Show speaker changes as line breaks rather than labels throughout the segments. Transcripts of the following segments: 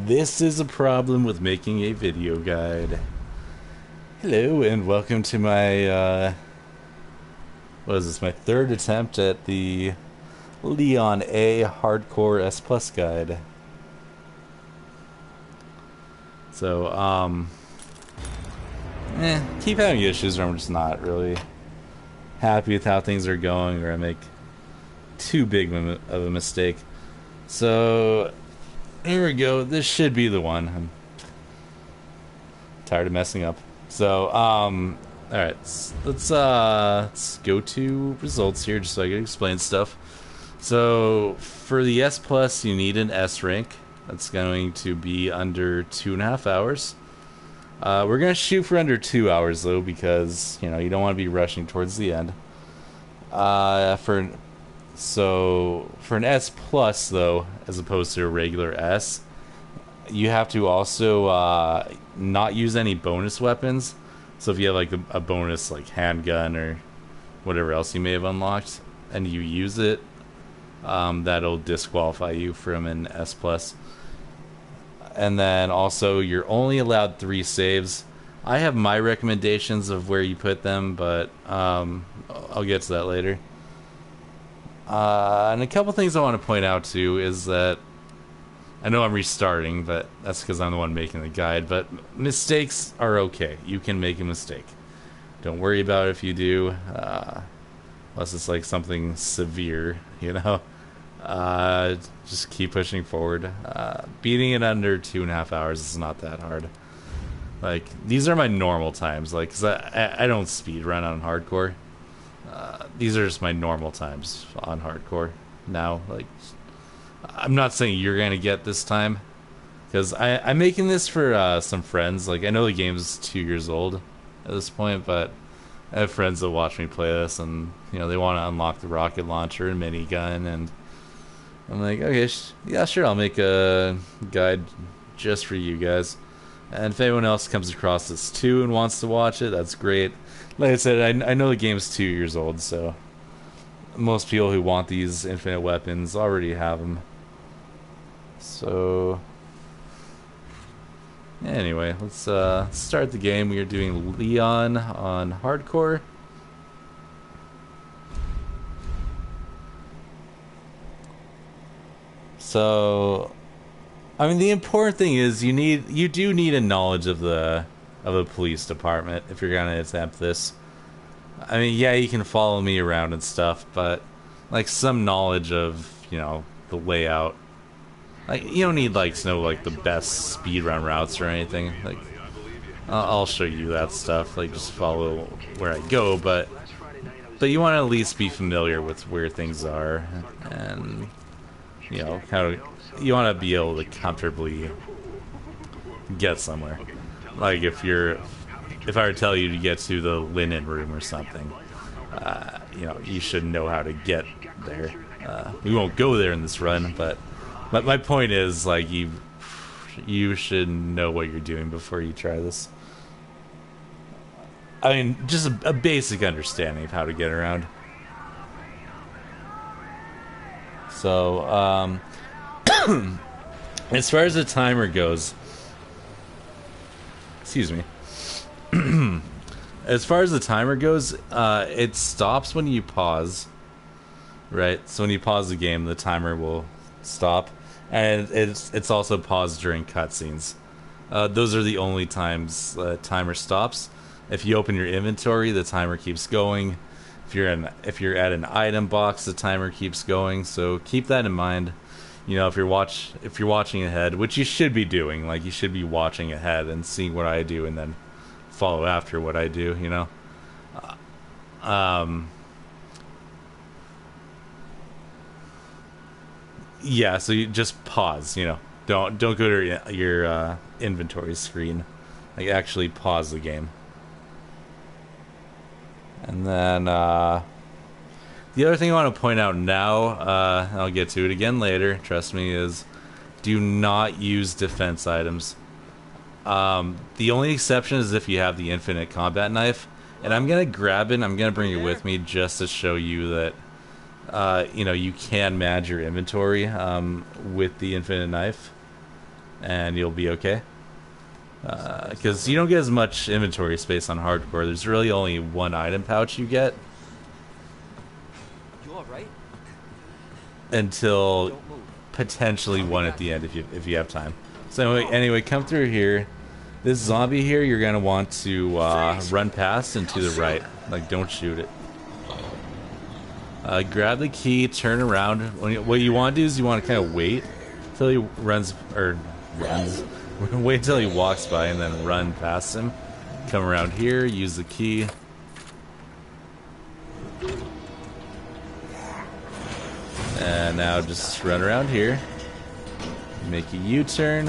This is a problem with making a video guide. Hello and welcome to my, what is this, my third attempt at the Leon A Hardcore S Plus guide. So, keep having issues where I'm just not really happy with how things are going, or I make too big of a mistake. So, here we go. This should be the one. I'm tired of messing up. So, alright, let's go to results here just so I can explain stuff. So, for the S Plus, you need an S rank. That's going to be under 2.5 hours. We're going to shoot for under 2 hours, though, because, you know, you don't want to be rushing towards the end. So, for an S Plus, though, as opposed to a regular S, you have to also not use any bonus weapons. So if you have like a bonus like handgun or whatever else you may have unlocked, and you use it, that'll disqualify you from an S Plus. And then also you're only allowed 3 saves. I have my recommendations of where you put them, but I'll get to that later. And a couple things I want to point out too is that I know I'm restarting, but that's because I'm the one making the guide. But mistakes are okay. You can make a mistake. Don't worry about it if you do, unless it's like something severe, you know. Just keep pushing forward. Beating it under 2.5 hours is not that hard. Like, these are my normal times. Like, 'cause I don't speed run on hardcore. These are just my normal times on hardcore now. Like, I'm not saying you're gonna get this time, because I'm making this for some friends. Like, I know the game's 2 years old at this point, but I have friends that watch me play this, and you know they want to unlock the rocket launcher and minigun, and I'm like, okay, yeah, sure, I'll make a guide just for you guys. And if anyone else comes across this too and wants to watch it, that's great. Like I said, I know the game's 2 years old, so most people who want these infinite weapons already have them. So anyway, let's start the game. We are doing Leon on hardcore. So, I mean, the important thing is you do need a knowledge of the police department if you're gonna attempt this. I mean, yeah, you can follow me around and stuff, but like some knowledge of, you know, the layout. Like, you don't need like to know like the best speedrun routes or anything. Like, I'll show you that stuff. Like, just follow where I go, but you want to at least be familiar with where things are, and you know how you want to be able to comfortably get somewhere. Like, if I were to tell you to get to the linen room or something, you know, you should know how to get there. We won't go there in this run, but my point is, like, you should know what you're doing before you try this. I mean, just a basic understanding of how to get around. So, as far as the timer goes, excuse me. As far as the timer goes, it stops when you pause. Right? So when you pause the game, the timer will stop. And it's also paused during cutscenes. Those are the only times the timer stops. If you open your inventory, the timer keeps going. If you're at an item box, the timer keeps going. So keep that in mind. You know, if you're watching ahead, which you should be doing, like, you should be watching ahead and seeing what I do, and then follow after what I do. You know. Yeah, so you just pause, you know. Don't go to your inventory screen. Like, actually pause the game. And then the other thing I want to point out now, I'll get to it again later, trust me, is do not use defense items. The only exception is if you have the infinite combat knife. And I'm going to grab it, I'm going to bring it with me just to show you that you know, you can manage your inventory with the infinite knife. and you'll be okay. Because you don't get as much inventory space on hardcore. There's really only one item pouch you get.
You all right?
Until potentially one at the end if you have time. So anyway, come through here. This zombie here, you're gonna want to run past and to the right. Like, don't shoot it. Grab the key, turn around. What you want to do is you want to kind of wait until he runs. Wait until he walks by and then run past him. Come around here, use the key. And now just run around here. Make a U-turn.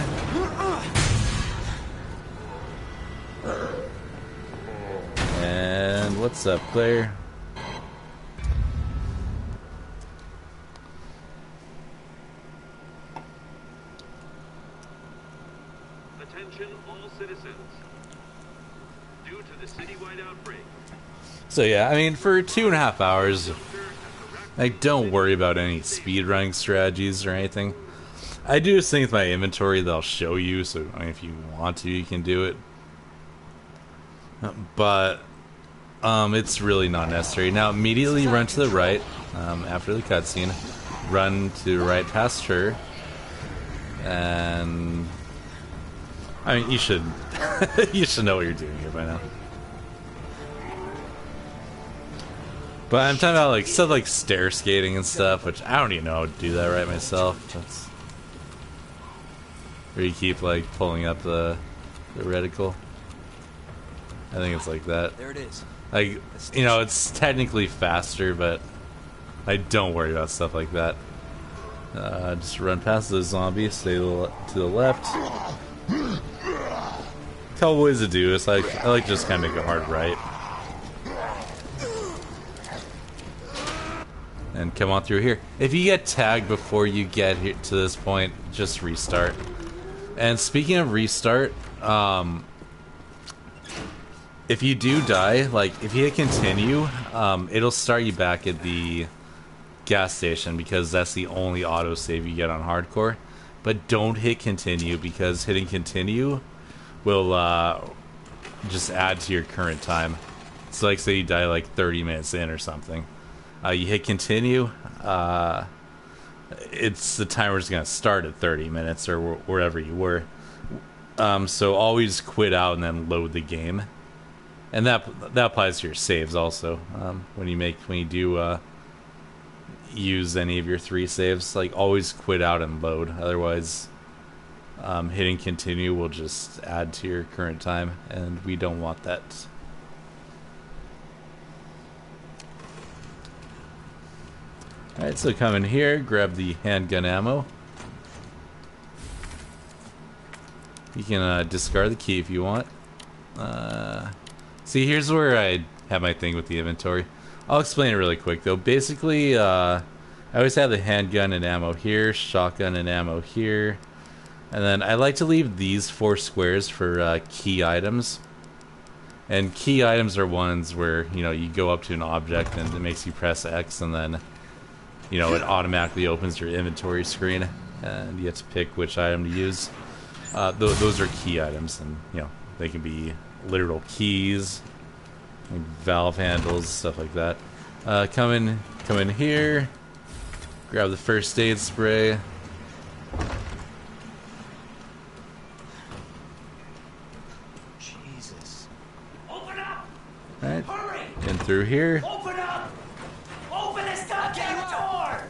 And what's up, player?
Attention all citizens. Due to the citywide outbreak.
So yeah, I mean, for 2.5 hours, like, don't worry about any speedrunning strategies or anything. I do this thing with my inventory that I'll show you, so I mean, if you want to, you can do it. But it's really not necessary. Now, immediately run to the right after the cutscene. Run to the right past her. And I mean, you should you should know what you're doing here by now. But I'm talking about like stuff like stair skating and stuff, which I don't even know how to do that right myself. That's where you keep like pulling up the reticle. I think it's like that.
There it is.
Like, you know, it's technically faster, but I don't worry about stuff like that. Just run past the zombie, stay to the left. Couple ways to do this. I like just kind of make a hard right. And come on through here. If you get tagged before you get here to this point, just restart. And speaking of restart, if you do die, like if you hit continue, it'll start you back at the gas station because that's the only autosave you get on hardcore. But don't hit continue because hitting continue will just add to your current time. So like say you die like 30 minutes in or something. You hit continue, it's the timer's gonna start at 30 minutes or wherever you were. So always quit out and then load the game, and that applies to your saves also. When you do use any of your 3 saves, like always quit out and load. Otherwise, hitting continue will just add to your current time, and we don't want that. Alright, so come in here, grab the handgun ammo. You can discard the key if you want. See, here's where I have my thing with the inventory. I'll explain it really quick though. Basically, I always have the handgun and ammo here, shotgun and ammo here. And then I like to leave these 4 squares for key items. And key items are ones where, you know, you go up to an object and it makes you press X and then, you know, it automatically opens your inventory screen and you have to pick which item to use. Those are key items, and you know, they can be literal keys, like valve handles, stuff like that. Come in here, grab the first aid spray.
Jesus.
Open up!
Alright,
Hurry!
in through here.
Open up! Open this goddamn door!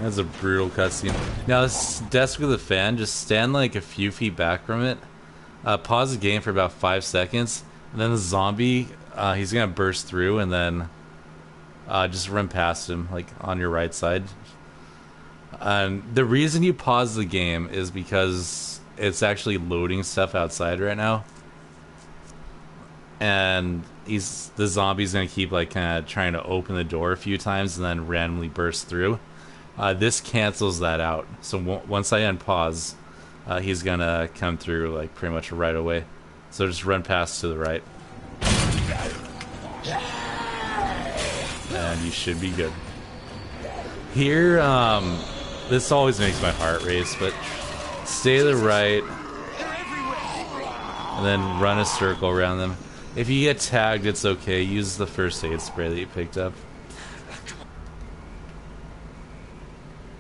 That's a brutal cutscene. Now this desk with a fan, just stand like a few feet back from it. Pause the game for about 5 seconds, and then the zombie, he's gonna burst through, and then just run past him, like on your right side. And the reason you pause the game is because it's actually loading stuff outside right now, and the zombie's gonna keep like kind of trying to open the door a few times and then randomly burst through. This cancels that out. So once I unpause, he's gonna come through like pretty much right away. So just run past to the right, and you should be good. Here, This always makes my heart race, but stay to the right, and then run a circle around them. If you get tagged, it's okay. Use the first aid spray that you picked up.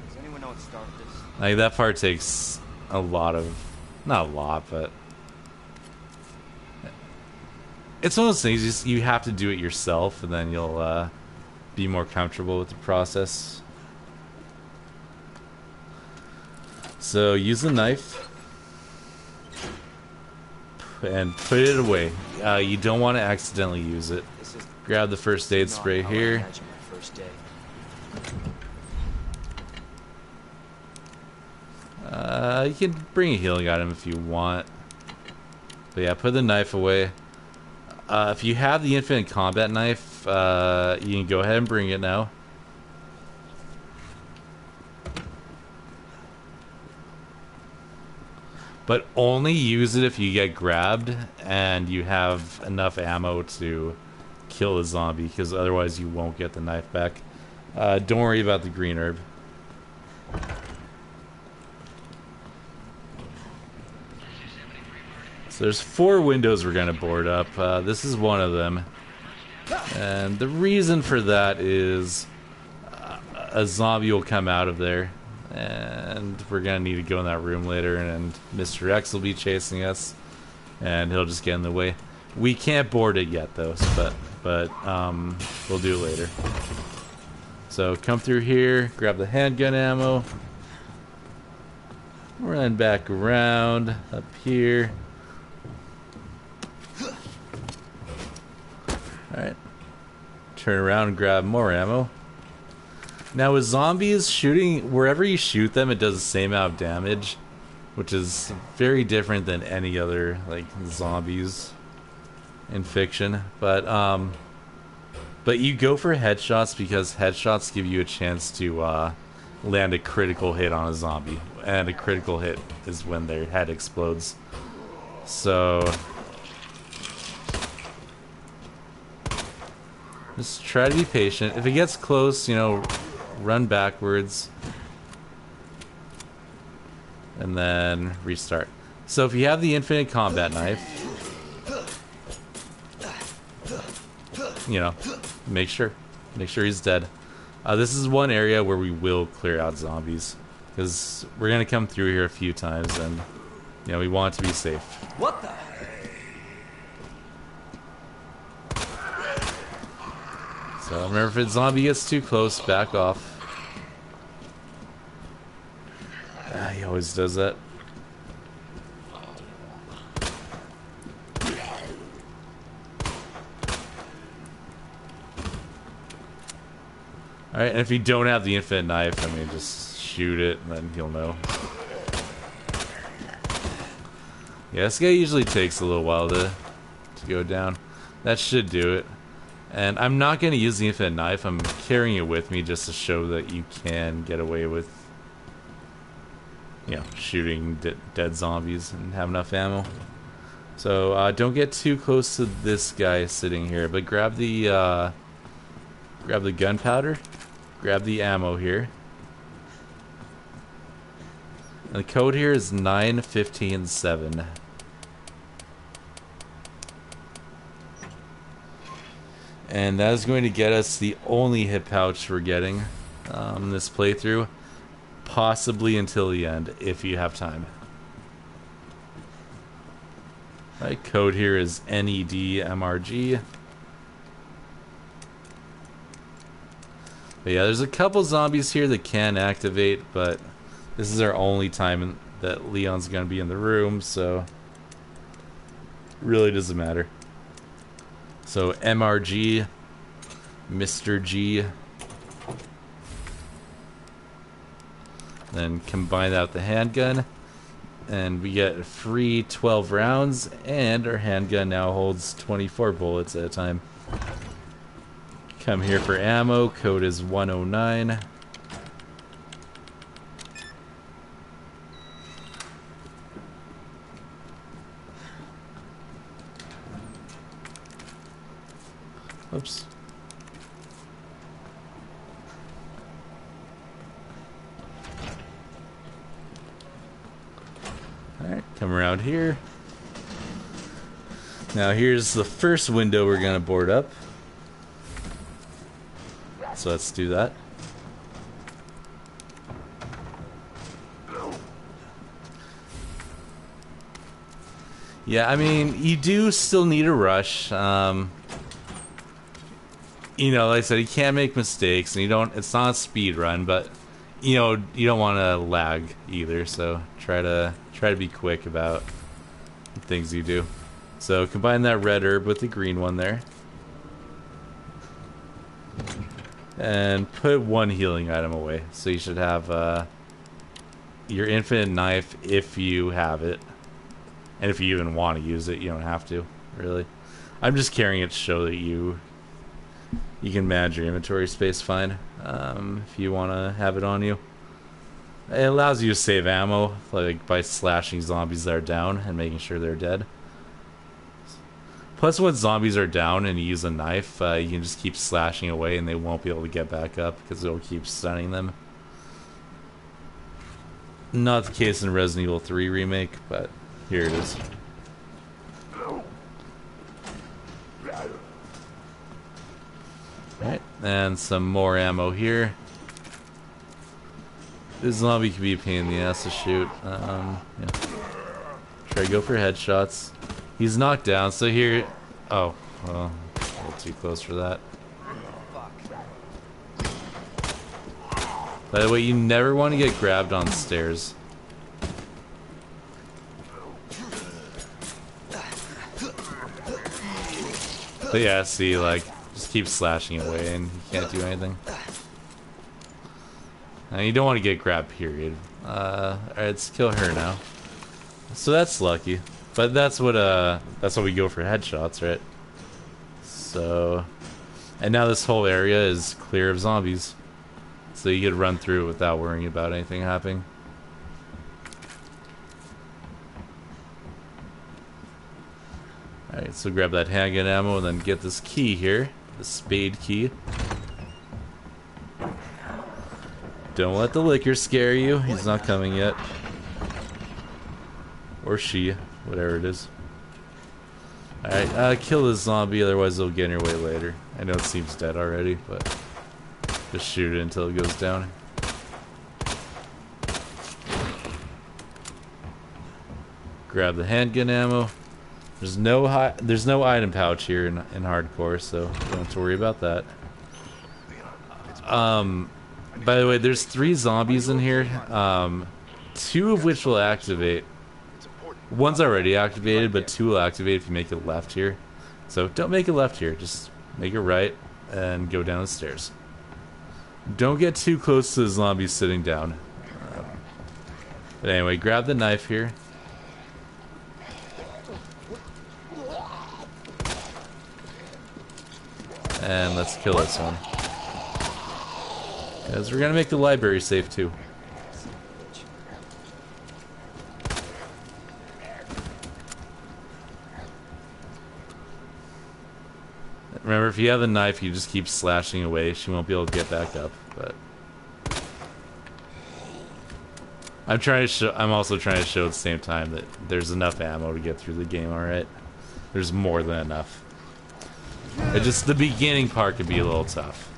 Does anyone know what started this?
Like, that part takes a lot of... Not a lot, but... It's one of those things, you have to do it yourself, and then you'll be more comfortable with the process. So, use the knife. And put it away. You don't want to accidentally use it. Grab the first aid spray here. You can bring a healing item if you want. But yeah, put the knife away. If you have the infinite combat knife, you can go ahead and bring it now. But only use it if you get grabbed and you have enough ammo to kill the zombie, because otherwise you won't get the knife back. Don't worry about the green herb. So there's 4 windows we're going to board up. This is one of them. And the reason for that is a zombie will come out of there. And we're going to need to go in that room later, and Mr. X will be chasing us, and he'll just get in the way. We can't board it yet, though, but we'll do it later. So come through here, grab the handgun ammo, run back around, up here. Alright. Turn around and grab more ammo. Now with zombies, shooting, wherever you shoot them, it does the same amount of damage, which is very different than any other, like, zombies in fiction. But you go for headshots because headshots give you a chance to land a critical hit on a zombie, and a critical hit is when their head explodes. So just try to be patient. If it gets close, you know, run backwards and then restart. So if you have the infinite combat knife, you know, make sure he's dead. This is one area where we will clear out zombies, because we're gonna come through here a few times, and you know, we want it to be safe.
What the?
So remember, if a zombie gets too close, back off. He always does that. Alright, and if you don't have the infinite knife, I mean, just shoot it, and then he'll know. Yeah, this guy usually takes a little while to go down. That should do it. And I'm not going to use the infinite knife. I'm carrying it with me just to show that you can get away with, you know, shooting dead zombies and have enough ammo. So don't get too close to this guy sitting here, but grab the gunpowder, grab the ammo here. And the code here is 9157. And that is going to get us the only hit pouch we're getting in this playthrough, possibly until the end, if you have time. Right, code here is NEDMRG. But yeah, there's a couple zombies here that can activate, but this is our only time that Leon's going to be in the room, so it really doesn't matter. So MRG, Mr. G, then combine that with the handgun, and we get a free 12 rounds, and our handgun now holds 24 bullets at a time. Come here for ammo, code is 109. Oops. Come around here. Now here's the first window we're gonna board up. So let's do that. Yeah, I mean, you do still need a rush. You know, like I said, you can't make mistakes, and you don't. It's not a speed run, but you know, you don't want to lag either. So try to be quick about the things you do. So combine that red herb with the green one there, and put one healing item away. So you should have your infinite knife if you have it. And if you even want to use it, you don't have to, really. I'm just carrying it to show that you can manage your inventory space fine if you want to have it on you. It allows you to save ammo, like by slashing zombies that are down and making sure they're dead. Plus, when zombies are down and you use a knife, you can just keep slashing away and they won't be able to get back up because it'll keep stunning them. Not the case in Resident Evil 3 Remake, but here it is. Alright, and some more ammo here. This zombie can be a pain in the ass to shoot. Yeah. Try to go for headshots. He's knocked down, so here... Oh, well, a little too close for that. By the way, you never want to get grabbed on stairs. But yeah, see, like, just keep slashing away and you can't do anything. And you don't want to get grabbed, period. Alright, let's kill her now. So that's lucky. But that's what we go for headshots, right? So... And now this whole area is clear of zombies. So you could run through it without worrying about anything happening. Alright, so grab that handgun ammo and then get this key here. The spade key. Don't let the liquor scare you. He's not coming yet. Or she. Whatever it is. Alright, kill this zombie, otherwise they'll get in your way later. I know it seems dead already, but just shoot it until it goes down. Grab the handgun ammo. There's no item pouch here in hardcore, so don't have to worry about that. By the way, there's 3 zombies in here. 2 of which will activate. One's already activated, but 2 will activate if you make it left here. So don't make it left here. Just make it right and go down the stairs. Don't get too close to the zombies sitting down. But anyway, grab the knife here. And let's kill this one. Because we're gonna make the library safe too. Remember, if you have a knife, you just keep slashing away. She won't be able to get back up. But I'm also trying to show at the same time that there's enough ammo to get through the game. All right, there's more than enough. It just the beginning part could be a little tough.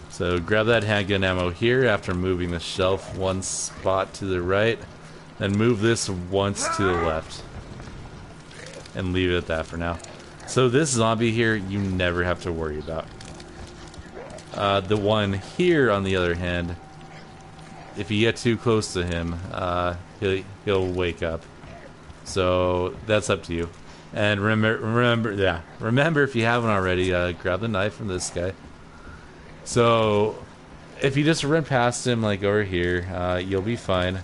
So grab that handgun ammo here after moving the shelf 1 spot to the right, then move this once to the left. And leave it at that for now. So this zombie here, you never have to worry about. The one here, on the other hand, if you get too close to him, he'll wake up. So that's up to you. And remember if you haven't already, grab the knife from this guy. So if you just run past him, like over here, you'll be fine.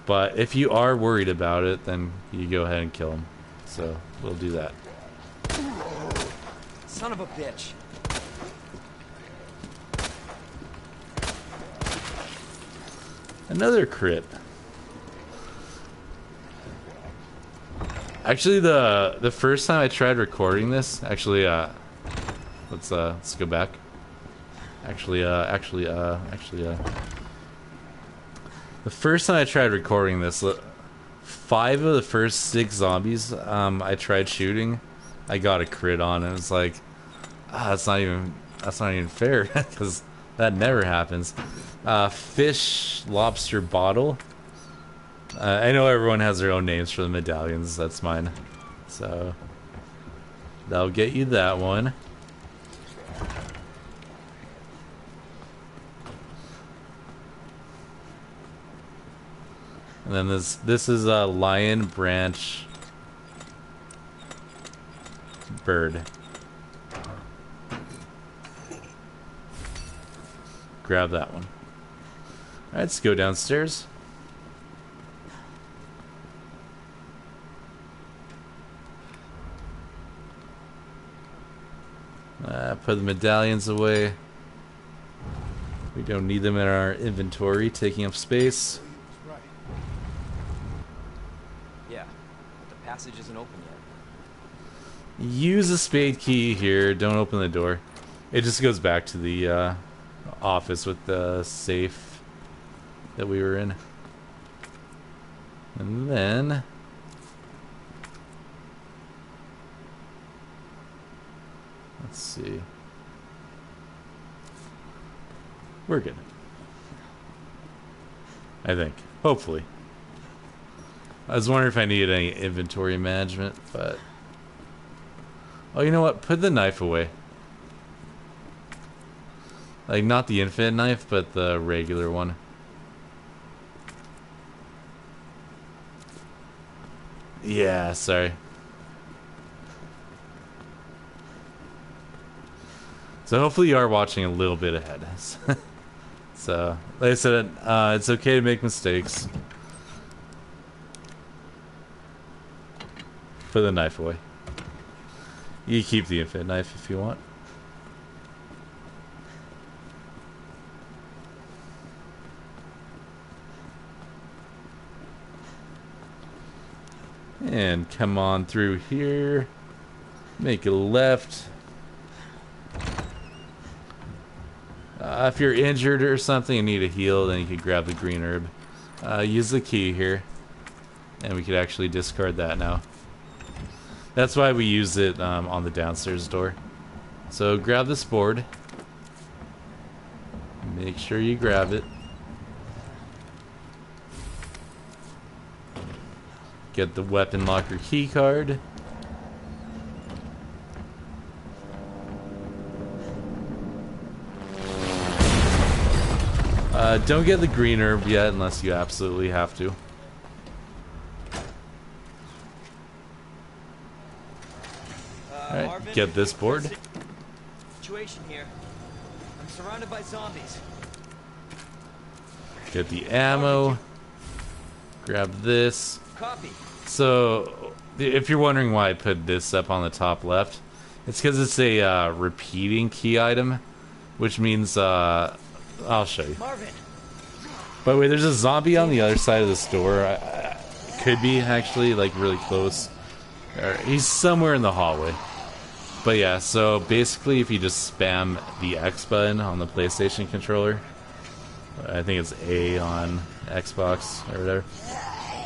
But if you are worried about it, then you go ahead and kill him. So we'll do that.
Son of a bitch.
Another crit. Actually, the first time I tried recording this, actually, let's go back. The first time I tried recording this, 5 of the first 6 zombies I tried shooting, I got a crit on, and it's like, that's not even fair, because that never happens. Fish, lobster, bottle. I know everyone has their own names for the medallions. That's mine. So that'll get you that one. And then this is a lion branch bird. Grab that one. Alright, let's go downstairs. Put the medallions away. We don't need them in our inventory, taking up space.
Yeah, but the passage isn't open yet.
Use a spade key here. Don't open the door. It just goes back to the office with the safe that we were in. And then let's see. We're good. I think. Hopefully. I was wondering if I needed any inventory management, but... Oh, you know what? Put the knife away. Like, not the infinite knife, but the regular one. Yeah, sorry. So hopefully you are watching a little bit ahead. So, like I said, it's okay to make mistakes. Put the knife away. You keep the infinite knife if you want. And come on through here. Make a left. If you're injured or something and need a heal, then you can grab the green herb. Use the key here. And we could actually discard that now. That's why we use it on the downstairs door. So grab this board. Make sure you grab it. Get the weapon locker key card. Don't get the green herb yet unless you absolutely have to. Alright,
Marvin,
get this board.
Situation here. I'm surrounded by zombies.
Get the ammo. Grab this.
Copy.
So, if you're wondering why I put this up on the top left, it's because it's a repeating key item, which means, I'll show you.
Marvin.
By the way, there's a zombie on the other side of this door. Could be, actually, like, really close. He's somewhere in the hallway. But yeah, so basically if you just spam the X button on the PlayStation controller, I think it's A on Xbox or whatever,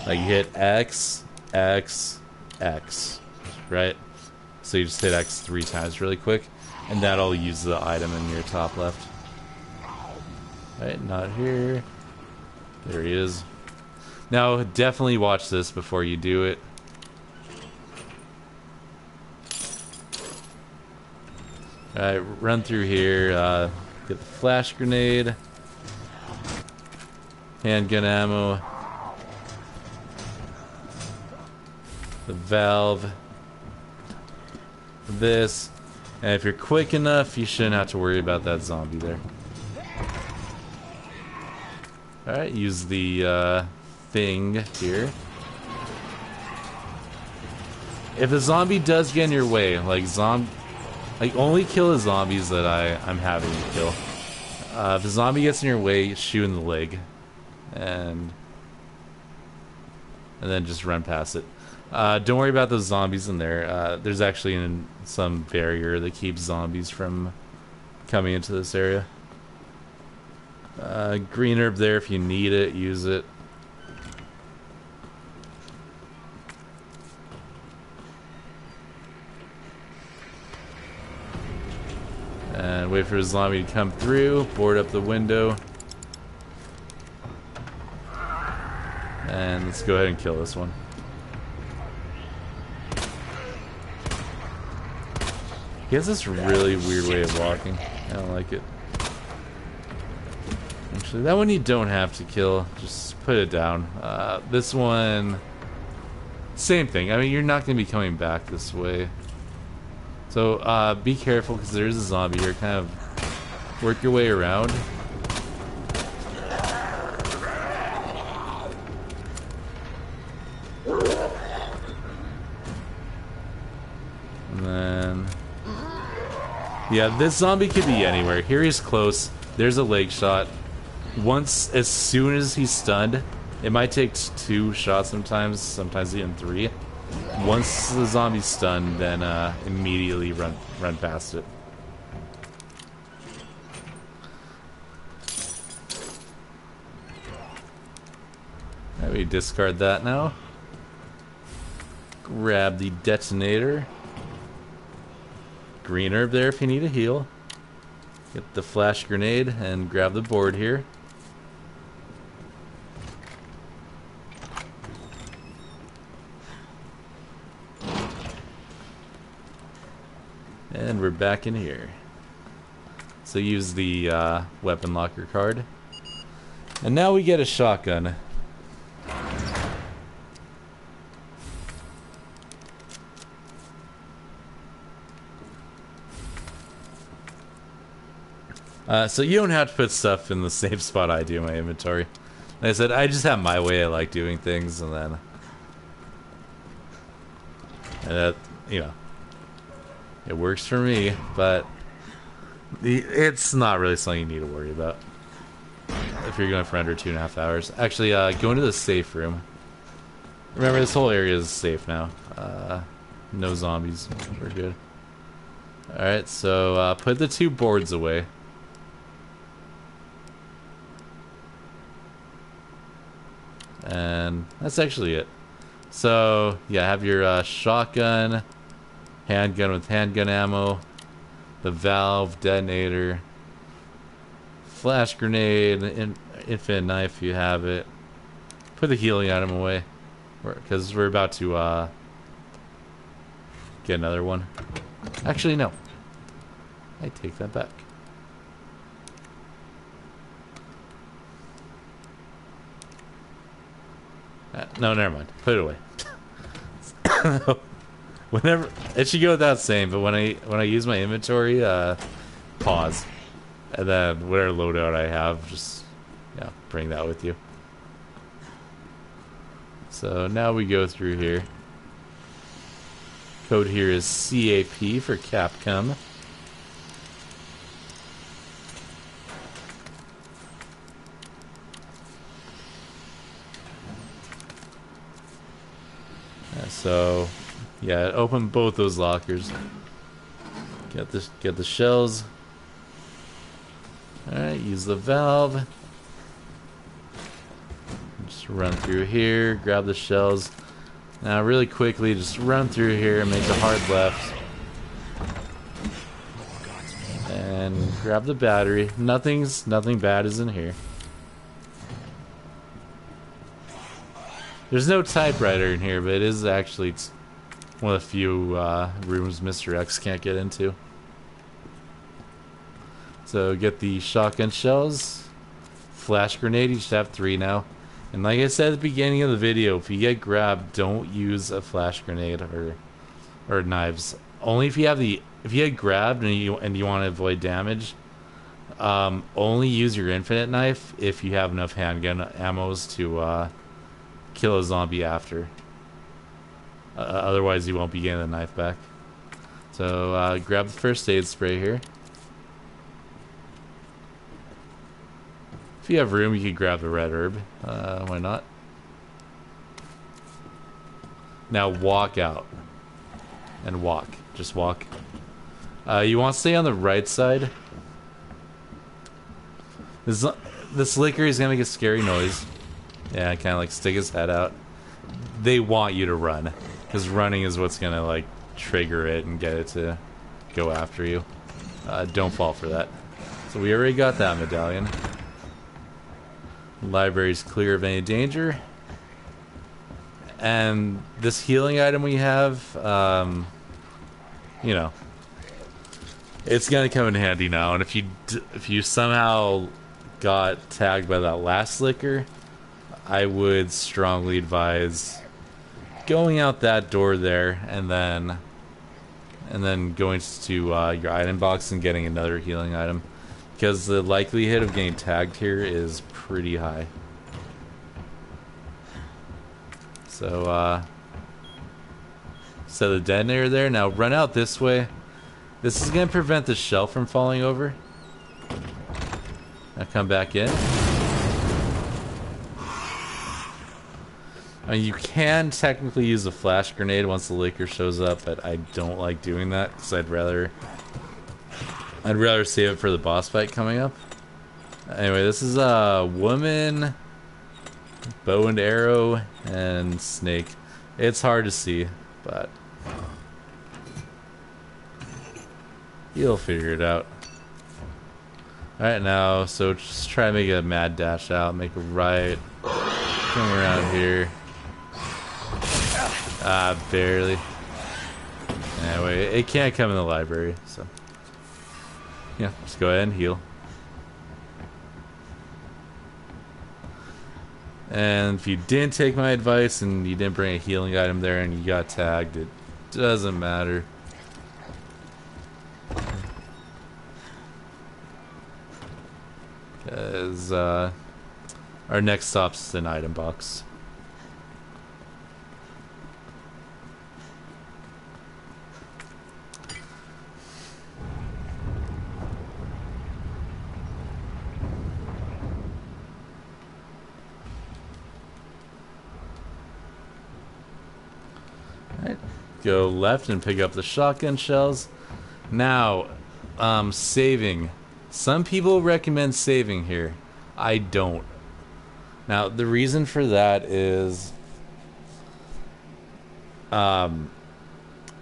like you hit X, X, X, right? So you just hit X 3 times really quick, and that'll use the item in your top left. Right, not here. There he is. Now, definitely watch this before you do it. Alright, run through here, get the flash grenade, handgun ammo, the valve, this, and if you're quick enough, you shouldn't have to worry about that zombie there. Alright, use the thing here. If a zombie does get in your way, like only kill the zombies that I'm having to kill. If a zombie gets in your way, shoot in the leg. And then just run past it. Don't worry about those zombies in there. There's actually some barrier that keeps zombies from coming into this area. Green herb there if you need it, use it. And wait for the zombie to come through, board up the window. And let's go ahead and kill this one. He has this really weird way of walking. I don't like it. Actually, that one you don't have to kill. Just put it down. This one... Same thing. I mean, you're not going to be coming back this way. So, be careful because there's a zombie here. Kind of work your way around. And then... Yeah, this zombie could be anywhere. Here he's close. There's a leg shot. As soon as he's stunned, it might take 2 shots sometimes even 3. Once the zombie's stunned, then immediately run past it. Let me discard that now. Grab the detonator. Green herb there if you need a heal. Get the flash grenade and grab the board here. And we're back in here. So use the weapon locker card. And now we get a shotgun. So you don't have to put stuff in the same spot I do in my inventory. Like I said, I just have my way I like doing things, and then... And that, you know... It works for me, but... It's not really something you need to worry about. If you're going for under 2.5 hours. Actually, go into the safe room. Remember, this whole area is safe now. No zombies. We're good. Alright, so put the 2 boards away. And that's actually it. So, yeah, have your shotgun, handgun with handgun ammo, the valve, detonator, flash grenade, infinite knife if you have it. Put the healing item away, because we're about to get another one. Actually, no. I take that back. No, never mind. Put it away. Whenever it should go without saying, but when I use my inventory, pause, and then whatever loadout I have, just bring that with you. So now we go through here. Code here is CAP for Capcom. So, yeah, open both those lockers. Get the shells. Alright, use the valve. Just run through here, grab the shells. Now really quickly, just run through here and make a hard left. And grab the battery. Nothing bad is in here. There's no typewriter in here, but it is actually one of the few rooms Mr. X can't get into. So get the shotgun shells, flash grenade, you should have 3 now. And like I said at the beginning of the video, if you get grabbed, don't use a flash grenade or knives. Only if you get grabbed and you want to avoid damage. Only use your infinite knife if you have enough handgun ammos to kill a zombie after. Otherwise you won't be getting the knife back. So grab the first aid spray here. If you have room, you can grab the red herb. Why not? Now walk out. And walk. Just walk. You want to stay on the right side. this liquor is gonna make a scary noise. Yeah, kind of like stick his head out. They want you to run, because running is what's gonna like trigger it and get it to go after you. Don't fall for that. So we already got that medallion. Library's clear of any danger. And this healing item we have, you know, it's gonna come in handy now. And if you somehow got tagged by that last liquor, I would strongly advise going out that door there and then going to your item box and getting another healing item, because the likelihood of getting tagged here is pretty high. So set the detonator there. Now run out this way. This is going to prevent the shell from falling over. Now come back in. I mean, you can technically use a flash grenade once the liquor shows up, but I don't like doing that because I'd rather save it for the boss fight coming up. Anyway, this is a woman, bow and arrow, and snake. It's hard to see, but you'll figure it out. Alright, now, so just try to make a mad dash out, make a right, come around here. Barely. Anyway, it can't come in the library, so yeah, just go ahead and heal. And if you didn't take my advice and you didn't bring a healing item there and you got tagged, it doesn't matter. Because our next stop's an item box. Go left and pick up the shotgun shells. Now, saving. Some people recommend saving here. I don't. Now, the reason for that is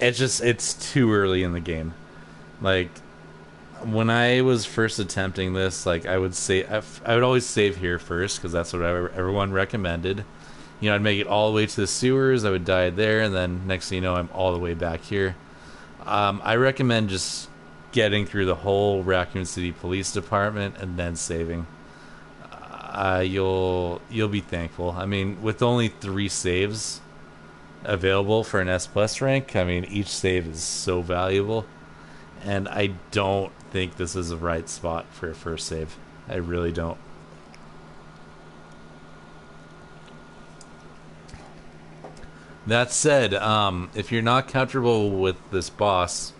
it's too early in the game. Like, when I was first attempting this, like, I would always save here first because that's what everyone recommended. You know, I'd make it all the way to the sewers, I would die there, and then next thing you know, I'm all the way back here. I recommend just getting through the whole Raccoon City Police Department and then saving. You'll be thankful. I mean, with only 3 saves available for an S+ rank, I mean, each save is so valuable. And I don't think this is the right spot for a first save. I really don't. That said, if you're not comfortable with this boss,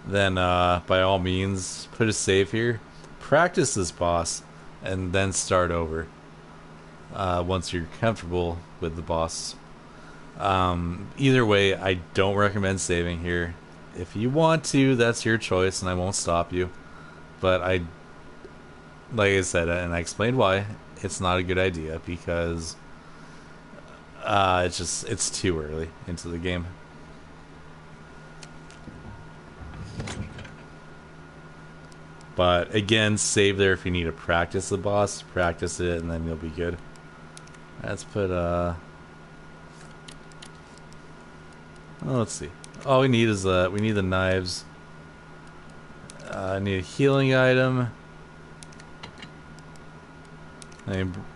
then by all means, put a save here. Practice this boss, and then start over once you're comfortable with the boss. Either way, I don't recommend saving here. If you want to, that's your choice, and I won't stop you. But like I said, and I explained why, it's not a good idea, because it's too early into the game. But again, save there if you need to practice the boss. Practice it, and then you'll be good. Let's put let's see. All we need is we need the knives. I need a healing item.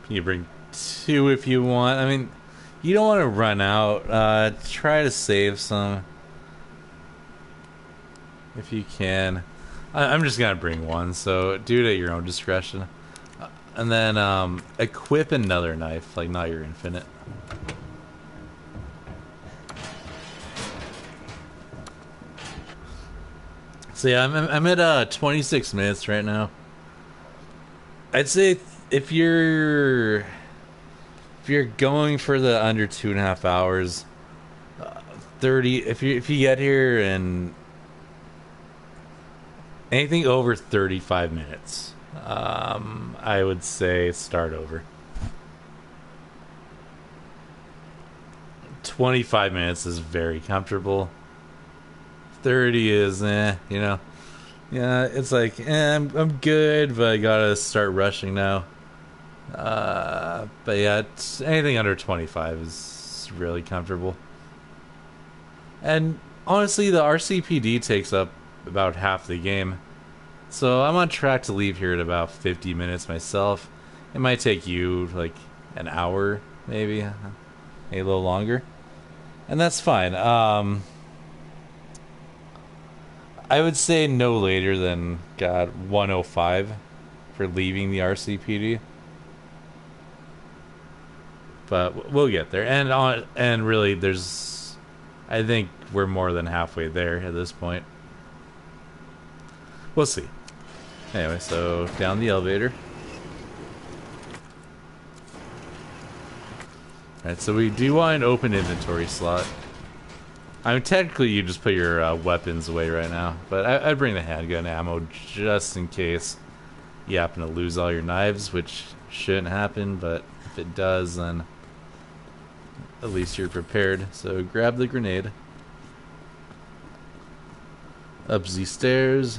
You bring 2 if you want. I mean, you don't want to run out. Try to save some if you can. I'm just gonna bring 1, so do it at your own discretion. And then equip another knife, like not your infinite. So yeah, I'm at 26 minutes right now. I'd say if you're going for the under 2.5 hours, 30. If you get here and anything over 35 minutes I would say start over. 25 minutes is very comfortable. 30 is, you know. Yeah, it's like, I'm good, but I gotta start rushing now. But yeah, anything under 25 is really comfortable. And honestly, the RCPD takes up about half the game. So I'm on track to leave here in about 50 minutes myself. It might take you like an hour, maybe a little longer. And that's fine. I would say no later than 105 for leaving the RCPD. But we'll get there. And really I think we're more than halfway there at this point. We'll see. Anyway, so down the elevator. Alright, so we do want an open inventory slot. I mean, technically you just put your weapons away right now, but I'd bring the handgun ammo just in case you happen to lose all your knives, which shouldn't happen, but if it does, then at least you're prepared. So grab the grenade. Up the stairs.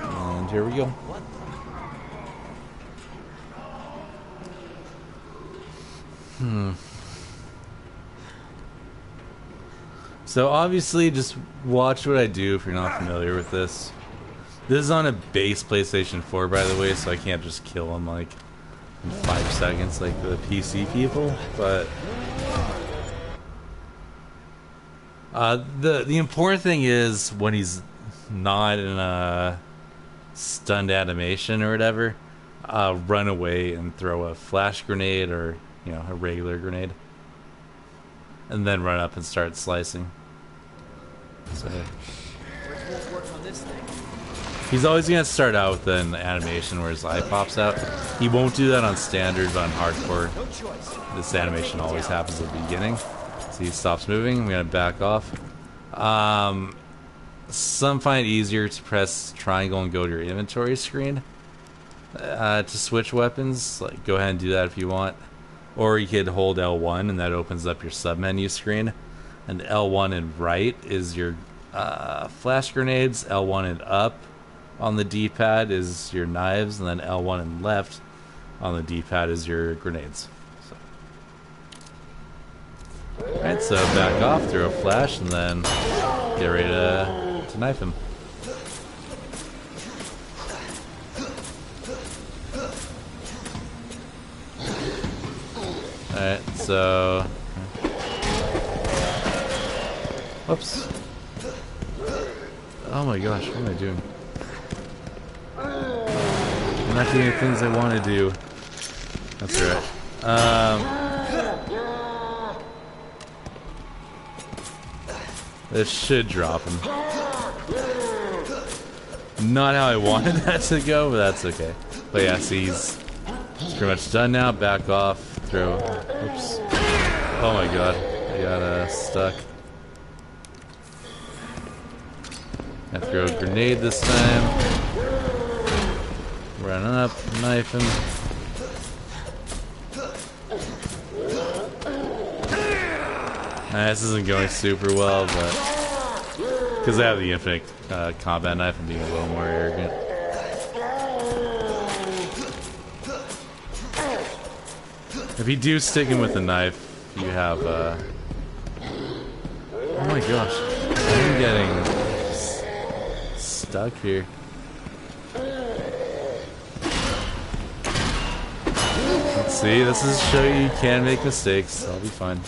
And here we go. So obviously, just watch what I do if you're not familiar with this. This is on a base PlayStation 4, by the way, so I can't just kill him like in 5 seconds like the PC people. But the important thing is when he's not in a stunned animation or whatever, run away and throw a flash grenade or a regular grenade, and then run up and start slicing. So he's always gonna start out with an animation where his eye pops out. He won't do that on standard, but on hardcore, this animation always happens at the beginning. So he stops moving. I'm gonna back off. Some find it easier to press triangle and go to your inventory screen to switch weapons. Like, go ahead and do that if you want. Or you could hold L1 and that opens up your submenu screen. And L1 and right is your flash grenades. L1 and up on the D-pad is your knives. And then L1 and left on the D-pad is your grenades. Alright, so back off, throw a flash, and then get ready to knife him. Alright, so... Whoops. Oh my gosh, what am I doing? I'm not doing the things I want to do. That's right. This should drop him. Not how I wanted that to go, but that's okay. But yeah, see, he's pretty much done now. Back off. Throw. Oops. Oh my god. I got stuck. I throw a grenade this time. Run up, knife him. This isn't going super well, but because I have the infinite combat knife, I'm being a little more arrogant. If you do stick him with the knife, you have oh my gosh, I'm getting stuck here. Let's see, this is to show you can make mistakes. I'll be fine.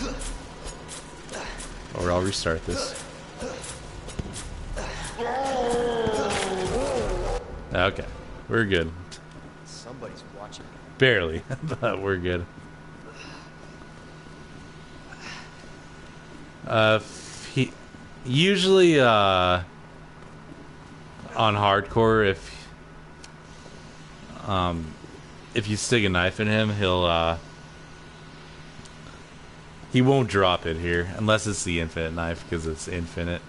Or I'll restart this. Okay, we're good.
Somebody's watching.
Barely, but we're good. Usually on hardcore, if you stick a knife in him, He won't drop it here unless it's the infinite knife because it's infinite.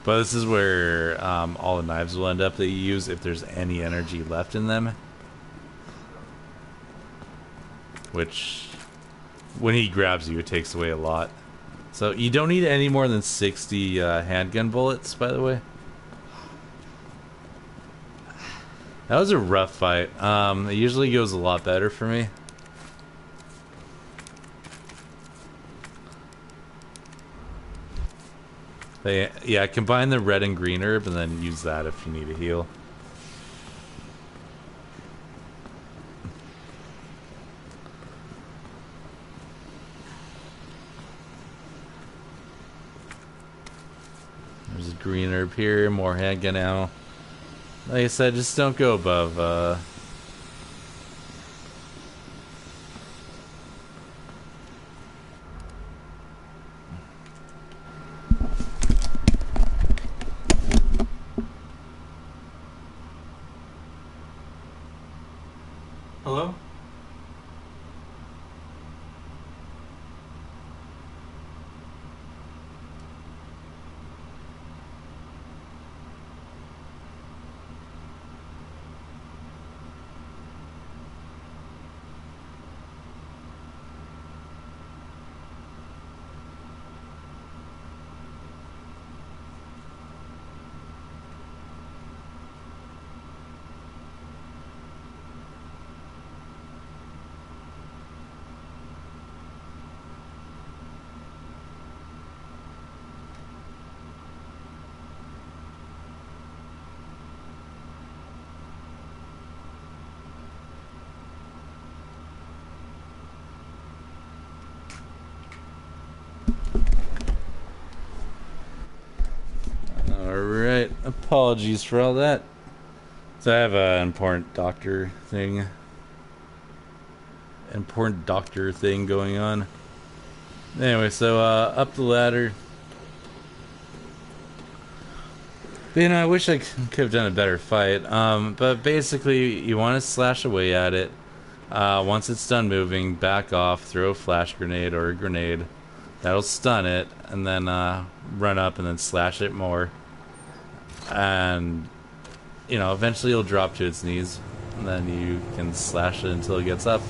But this is where all the knives will end up that you use if there's any energy left in them. Which, when he grabs you, it takes away a lot. So you don't need any more than 60 handgun bullets, by the way. That was a rough fight. It usually goes a lot better for me. But yeah, combine the red and green herb and then use that if you need a heal. There's a green herb here, more handgun ammo. Like I said, just don't go above
Hello?
Alright, apologies for all that. So I have an important doctor thing going on. Anyway, so up the ladder. But, you know, I wish I could have done a better fight. But basically, you want to slash away at it. Once it's done moving, back off, throw a flash grenade or a grenade. That'll stun it, and then run up and then slash it more. And, you know, eventually it'll drop to its knees, and then you can slash it until it gets up.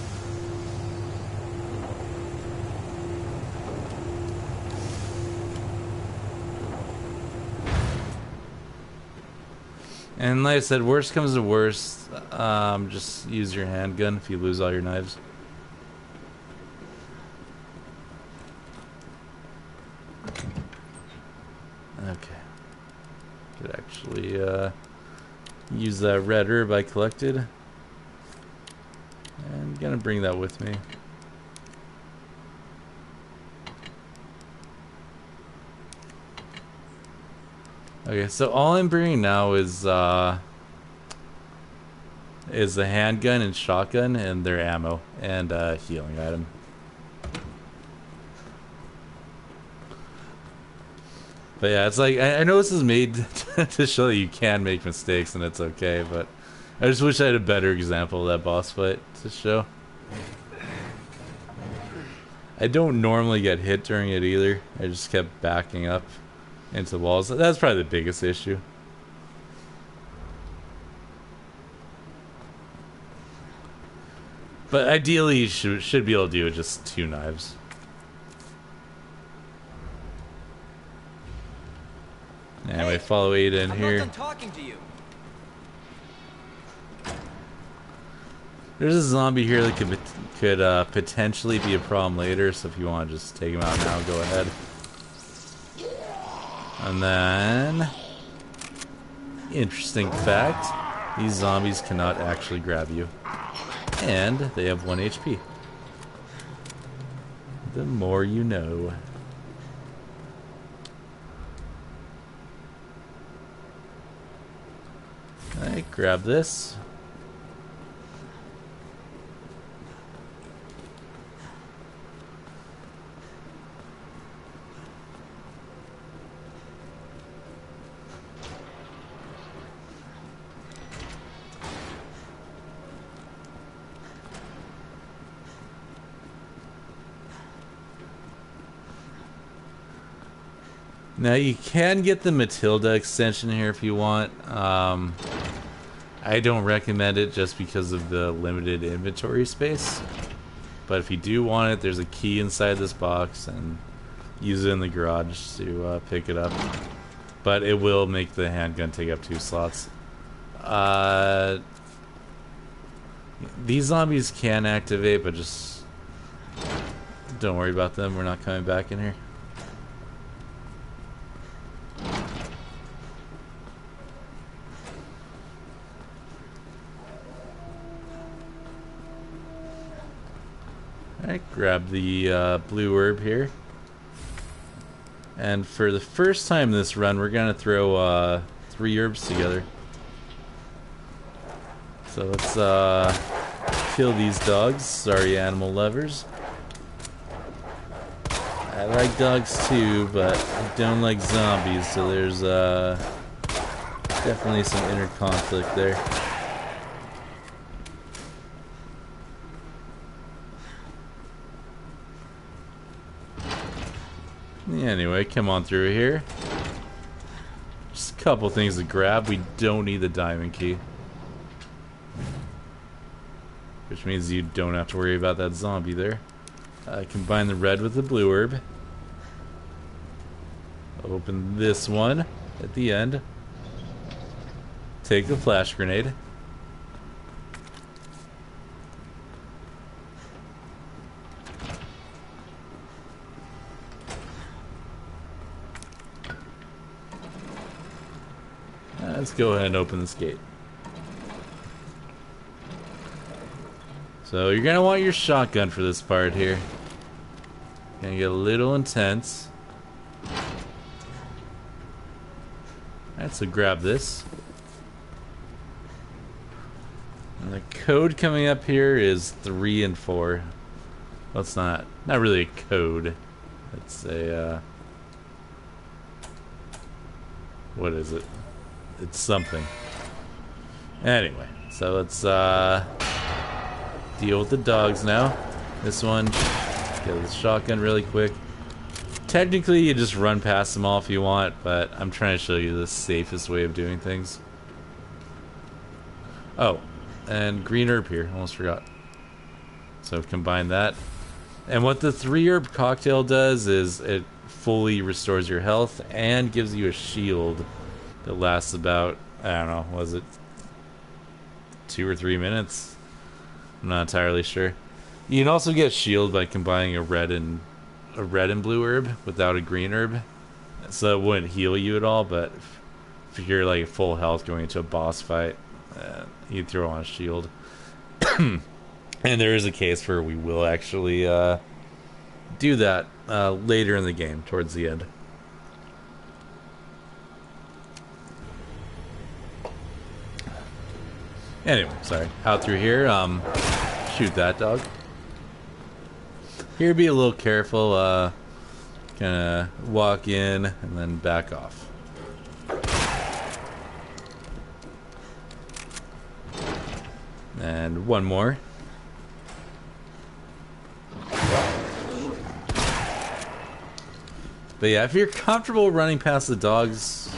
And like I said, worst comes to worst, just use your handgun if you lose all your knives. Okay. Could actually use that red herb I collected. I'm gonna bring that with me. Okay, so all I'm bringing now is the handgun and shotgun and their ammo and healing item. But yeah, it's like, I know this is made to show that you can make mistakes and it's okay, but I just wish I had a better example of that boss fight to show. I don't normally get hit during it either. I just kept backing up into the walls. That's probably the biggest issue. But ideally, you should be able to do it with just 2 knives. Anyway, follow Ada in here.
I'm not done talking to you.
There's a zombie here that could potentially be a problem later, so if you want to just take him out now, go ahead. And then, interesting fact, these zombies cannot actually grab you. And they have 1 HP. The more you know. Alright, grab this. Now you can get the Matilda extension here if you want. I don't recommend it just because of the limited inventory space. But if you do want it, there's a key inside this box, and use it in the garage to pick it up. But it will make the handgun take up 2 slots. These zombies can activate, but just don't worry about them. We're not coming back in here. Alright, grab the blue herb here. And for the first time this run, we're gonna throw 3 herbs together. So let's kill these dogs. Sorry, animal lovers. I like dogs too, but I don't like zombies, so there's definitely some inner conflict there. Anyway, come on through here. Just a couple things to grab. We don't need the diamond key. Which means you don't have to worry about that zombie there. Combine the red with the blue herb. Open this one at the end. Take the flash grenade. Let's go ahead and open this gate. So you're gonna want your shotgun for this part here. Gonna get a little intense. Alright, so grab this. And the code coming up here is 3 and 4. Well, it's not really a code. It's a what is it? It's something. Anyway, so let's deal with the dogs now. This one, get the shotgun really quick. Technically, you just run past them all if you want, but I'm trying to show you the safest way of doing things. Oh, and green herb here, almost forgot. So combine that. And what the 3 herb cocktail does is it fully restores your health and gives you a shield that lasts about, I don't know, was it 2 or 3 minutes? I'm not entirely sure. You can also get shield by combining a red and blue herb without a green herb, so it wouldn't heal you at all. But if you're like full health going into a boss fight, you throw on a shield. And there is a case where we will actually do that later in the game, towards the end. Anyway, sorry. Out through here, shoot that dog. Here, be a little careful, kinda walk in and then back off. And one more. But yeah, if you're comfortable running past the dogs,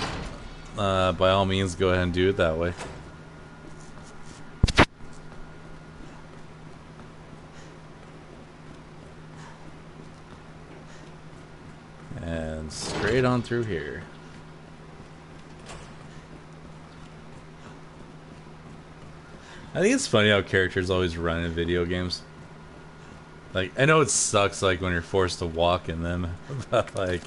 by all means go ahead and do it that way. And straight on through here. I think it's funny how characters always run in video games. Like, I know it sucks, like, when you're forced to walk in them, but, like,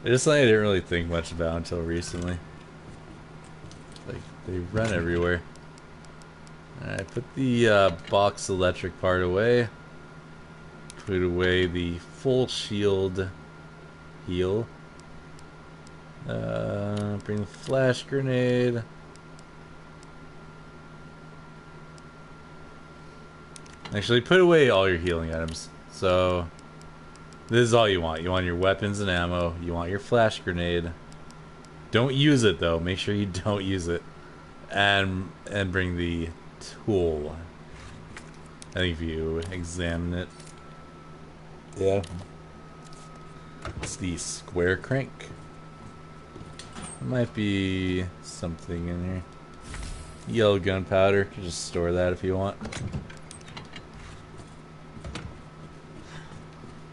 it's just something I didn't really think much about until recently. Like, they run everywhere. Alright, put the box electric part away. Put away the full shield heal. Bring the flash grenade. Actually, put away all your healing items. So, this is all you want. You want your weapons and ammo. You want your flash grenade. Don't use it, though. Make sure you don't use it. And bring the tool. I think if you examine it. Yeah. It's the square crank. Might be something in here. Yellow gunpowder. You can just store that if you want.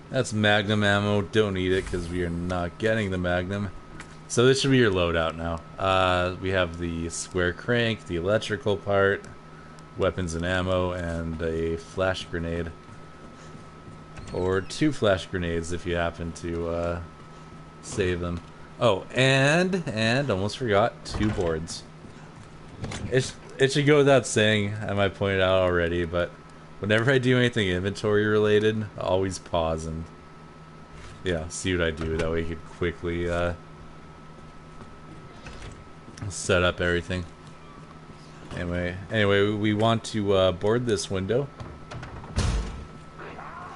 That's Magnum ammo. Don't need it because we are not getting the Magnum. So this should be your loadout now. We have the square crank, the electrical part, weapons and ammo, and a flash grenade. Or 2 flash grenades if you happen to save them. Oh, and almost forgot, 2 boards. It should go without saying, I might point it out already, but whenever I do anything inventory related, I always pause and yeah, see what I do. That way you could quickly set up everything. Anyway, we want to board this window.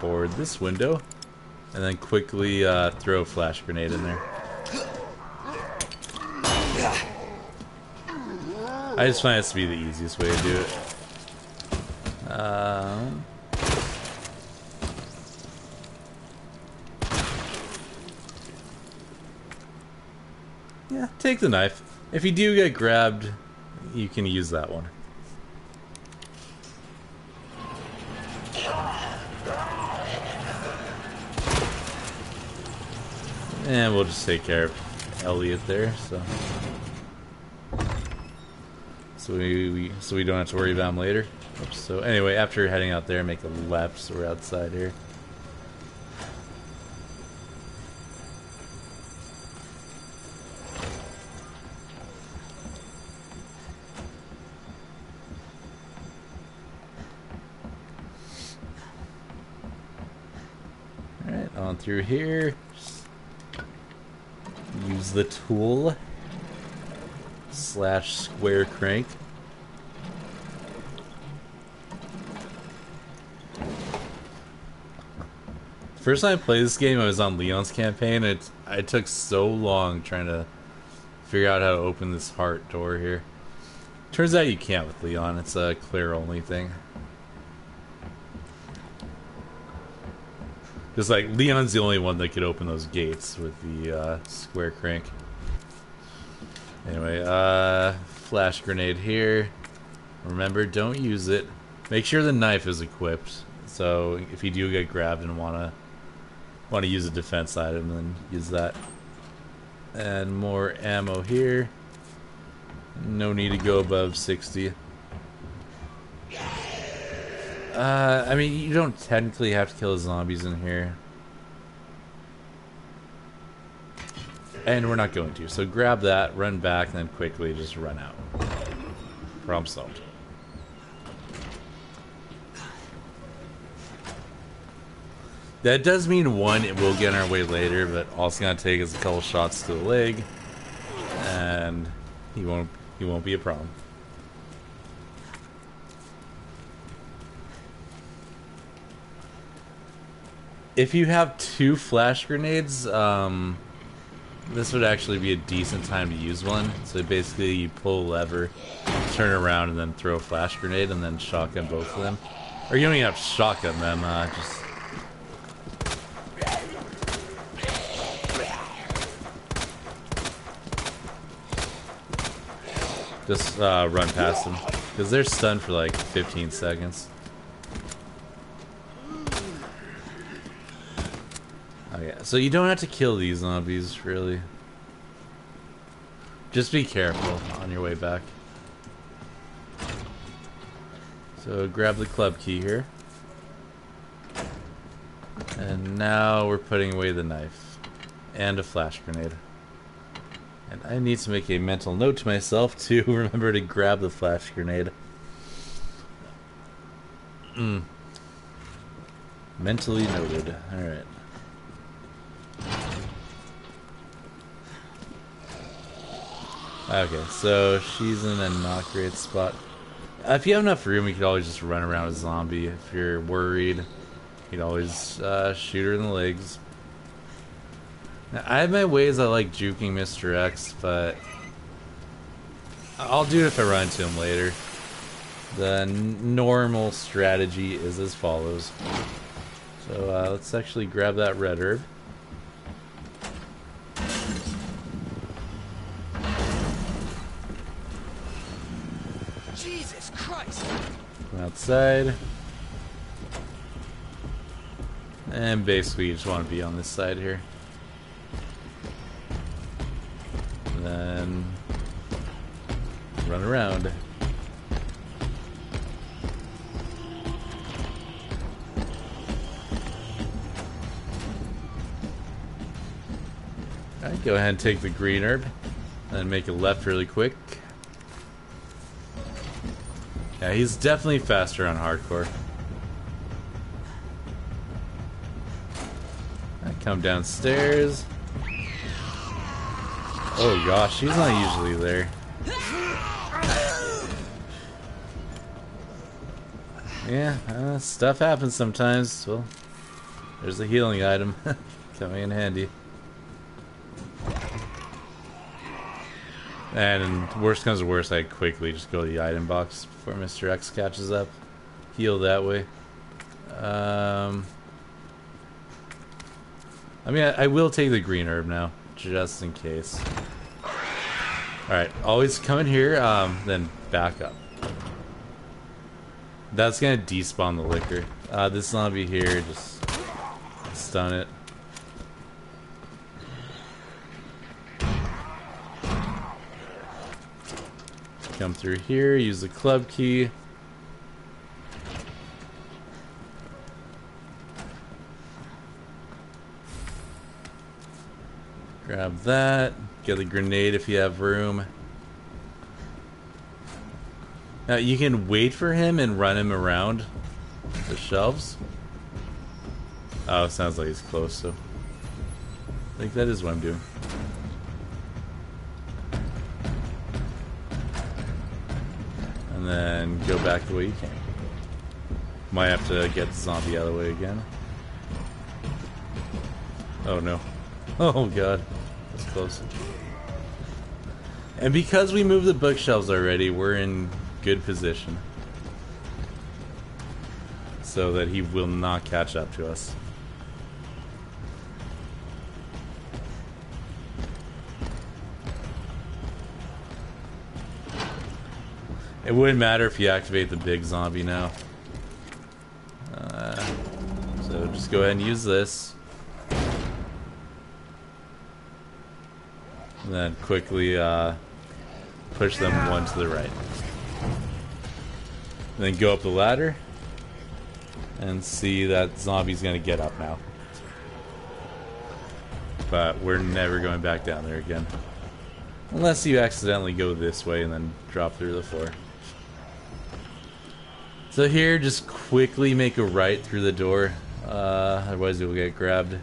Board this window. And then quickly throw a flash grenade in there. I just find this to be the easiest way to do it. Yeah, take the knife. If you do get grabbed, you can use that one. And we'll just take care of Elliot there, so we don't have to worry about him later. Oops. So anyway, after heading out there, make a left, so we're outside here. Alright, on through here. Use the tool / square crank. First time I played this game, I was on Leon's campaign. It took so long trying to figure out how to open this heart door here. Turns out you can't with Leon. It's a clear only thing. Just like Leon's the only one that could open those gates with the square crank. Anyway, flash grenade here. Remember, don't use it. Make sure the knife is equipped. So if you do get grabbed and want to use a defense item, then use that. And more ammo here. No need to go above 60. I mean, you don't technically have to kill the zombies in here. And we're not going to. So grab that, run back, and then quickly just run out. Problem solved. That does mean one, it will get in our way later, but all it's gonna take is a couple shots to the leg, and he won't be a problem. If you have 2 flash grenades, this would actually be a decent time to use one. So basically you pull a lever, turn around, and then throw a flash grenade, and then shotgun both of them. Or you don't even have to shotgun them, just run past them. Because they're stunned for like 15 seconds. Oh yeah, so you don't have to kill these zombies, really. Just be careful on your way back. So grab the club key here. And now we're putting away the knife. And a flash grenade. And I need to make a mental note to myself to remember to grab the flash grenade. Mentally noted. Alright. Okay, so she's in a not great spot. If you have enough room, you could always just run around a zombie. If you're worried, you could always shoot her in the legs. Now, I have my ways I like juking Mr. X, but I'll do it if I run into him later. The normal strategy is as follows. So let's actually grab that red herb.
Jesus Christ!
Come outside. And basically you just want to be on this side here. And then run around. Alright, go ahead and take the green herb. And then make a left really quick. Yeah, he's definitely faster on hardcore. I come downstairs. Oh gosh, he's not usually there. Yeah, stuff happens sometimes. Well, there's a healing item coming in handy. And worst comes to worst, I quickly just go to the item box before Mr. X catches up. Heal that way. I mean, I will take the green herb now, just in case. Alright, always come in here, then back up. That's gonna despawn the liquor. This zombie here, just stun it. Come through here, use the club key. Grab that. Get a grenade if you have room. Now you can wait for him and run him around the shelves. Oh, sounds like he's close, so I think that is what I'm doing. And then go back the way you came. Might have to get the zombie out of the way again. Oh no. Oh god. That's close. And because we moved the bookshelves already, we're in good position. So that he will not catch up to us. It wouldn't matter if you activate the big zombie now. So just go ahead and use this. And then quickly push them one to the right. And then go up the ladder. And see that zombie's gonna get up now. But we're never going back down there again. Unless you accidentally go this way and then drop through the floor. So here, just quickly make a right through the door, otherwise you'll get grabbed.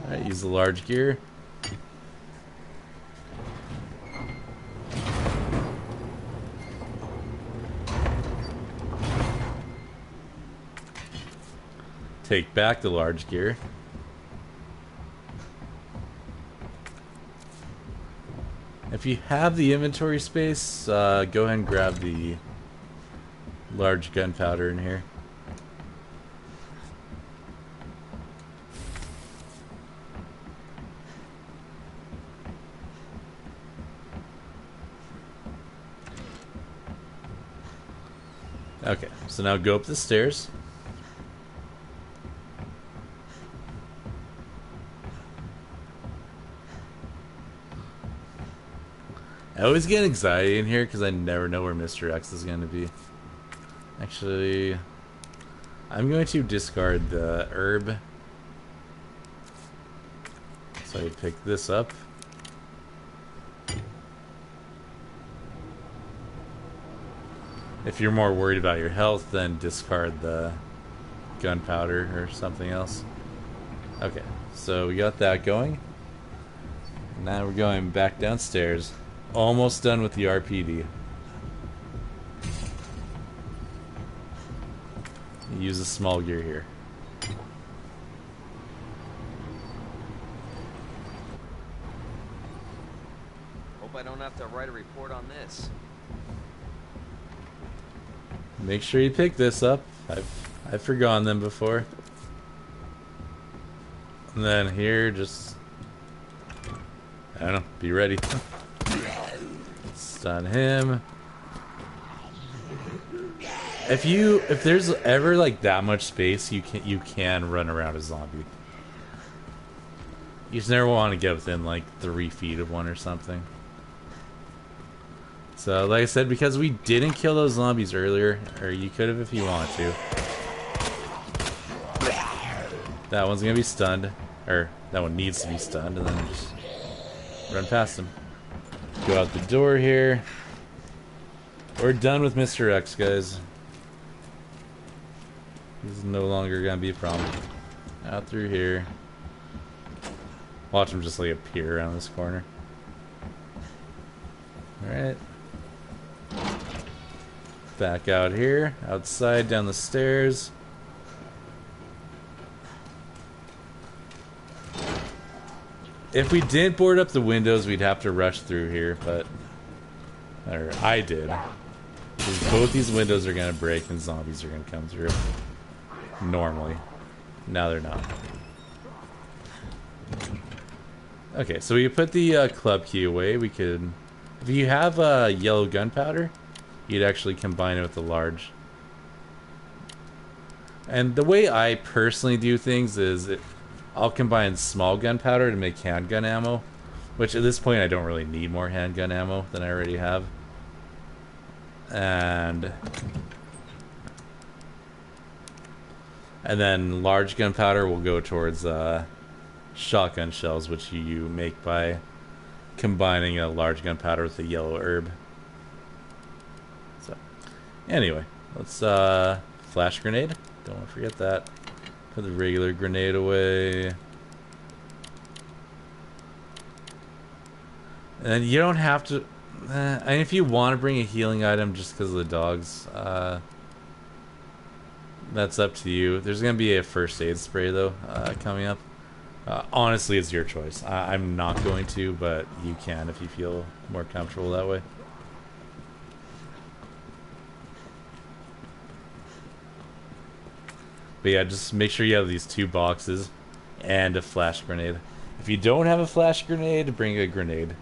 Alright, use the large gear. Take back the large gear. If you have the inventory space, go ahead and grab the large gunpowder in here. Okay, so now go up the stairs. I always get anxiety in here because I never know where Mr. X is going to be. Actually, I'm going to discard the herb. So I pick this up. If you're more worried about your health, then discard the gunpowder or something else. Okay, so we got that going. Now we're going back downstairs. Almost done with the RPD. Use a small gear here.
Hope I don't have to write a report on this.
Make sure you pick this up. I've forgotten them before. And then here, just I don't know, be ready. Stun him. If there's ever like that much space, you can run around a zombie. You just never want to get within like 3 feet of one or something. So, like I said, because we didn't kill those zombies earlier, or you could have if you wanted to. That one's gonna be stunned, or that one needs to be stunned, and then just run past him. Go out the door here. We're done with Mr. X, guys. He's no longer gonna be a problem. Out through here. Watch him just like appear around this corner. Alright. Back out here. Outside, down the stairs. If we did board up the windows, we'd have to rush through here, but... Or I did. Because both these windows are gonna break and zombies are gonna come through. Normally. Now they're not. Okay, so we put the club key away. We could... If you have yellow gunpowder, you'd actually combine it with the large. And the way I personally do things is... I'll combine small gunpowder to make handgun ammo. Which at this point I don't really need more handgun ammo than I already have. And then large gunpowder will go towards shotgun shells, which you make by combining a large gunpowder with a yellow herb. So, anyway, let's flash grenade. Don't want to forget that. Put the regular grenade away. And you don't have to... I mean, if you want to bring a healing item just because of the dogs, that's up to you. There's going to be a first aid spray, though, coming up. Honestly, it's your choice. I'm not going to, but you can if you feel more comfortable that way. But yeah, just make sure you have these 2 boxes and a flash grenade. If you don't have a flash grenade, bring a grenade.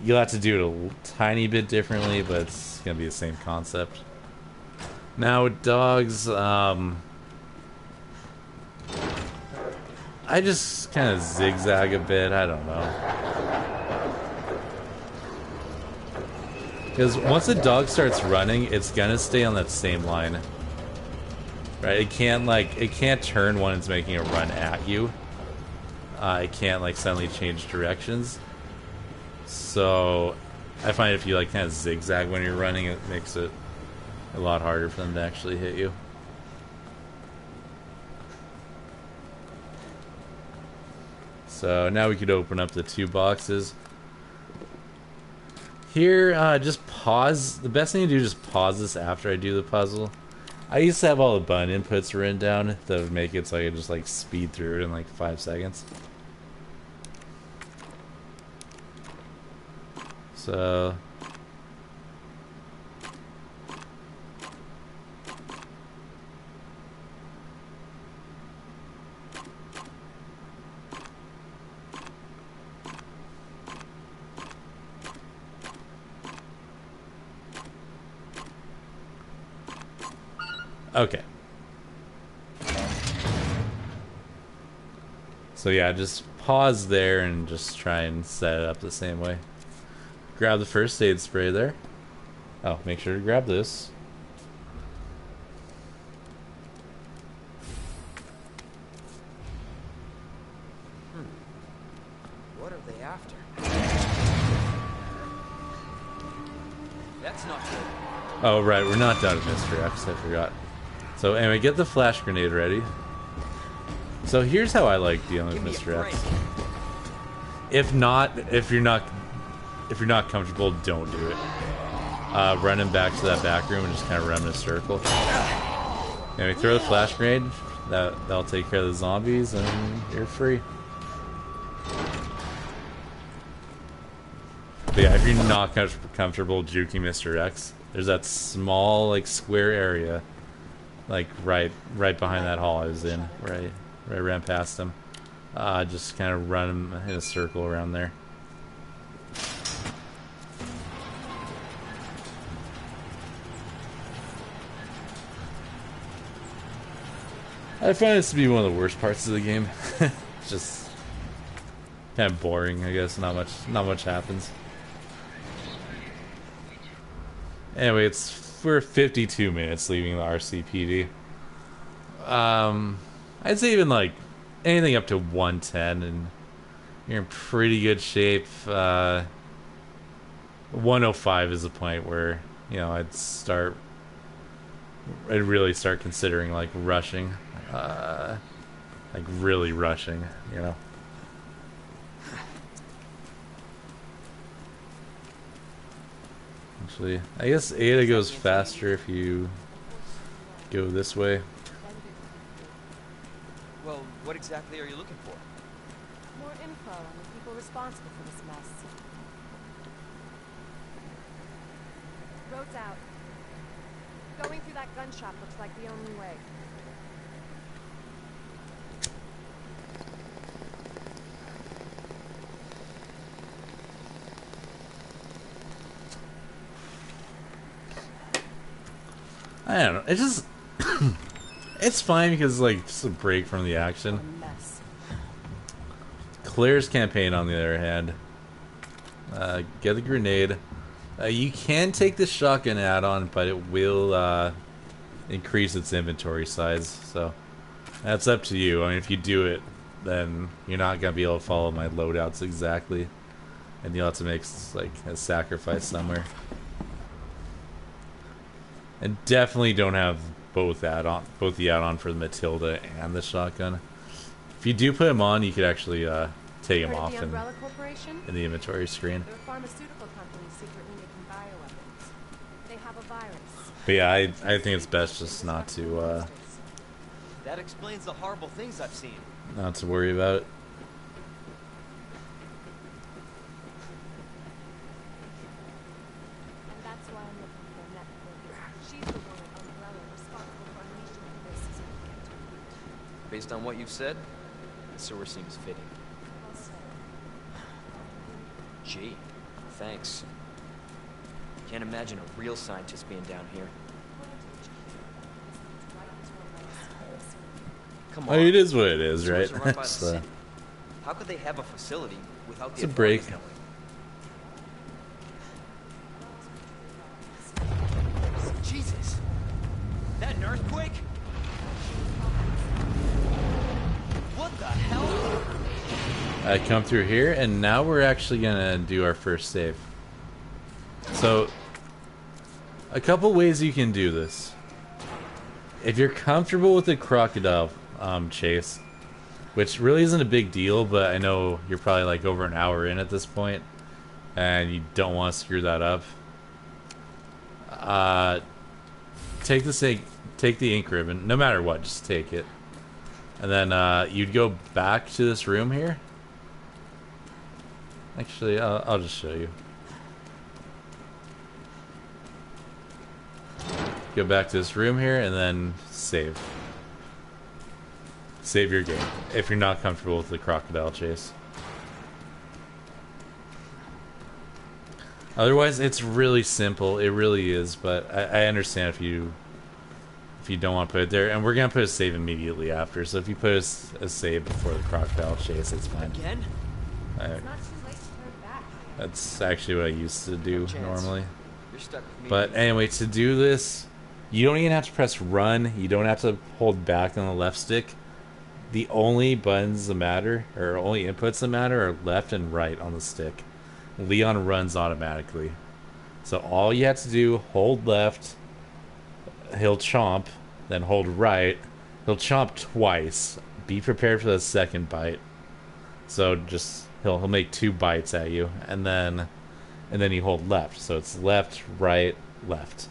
You'll have to do it a tiny bit differently, but it's going to be the same concept. Now with dogs, I just kind of zigzag a bit, I don't know. Because once a dog starts running, it's going to stay on that same line. Right? It can't turn when it's making a run at you. It can't like suddenly change directions. So I find if you like kind of zigzag when you're running, it makes it a lot harder for them to actually hit you. So now we could open up the 2 boxes. Here, just pause. The best thing to do is just pause this after I do the puzzle. I used to have all the button inputs written down that would make it so I could just like speed through it in like 5 seconds. So okay. So yeah, just pause there and just try and set it up the same way. Grab the first aid spray there. Oh, make sure to grab this.
What are they after? That's not good.
Oh, right, we're not done with Mr. X, I forgot. So anyway, get the flash grenade ready. So here's how I like dealing with Mr. X. If you're not comfortable, don't do it. Run him back to that back room and just kind of run in a circle. Anyway, throw the flash grenade. That'll take care of the zombies, and you're free. But yeah, if you're not comfortable juking Mr. X, there's that small like square area, like right behind that hall I was in, where I ran past him. Just kind of run him in a circle around there. I find this to be one of the worst parts of the game. It's just kind of boring, I guess. Not much happens. Anyway, we're 52 minutes leaving the RCPD. I'd say even like anything up to 110 and you're in pretty good shape. 105 is the point where, you know, I'd really start considering like rushing. Like really rushing, you know. Actually, I guess Ada goes faster if you go this way.
Well, what exactly are you looking for?
More info on the people responsible for this mess. Road's out. Going through that gun shop looks like the only way.
I don't know. It's just it's fine because like just a break from the action.
What a mess.
Claire's campaign, on the other hand, get the grenade. You can take the shotgun add-on, but it will increase its inventory size. So that's up to you. I mean, if you do it, then you're not gonna be able to follow my loadouts exactly, and you'll have to make like a sacrifice somewhere. And definitely don't have both the add-on for the Matilda and the shotgun. If you do put them on, you could actually take them off
The Umbrella Corporation?
in the inventory screen.
They're a pharmaceutical company secretly making bioweapons. They have a virus.
But yeah, I think it's best just not to
That explains the horrible things I've seen.
worry about it.
And that's why I'm looking for Annette Porter. She's the one at Umbrella responsible for unleashing the racism against her.
Based on what you've said, the sewer seems fitting.
Well said.
Gee, thanks. Can't imagine a real scientist being down here. Come
Oh,
on.
it is what it is, right?
Sewers are run by the
So,
city. How could they have a facility without
It's
the
a break.
authorities knowing? Jesus! That an earthquake? What the hell?
I come through here, and now we're actually gonna do our first save. So, a couple ways you can do this. If you're comfortable with the crocodile chase, which really isn't a big deal, but I know you're probably like over an hour in at this point, and you don't want to screw that up. Take the ink ribbon, no matter what, just take it, and then you'd go back to this room here. Actually, I'll just show you. Go back to this room here and then save. Save your game if you're not comfortable with the crocodile chase. Otherwise, it's really simple. It really is, but I understand if you don't want to put it there. And we're gonna put a save immediately after. So if you put a save before the crocodile chase, it's fine.
Again?
It's not too late to turn back.
That's actually what I used to do normally.
You're stuck with me.
But anyway, to do this, you don't even have to press run. You don't have to hold back on the left stick. The only buttons that matter, or only inputs that matter, are left and right on the stick. Leon runs automatically. So all you have to do, hold left, he'll chomp, then hold right. He'll chomp twice. Be prepared for the second bite. So just he'll make 2 bites at you, and then you hold left. So it's left, right, left.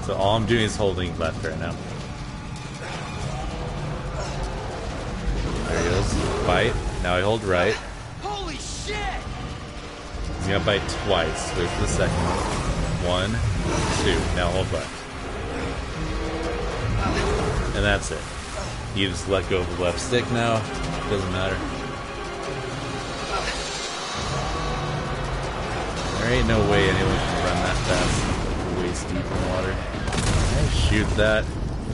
So all I'm doing is holding left right now. There he goes. Bite. Now I hold right.
Holy shit!
He's gonna bite twice. Wait for the second one. 1, 2. Now hold left. And that's it. You just let go of the left stick now. Doesn't matter. There ain't no way anyone can run that fast. waist deep in water. I shoot that.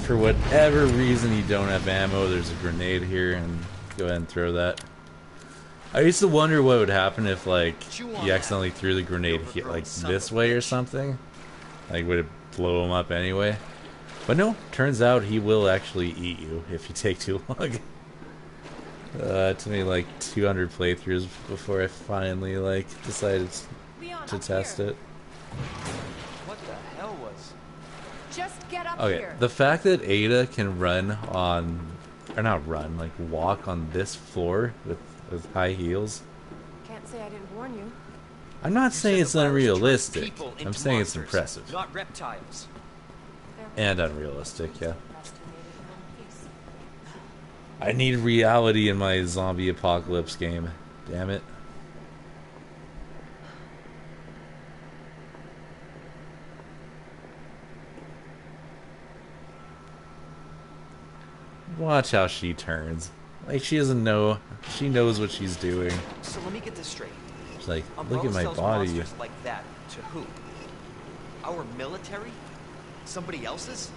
For whatever reason you don't have ammo, there's a grenade here, and go ahead and throw that. I used to wonder what would happen if, like, you accidentally threw the grenade like this way or something. Like, would it blow him up anyway? But no, turns out he will actually eat you if you take too long. It took me like 200 playthroughs before I finally, like, decided to test it.
What the hell was...
Just get up
Okay,
here.
the fact that Ada can run on, or not run, like walk on this floor with high heels.
Can't say I didn't warn you.
I'm not saying it's
The virus turns
unrealistic.
people
I'm
into
saying it's
monsters,
impressive.
Not reptiles.
And unrealistic, yeah.
Estimated in one piece.
I need reality in my zombie apocalypse game. Damn it. Watch how she turns. Like, she doesn't know. She knows what she's doing.
So let me get this straight.
She's like,
Umbrella
look at my
sells
body.
monsters like that to who? Our military? Somebody else's?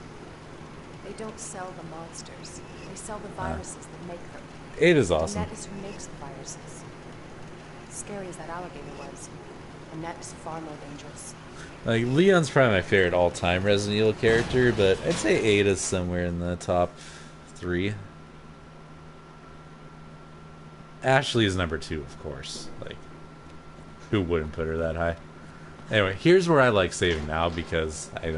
They don't sell the monsters. They sell the viruses that make them.
Ada's awesome.
Annette is who makes the viruses. Scary as that alligator was, Annette is far more dangerous.
Like, Leon's probably my favorite all-time Resident Evil character, but I'd say Ada's somewhere in the top 3. Ashley is number 2, of course. Like, who wouldn't put her that high? Anyway, here's where I like saving now because I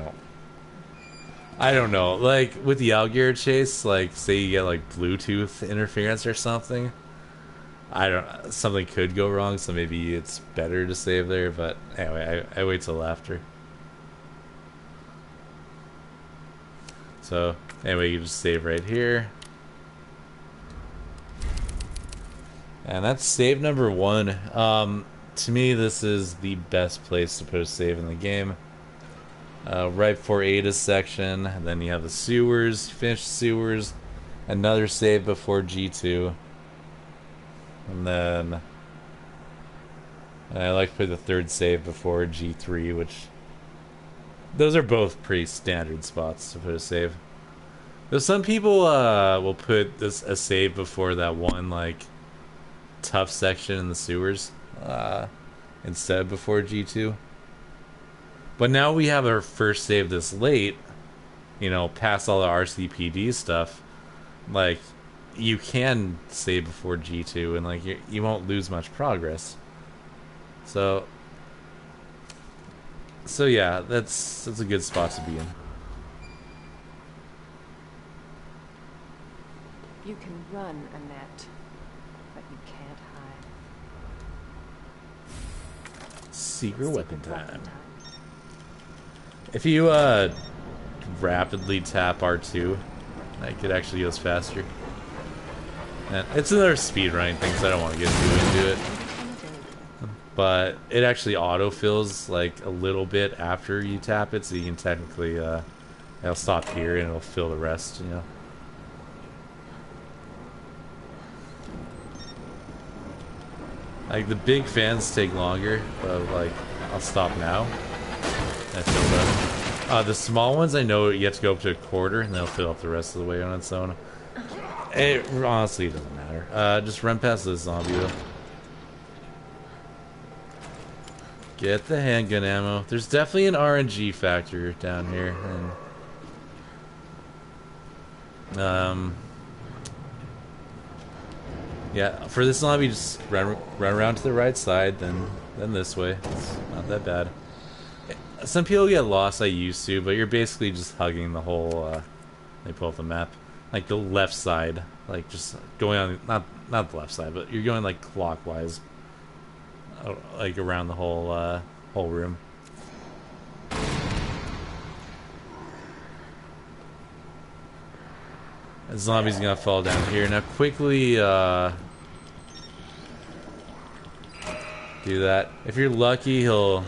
don't know. Like, with the alligator chase, like, say you get, like, Bluetooth interference or something. Something could go wrong, so maybe it's better to save there, but anyway, I wait till after. So, anyway, you just save right here. And that's save number 1. To me, this is the best place to put a save in the game. Right before Ada's section, and then you have the sewers, finish the sewers, another save before G2. And then I like to put the third save before G3, which those are both pretty standard spots to put a save. Though some people will put a save before that one like tough section in the sewers instead before G2. But now we have our first save this late, you know, past all the RCPD stuff. Like, you can save before G2 and like you won't lose much progress. So yeah, that's a good spot to be in.
You can run, Annette, but you can't hide.
Secret weapon time. If you rapidly tap R2, like, it actually goes faster. And it's another speedrunning thing, so I don't want to get too into it. But it actually autofills like a little bit after you tap it, so you can technically it'll stop here and it'll fill the rest, you know. Like, the big fans take longer, but like, I'll stop now. I feel better. The small ones, I know you have to go up to a quarter, and they'll fill up the rest of the way on its own. It honestly doesn't matter. Just run past this zombie though. Get the handgun ammo. There's definitely an RNG factor down here, and yeah, for this zombie, just run around to the right side, then this way. It's not that bad. Some people get lost, I used to, but you're basically just hugging the whole. Let me pull up the map. Like the left side, like just going on, not the left side, but you're going like clockwise, like around the whole room. The zombie's gonna fall down here. Now quickly do that. If you're lucky, he'll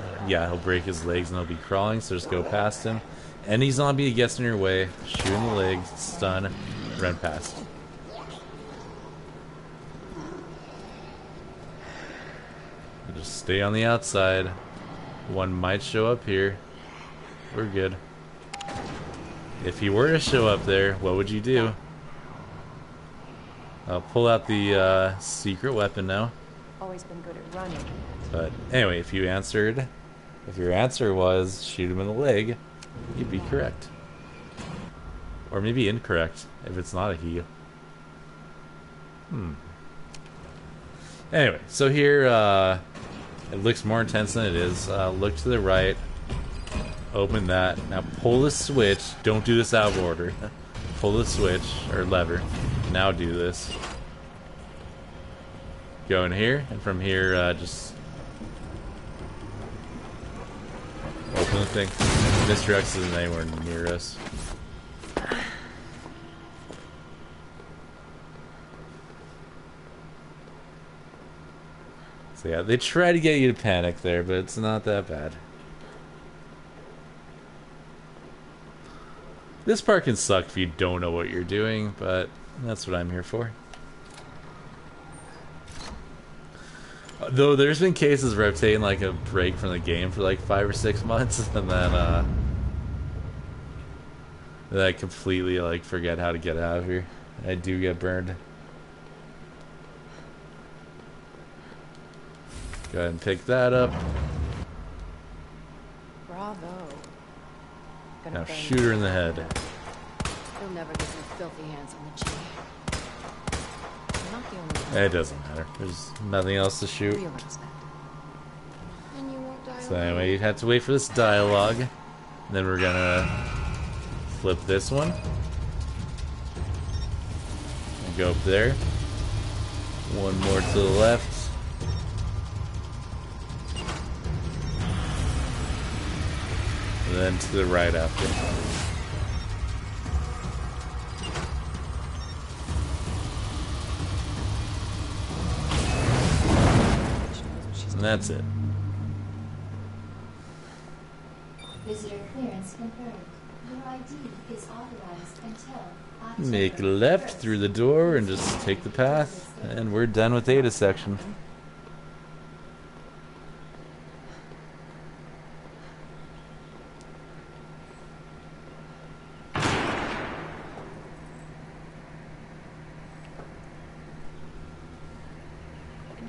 break his legs and he'll be crawling, so just go past him. Any zombie that gets in your way, shoot in the legs, stun, run past. Just stay on the outside. One might show up here. We're good. If he were to show up there, what would you do? I'll pull out the secret weapon now.
Always been good at running.
But anyway, if your answer was shoot him in the leg, you'd be correct. Or maybe incorrect if it's not a he. Anyway, so here it looks more intense than it is. Look to the right. Open that. Now pull the switch. Don't do this out of order. Pull the switch or lever. Now do this. Go in here, and from here, just open the thing. Mr. X isn't anywhere near us. So yeah, they try to get you to panic there, but it's not that bad. This part can suck if you don't know what you're doing, but that's what I'm here for. Though there's been cases where I've taken like a break from the game for like 5 or 6 months, and then I completely like forget how to get out of here. I do get burned. Go ahead and pick that up.
Bravo. Gonna
Now
bang
shoot her in the head.
You'll never get your filthy hands on the G. You're not the only one.
It doesn't matter. There's nothing else to shoot.
Realize that. And you won't die
So
alone.
anyway, you have to wait for this dialogue. And then we're gonna flip this one. And go up there. One more to the left. And then to the right after. And that's it.
Visitor clearance confirmed. Your ID is authorized until
Make a
October
left
1st.
through the door and just take the path. And we're done with Ada section.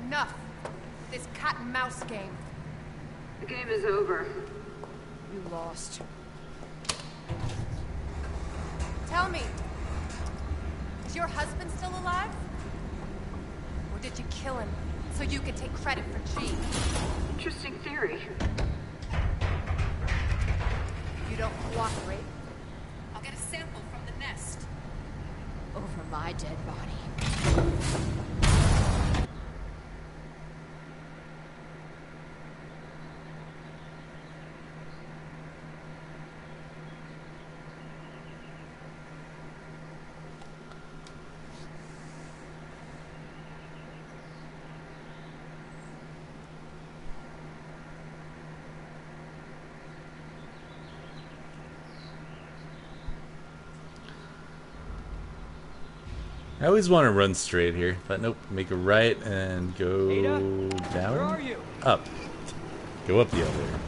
Enough! This cat and mouse game.
The game is over.
You lost. Tell me, is your husband still alive? Or did you kill him so you could take credit for G?
Interesting theory.
If you don't cooperate, I'll get a sample from the nest. Over my dead body.
I always want to run straight here, but nope. Make a right and go
Ada?
down.
Where are you?
Up. Go up the elevator.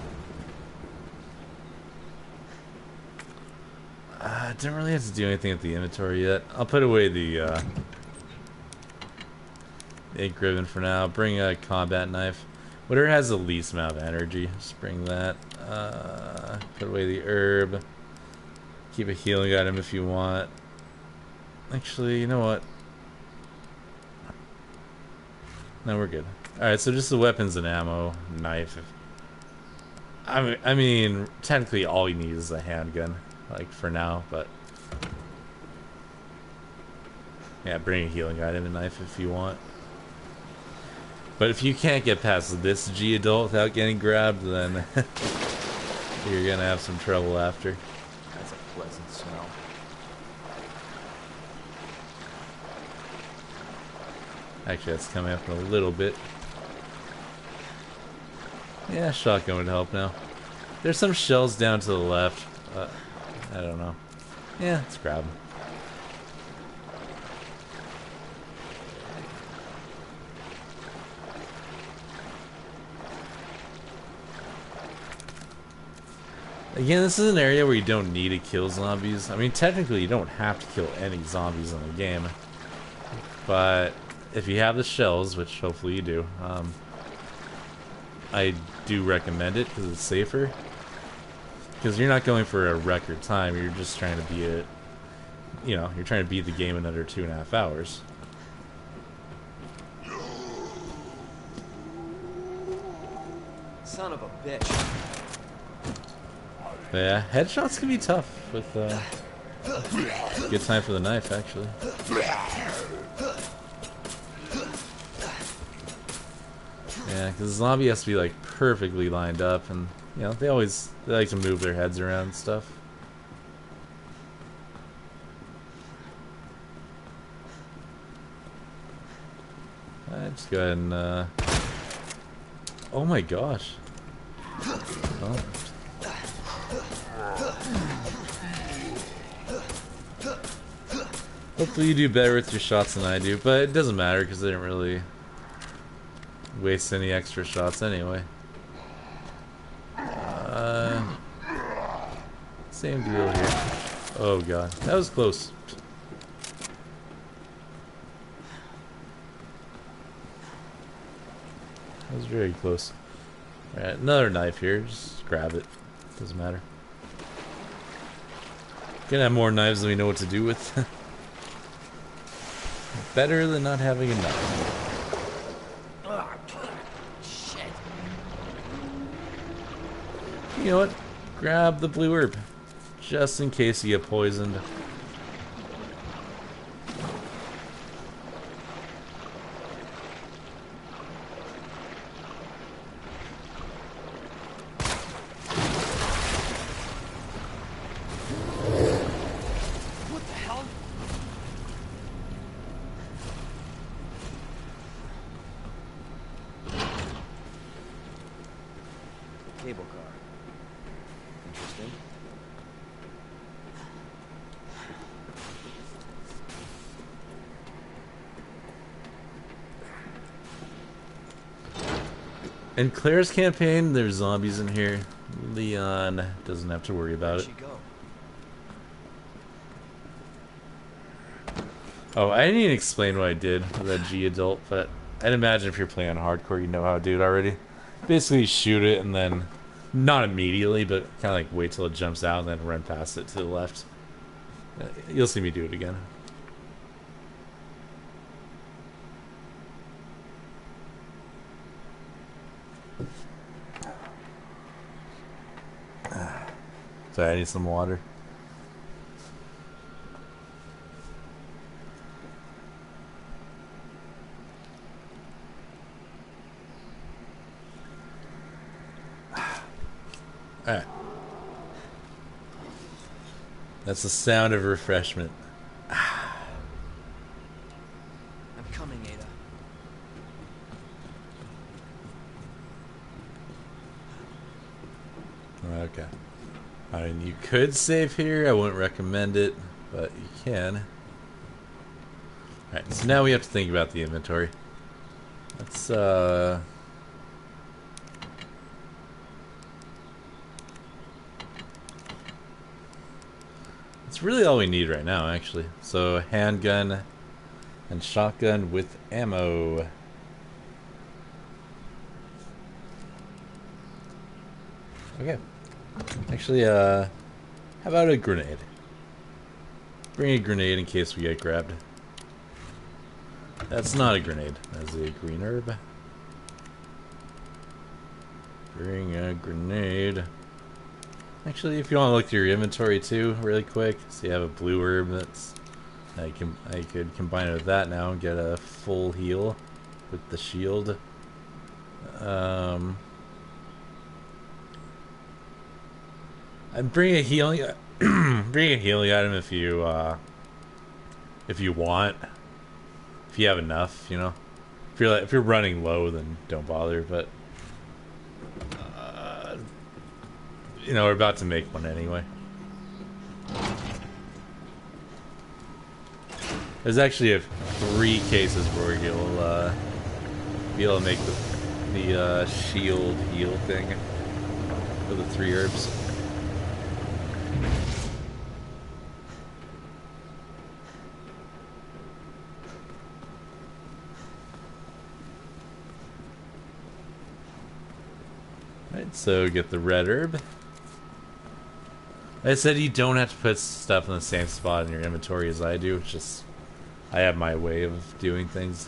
Don't really have to do anything at the inventory yet. I'll put away the ink ribbon for now. Bring a combat knife. Whatever has the least amount of energy, just bring that. Put away the herb. Keep a healing item if you want. Actually, you know what? No, we're good. Alright, so just the weapons and ammo, knife. I mean, technically all you need is a handgun, like, for now, but... yeah, bring a healing item and knife if you want. But if you can't get past this G adult without getting grabbed, then you're gonna have some trouble after.
That's a pleasant smell.
Actually, that's coming up in a little bit. Yeah, shotgun would help now. There's some shells down to the left. I don't know. Yeah, let's grab them. Again, this is an area where you don't need to kill zombies. I mean, technically, you don't have to kill any zombies in the game. But if you have the shells, which hopefully you do, I do recommend it because it's safer. Because you're not going for a record time, you're just trying to be a... You know, you're trying to beat the game in under 2.5 hours.
Son of a bitch.
Yeah, headshots can be tough with, good time for the knife, actually. Yeah, because the zombie has to be, like, perfectly lined up, and, you know, they like to move their heads around and stuff. Alright, just go ahead and, oh my gosh. Oh. Hopefully you do better with your shots than I do, but it doesn't matter because I didn't really waste any extra shots anyway. Same deal here. Oh god, that was close. That was very close. Alright, another knife here. Just grab it. Doesn't matter. Gonna have more knives than we know what to do with. Better than not having a knife.
Shit.
You know what? Grab the blue herb. Just in case you get poisoned.
Cable car. Interesting.
In Claire's campaign, there's zombies in here. Leon doesn't have to worry about it.
Where'd she go?
Oh, I didn't even explain what I did with that G adult, but I'd imagine if you're playing on hardcore, you know how to do it already. Basically, shoot it and then, not immediately, but kind of like wait till it jumps out and then run past it to the left. You'll see me do it again. Sorry, I need some water. Alright. That's the sound of refreshment.
I'm coming, Ada.
Okay. I mean, you could save here. I wouldn't recommend it, but you can. Alright, so now we have to think about the inventory. Let's, It's really all we need right now, actually. So, handgun and shotgun with ammo. Okay. Actually, how about a grenade? Bring a grenade in case we get grabbed. That's not a grenade. That's a green herb. Bring a grenade. Actually, if you want to look through your inventory too, really quick, so you have a blue herb that's... I could combine it with that now and get a full heal with the shield. I'd bring a healing, bring a healing item if you want, if you have enough, you know. If you're running low, then don't bother. But you know, we're about to make one anyway. There's actually 3 cases where you'll be able to make the shield heal thing for the 3 herbs. So get the red herb. I said you don't have to put stuff in the same spot in your inventory as I do. It's just I have my way of doing things.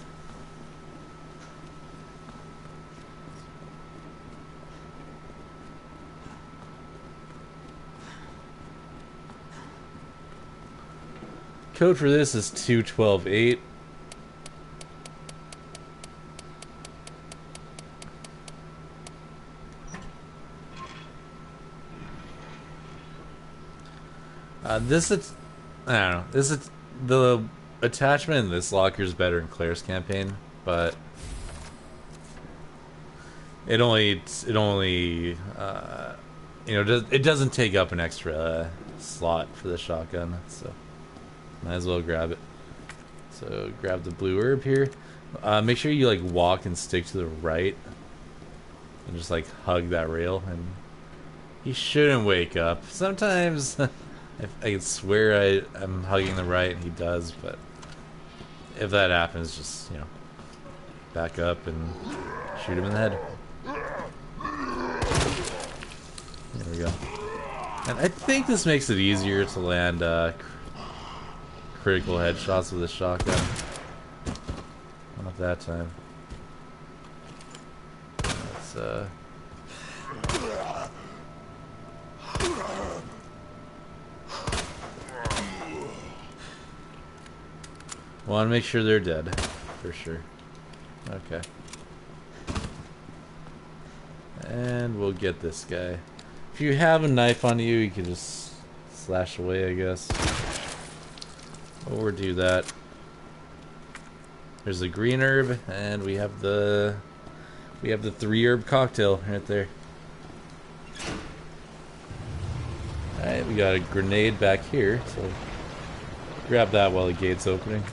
Code for this is 2128. This is, I don't know. This is the attachment in this locker is better in Claire's campaign, but it only you know, it doesn't take up an extra slot for the shotgun, so might as well grab it. So grab the blue herb here. Make sure you like walk and stick to the right, and just like hug that rail, and he shouldn't wake up. Sometimes. I can swear I'm hugging the right, and he does, but if that happens, just, you know, back up and shoot him in the head. There we go. And I think this makes it easier to land critical headshots with a shotgun. Not that time. Let's, want to make sure they're dead, for sure. Okay. And we'll get this guy. If you have a knife on you, you can just slash away, I guess. Or do that. There's the green herb, and we have the 3 herb cocktail right there. Alright, we got a grenade back here, so grab that while the gate's opening.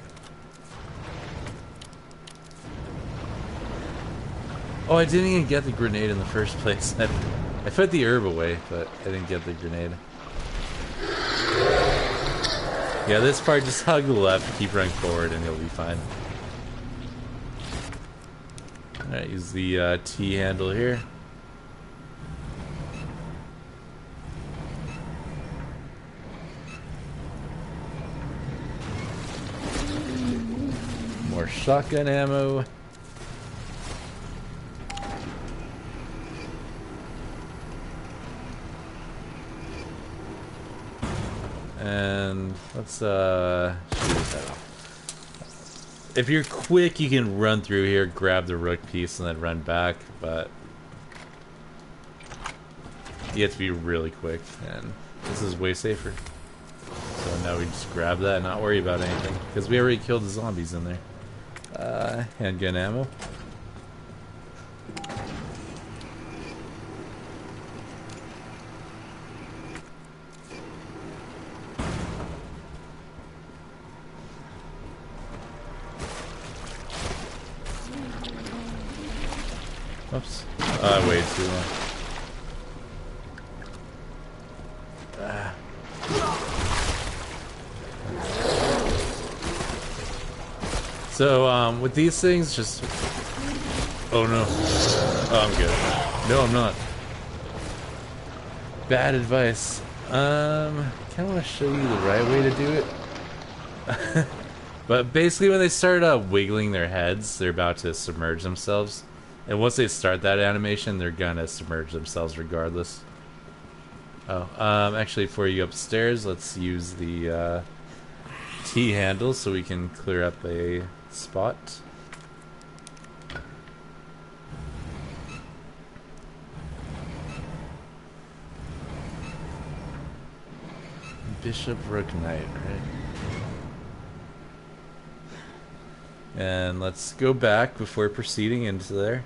Oh, I didn't even get the grenade in the first place. I put the herb away, but I didn't get the grenade. Yeah, this part, just hug the left, keep running forward, and you'll be fine. Alright, use the T handle here. More shotgun ammo. And let's shoot his head off. If you're quick, you can run through here, grab the rook piece, and then run back, but you have to be really quick, and this is way safer. So now we just grab that and not worry about anything, because we already killed the zombies in there. Handgun ammo. Oops. I waited too long. So, with these things, just... Oh no. Oh, I'm good. No, I'm not. Bad advice. Kinda wanna show you the right way to do it. But basically when they start wiggling their heads, they're about to submerge themselves. And once they start that animation, they're gonna submerge themselves regardless. Oh, actually before you go upstairs, let's use the T handle so we can clear up a spot. Bishop Rook Knight, right? And let's go back before proceeding into there.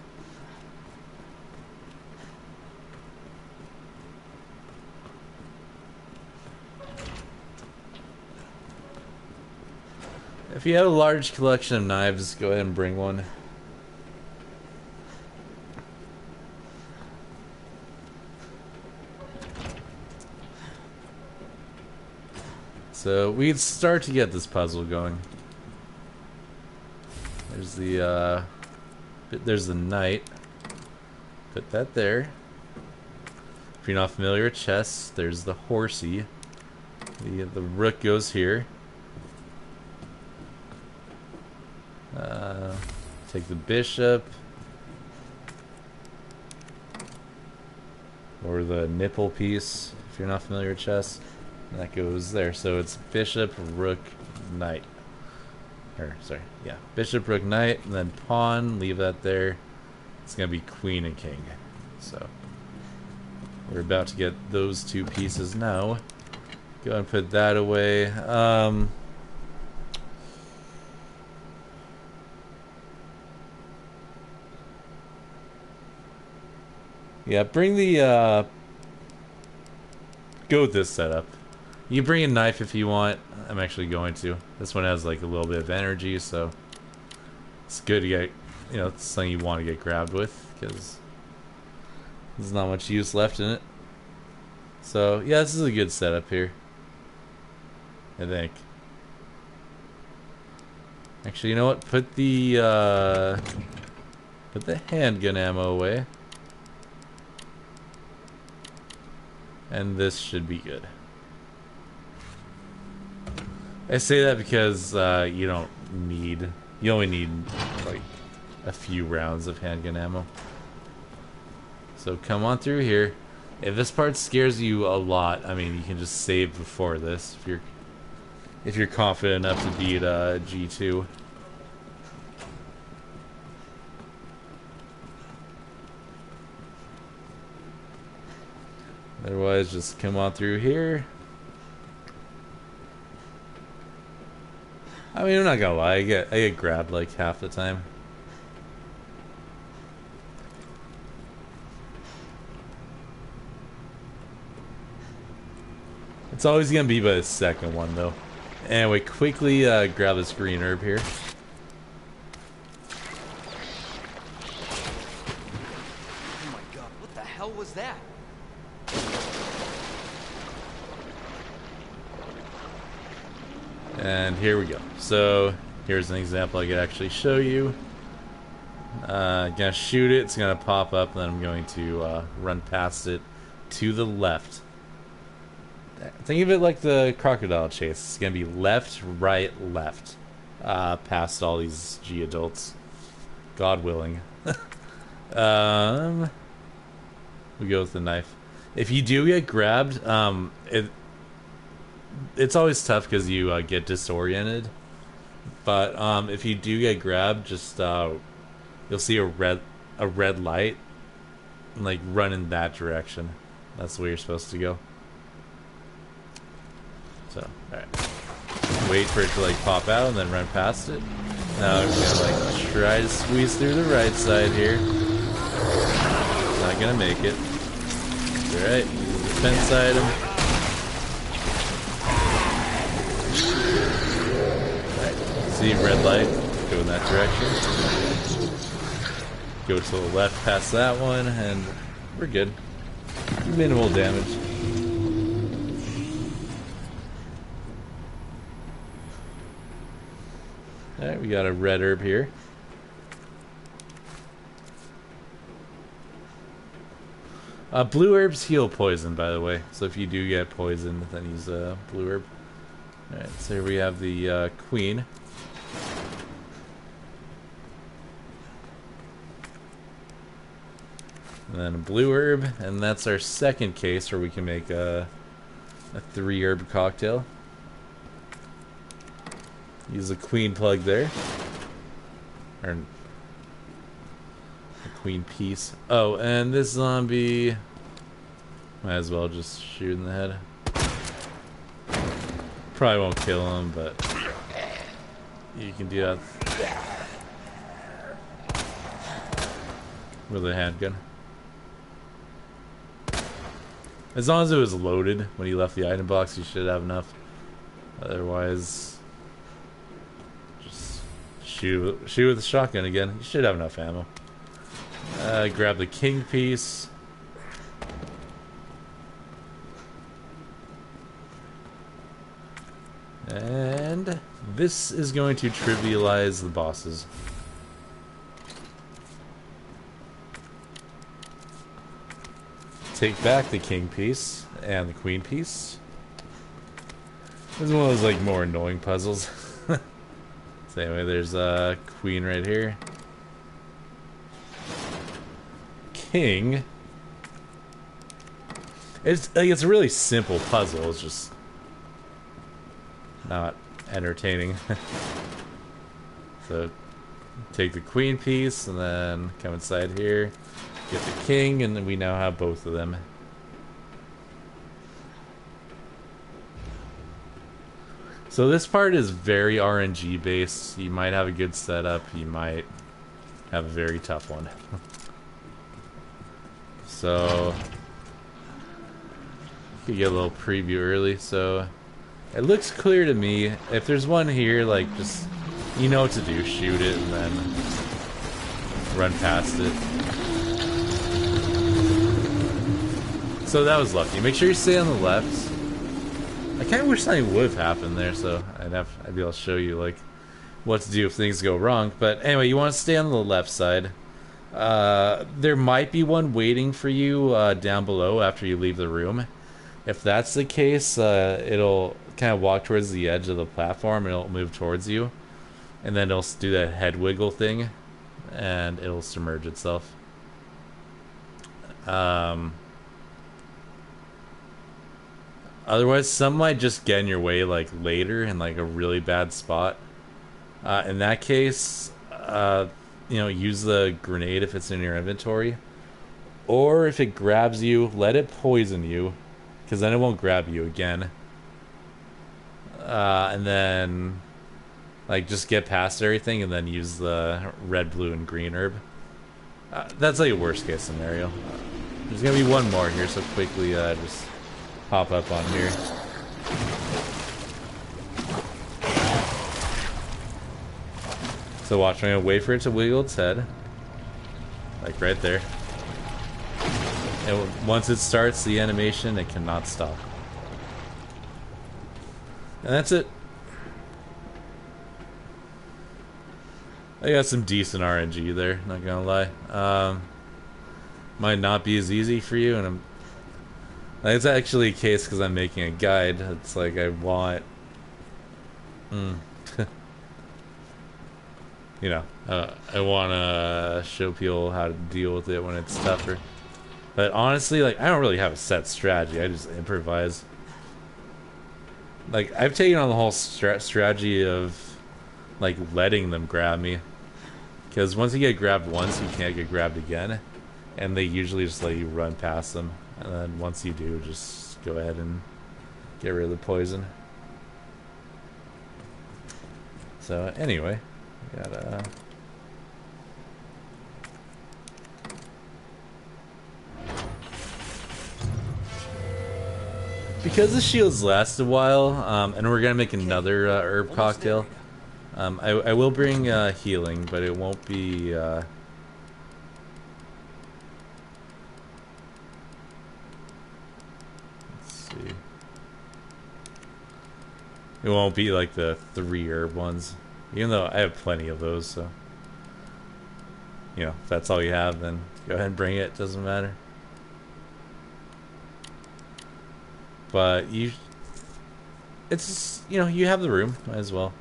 If you have a large collection of knives, go ahead and bring one. So we'd start to get this puzzle going. There's the knight. Put that there. If you're not familiar with chess, there's the horsey. The rook goes here. Take the bishop. Or the nipple piece, if you're not familiar with chess. That goes there. So it's bishop, rook, knight. Or, sorry, yeah. Bishop, rook, knight, and then pawn, leave that there. It's going to be queen and king. So, we're about to get those two pieces now. Go and put that away. Yeah, bring the, go with this setup. You can bring a knife if you want. I'm actually going to. This one has like a little bit of energy, so it's good to get, you know, it's something you want to get grabbed with, because there's not much use left in it. So, yeah, this is a good setup here, I think. Actually, you know what? Put the handgun ammo away. And this should be good. I say that because you don't need, you only need like a few rounds of handgun ammo. So come on through here. If this part scares you a lot, I mean, you can just save before this if you're confident enough to beat G2. Otherwise, just come on through here. I mean, I'm not gonna lie, I get grabbed like half the time. It's always gonna be by the second one, though. Anyway, quickly grab this green herb here.
Oh my god, what the hell was that?
And here we go. So here's an example I could actually show you. Gonna shoot it, it's gonna pop up, and then I'm going to run past it to the left. Think of it like the crocodile chase. It's gonna be left, right, left. Past all these G adults. God willing. We go with the knife. If you do get grabbed, it's always tough because you get disoriented. But if you do get grabbed, just you'll see a red light, and like run in that direction. That's the way you're supposed to go. So, alright. Wait for it to like pop out and then run past it. Now I'm gonna like try to squeeze through the right side here. Not gonna make it. Alright, defense item. Alright, see red light, go in that direction. Go to the left past that one, and we're good. Minimal damage. Alright, we got a red herb here. Blue herbs heal poison, by the way. So if you do get poisoned, then use blue herb. Alright, so here we have the queen. And then a blue herb, and that's our second case where we can make a 3-herb cocktail. Use a queen plug there. Or a queen piece. Oh, and this zombie, might as well just shoot in the head. Probably won't kill him, but you can do that with a handgun. As long as it was loaded when you left the item box, you should have enough. Otherwise, just shoot with the shotgun again. You should have enough ammo. Grab the king piece. And this is going to trivialize the bosses. take back the king piece and the queen piece. This is one of those like more annoying puzzles. So anyway, there's a queen right here. King. It's a really simple puzzle. It's just not entertaining. So take the queen piece and then come inside here, get the king, and then we now have both of them. So this part is very RNG based. You might have a good setup, you might have a very tough one. So you could get a little preview early. So it looks clear to me. If there's one here, like, just, you know what to do. Shoot it and then run past it. So that was lucky. Make sure you stay on the left. I kind of wish something would have happened there, so I'd be able to show you like what to do if things go wrong. But anyway, you want to stay on the left side. There might be one waiting for you down below after you leave the room. If that's the case, it'll kind of walk towards the edge of the platform and it'll move towards you, and then it'll do that head wiggle thing, and it'll submerge itself. Otherwise, some might just get in your way like later in like a really bad spot. In that case, you know, use the grenade if it's in your inventory, or if it grabs you, let it poison you, because then it won't grab you again. And then like just get past everything and then use the red, blue, and green herb. That's like a worst case scenario. There's gonna be one more here, so quickly just pop up on here. So watch, I'm gonna wait for it to wiggle its head, like right there. And once it starts the animation, it cannot stop. And that's it. I got some decent RNG there, not gonna lie. Might not be as easy for you, and it's actually a case because I'm making a guide. It's like I want, you know, I want to show people how to deal with it when it's tougher. But honestly, like, I don't really have a set strategy. I just improvise. Like, I've taken on the whole strategy of like letting them grab me, because once you get grabbed once, you can't get grabbed again, and they usually just let you run past them. And then once you do, just go ahead and get rid of the poison. So anyway, we gotta... Because the shields last a while, and we're gonna make another herb cocktail, I will bring healing, but it won't be... It won't be like the 3 herb ones, even though I have plenty of those, so, you know, if that's all you have, then go ahead and bring it, doesn't matter. But it's, you know, you have the room, might as well.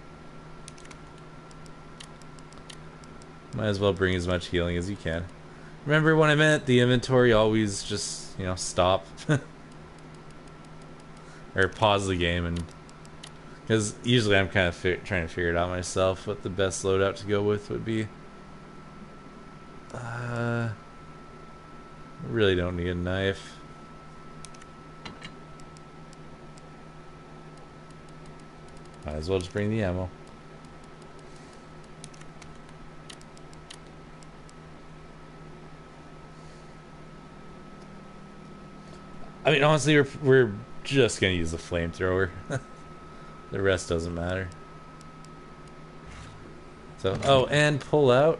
Might as well bring as much healing as you can. Remember when I meant the inventory, always just, you know, stop. Or pause the game, and because usually I'm kind of trying to figure it out myself what the best loadout to go with would be. Really don't need a knife. Might as well just bring the ammo. I mean, honestly, we're just gonna use the flamethrower. The rest doesn't matter. So, oh, and pull out,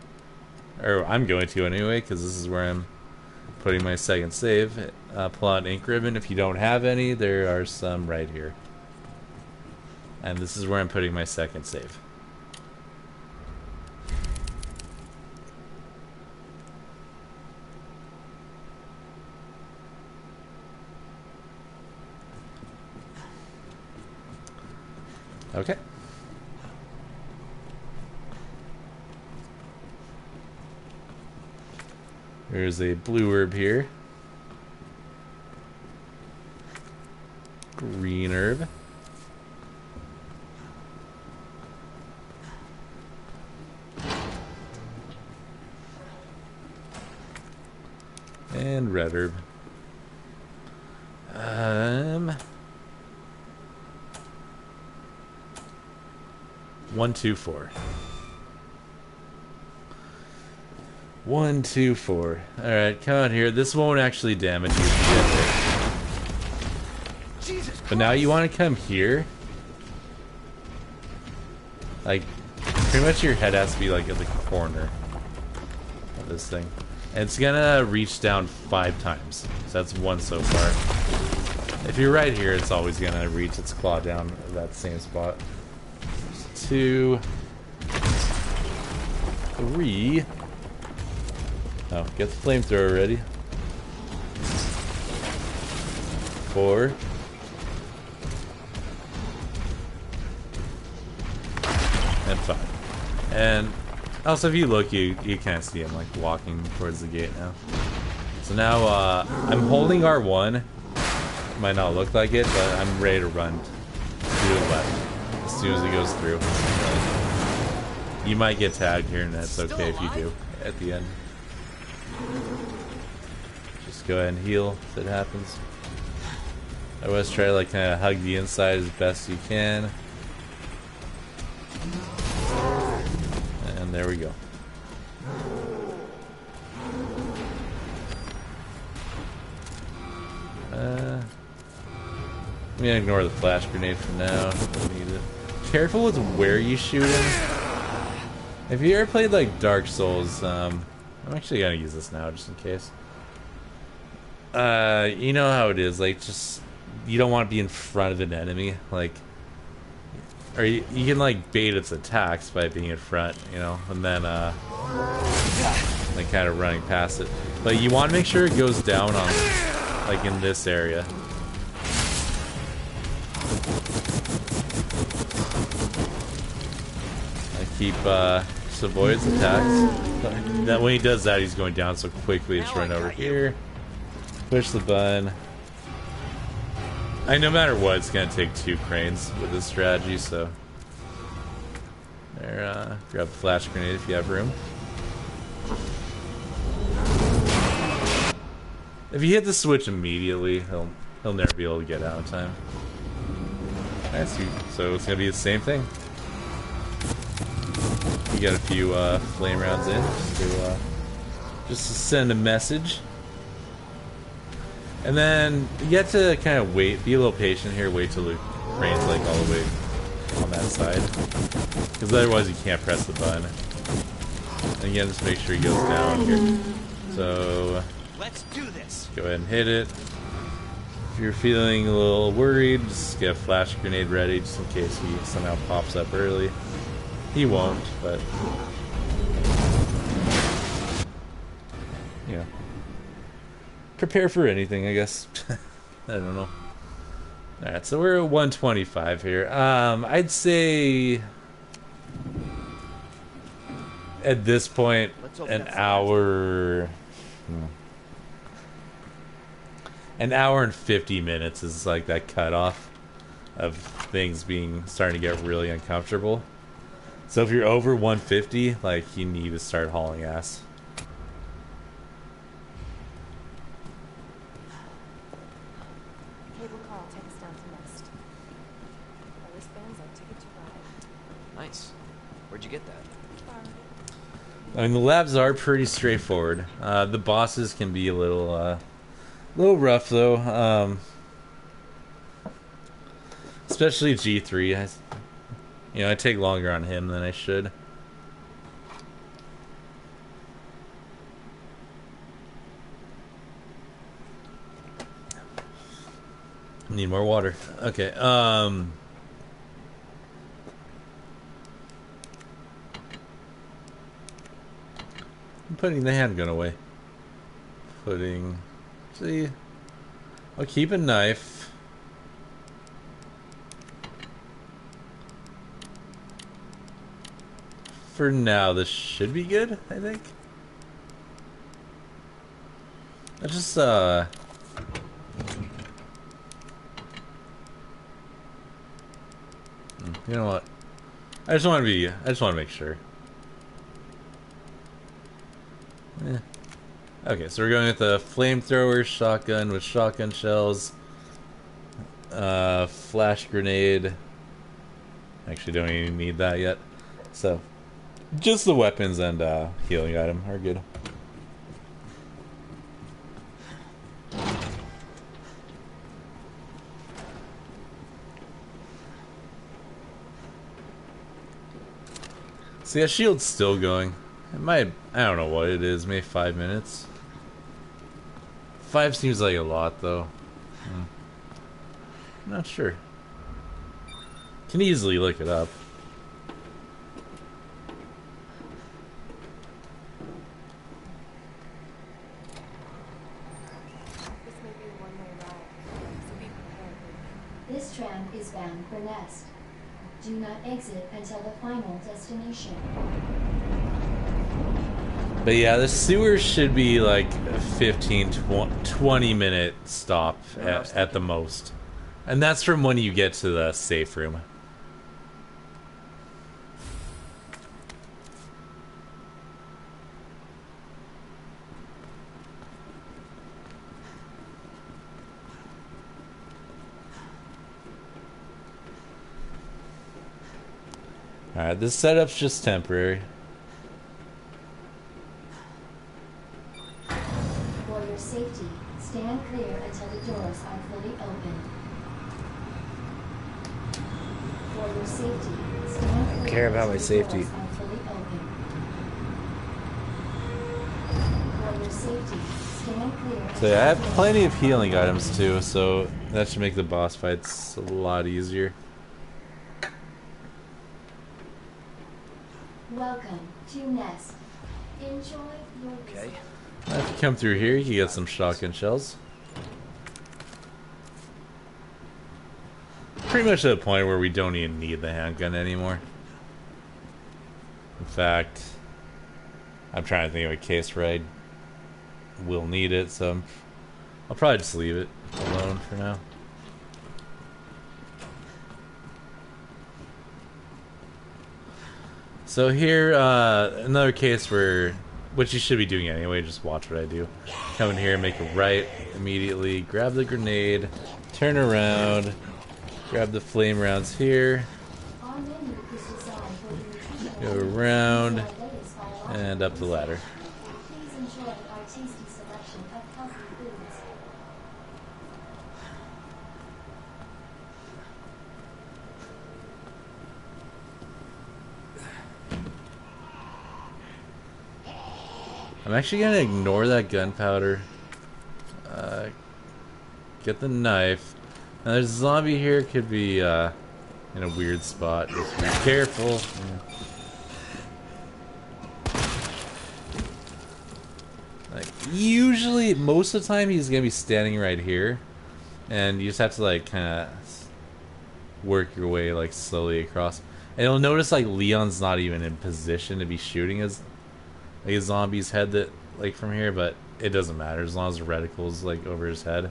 or I'm going to anyway, because this is where I'm putting my second save. Pull out ink ribbon. If you don't have any, there are some right here. And this is where I'm putting my second save. Okay. There's a blue herb here. Green herb. And red herb. 1, 2, 4. 1, 2, 4. Alright, come on here. This won't actually damage you if you get hit. But now you want to come here. Like, pretty much your head has to be like at the corner of this thing. And it's gonna reach down 5 times. So that's 1 so far. If you're right here, it's always gonna reach its claw down at that same spot. 2, 3. Oh, get the flamethrower ready. 4. And 5. And also, if you look, you kind of see him like walking towards the gate now. So now I'm holding R1. Might not look like it, but I'm ready to run to the left as soon as it goes through. You might get tagged here, and that's okay if you do at the end. Just go ahead and heal if it happens. Otherwise, try to like kind of hug the inside as best you can. And there we go. I'm gonna ignore the flash grenade for now. Don't need it. Careful with where you shoot him. If you ever played like Dark Souls, I'm actually gonna use this now just in case. You know how it is, like just you don't want to be in front of an enemy, like, or you can like bait its attacks by being in front, you know, and then like kind of running past it. But you want to make sure it goes down on like in this area. I keep just avoids attacks. That when he does that, he's going down so quickly. Just run over here, push the button. No matter what, it's gonna take 2 cranes with this strategy. So there, grab the flash grenade if you have room. If you hit the switch immediately, he'll never be able to get out in time. Nice. So it's gonna be the same thing. You got a few flame rounds in just to send a message, and then you have to kind of wait, be a little patient here, wait till the crane's like all the way on that side, because otherwise you can't press the button. And again, just make sure he goes down here. So
Let's do this.
go ahead and hit it. If you're feeling a little worried, just get a flash grenade ready just in case he somehow pops up early. He won't, but yeah. Prepare for anything, I guess. I don't know. Alright, so we're at 125 here. I'd say at this point an hour and 50 minutes is like that cutoff of things starting to get really uncomfortable. So if you're over 150, like, you need to start hauling ass.
Cable car, take us down to Nest. My wristbands are ticket to ride.
Nice. Where'd you get that?
I mean, the labs are pretty straightforward. The bosses can be a little rough though. Especially G3. I take longer on him than I should. Need more water. Okay. I'm putting the handgun away. See, I'll keep a knife. for now, this should be good, I think. I just, you know what? I just want to make sure. Eh. Okay, so we're going with the flamethrower shotgun with shotgun shells, flash grenade. Actually, don't even need that yet. So, just the weapons and healing item are good. See, that shield's still going. It might, I don't know what it is, maybe 5 minutes. 5 seems like a lot, though. I'm not sure. Can easily look it up.
This may be a one-way ride, so be prepared.
This tram is bound for Nest. Do not exit until the final destination.
But yeah, the sewer should be like a 15-20 minute stop at the most. And that's from when you get to the safe room. Alright, this setup's just temporary.
For your safety, stand clear until the doors are fully open. For your safety, stand clear
care about my
until the
safety.
doors are fully open. For your safety, stand clear.
So yeah, I have plenty of healing items too, so that should make the boss fights a lot easier.
Welcome to Nest. Enjoy your
Okay.
visit.
If you come through here, you can get some shotgun shells. Pretty much to the point where we don't even need the handgun anymore. In fact, I'm trying to think of a case where I will need it, so I'll probably just leave it alone for now. So here, another case where, which you should be doing anyway, just watch what I do. Come in here, make a right immediately, grab the grenade, turn around, grab the flame rounds here,
Our menu is designed for the nutritional
go around,
latest biological
and up the ladder.
Please enjoy our tasty selection of healthy foods.
I'm actually gonna ignore that gunpowder. Get the knife. Now there's a zombie here, could be in a weird spot. Just be careful. Like usually, most of the time, he's gonna be standing right here, and you just have to like kind of work your way like slowly across. And you'll notice like Leon's not even in position to be shooting his like a zombie's head that like from here, but it doesn't matter as long as the reticle's like over his head.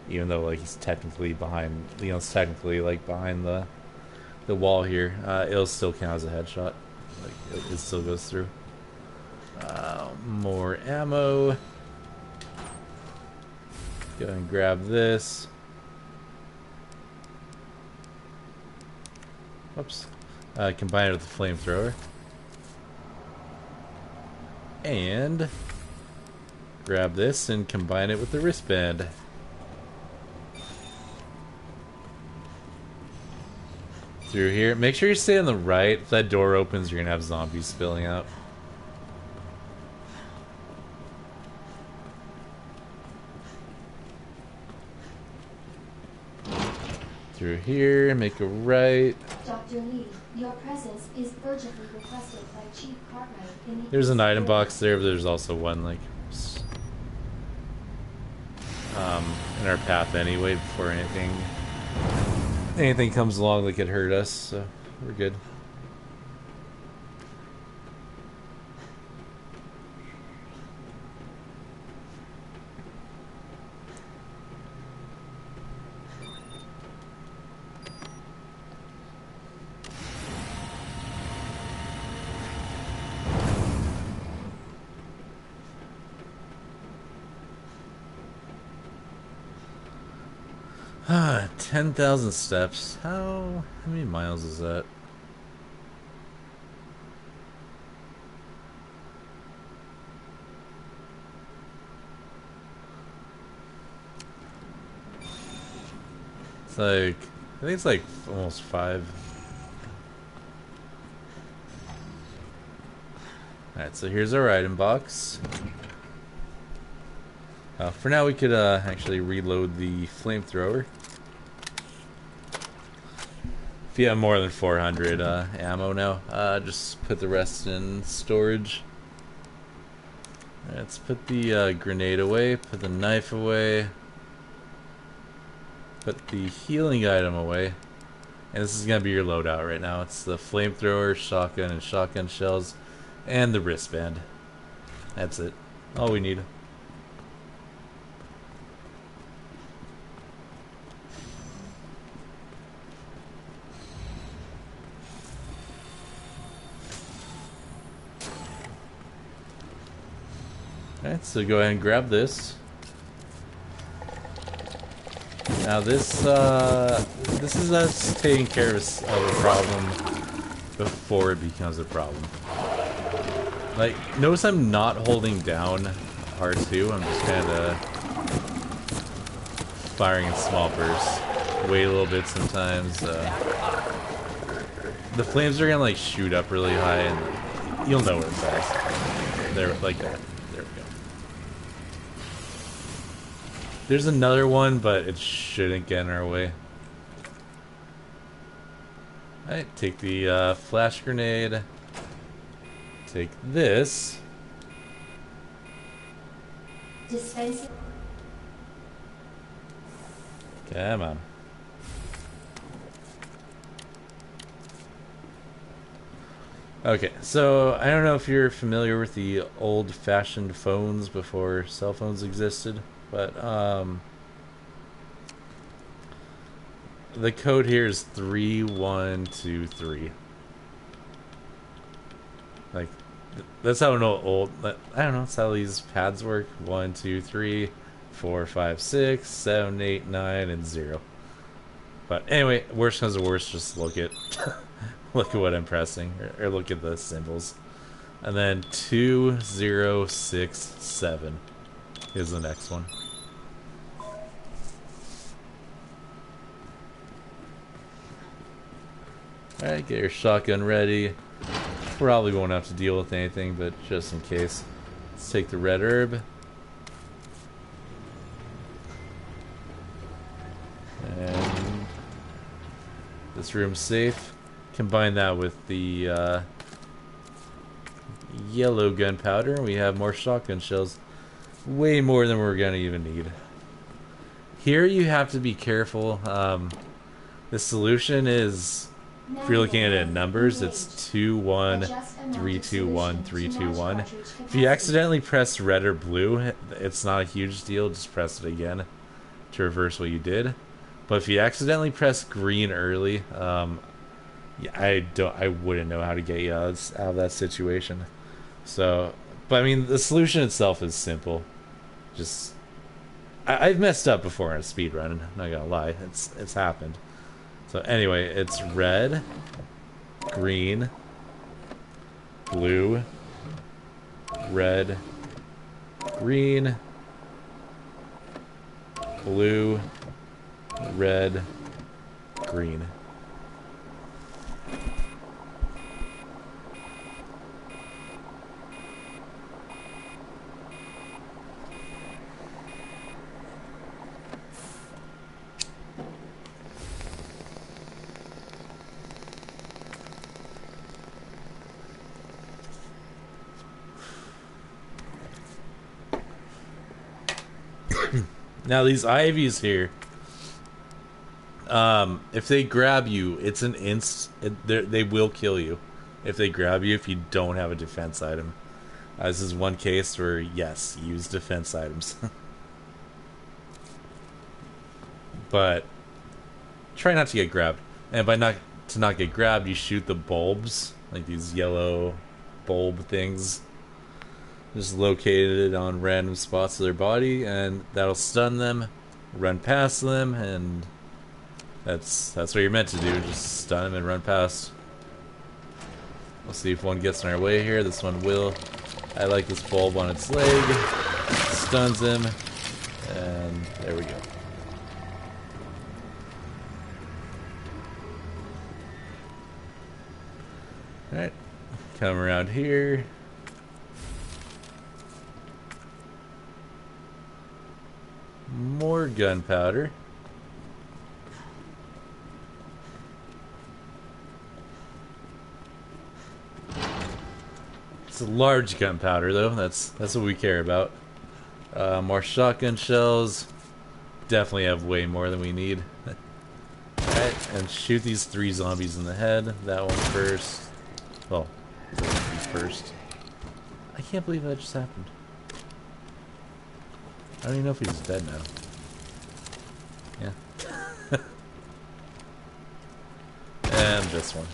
Even though like he's technically behind, Leon's technically like behind the wall here, it'll still count as a headshot. Like it still goes through. More ammo. Go and grab this. Whoops. Combine it with the flamethrower. And grab this and combine it with the wristband. Through here. Make sure you stay on the right. If that door opens, you're gonna have zombies spilling out. Through here, make a right.
Dr. Lee, your presence is urgently requested by Chief Cartwright in the
There's an
East
item
Building.
box there, but there's also one like in our path anyway before anything comes along that could hurt us, so we're good. 10,000 steps. How many miles is that? It's like, I think it's like almost 5. Alright, so here's our item box. For now we could actually reload the flamethrower. If you have more than 400 ammo now, just put the rest in storage. Let's put the grenade away, put the knife away, put the healing item away. And this is going to be your loadout right now. It's the flamethrower, shotgun, and shotgun shells, and the wristband. That's it. All we need. Alright, so go ahead and grab this. Now this is us taking care of a problem before it becomes a problem. Like, notice I'm not holding down R2, I'm just kind of firing in small bursts. Wait a little bit sometimes. The flames are gonna like shoot up really high and you'll know what it says. They're like that. There we go. There's another one, but it shouldn't get in our way. Alright, take the flash grenade. Take this.
Dispensing.
Come on. Okay, so I don't know if you're familiar with the old-fashioned phones before cell phones existed, but the code here is 3123. Like, that's how old. I don't know. That's how these pads work. 1, 2, 3, 4, 5, 6, 7, 8, 9, and 0. But anyway, worst comes to worst, just look at look at what I'm pressing, or look at the symbols, and then 2067 is the next one. All right, get your shotgun ready. Probably won't have to deal with anything, but just in case, let's take the red herb. And this room's safe. Combine that with the yellow gunpowder, and we have more shotgun shells. Way more than we're gonna even need. Here you have to be careful. The solution is, if you're looking at it in numbers, it's 2, 1, 3, 2, 1, 3, 2, 1. If you accidentally press red or blue, it's not a huge deal. Just press it again to reverse what you did. But if you accidentally press green early, I wouldn't know how to get you out of that situation. So, but I mean, the solution itself is simple. Just, I've messed up before in a speed run. Not gonna lie, it's happened. So anyway, it's red, green, blue, red, green, blue, red, green. Now these IVs here, if they grab you, it's an they will kill you if they grab you if you don't have a defense item. This is one case where, yes, use defense items. But try not to get grabbed. And by not get grabbed, you shoot the bulbs, like these yellow bulb things. Just located on random spots of their body, and that'll stun them, run past them, and That's what you're meant to do. Just stun him and run past. We'll see if one gets in our way here. This one will. I like this bulb on its leg. Stuns him. And there we go. Alright. Come around here. More gunpowder. It's a large gunpowder though, that's what we care about. More shotgun shells. Definitely have way more than we need. Alright, and shoot these 3 zombies in the head. That one first. Oh, first. I can't believe that just happened. I don't even know if he's dead now. Yeah. And this one.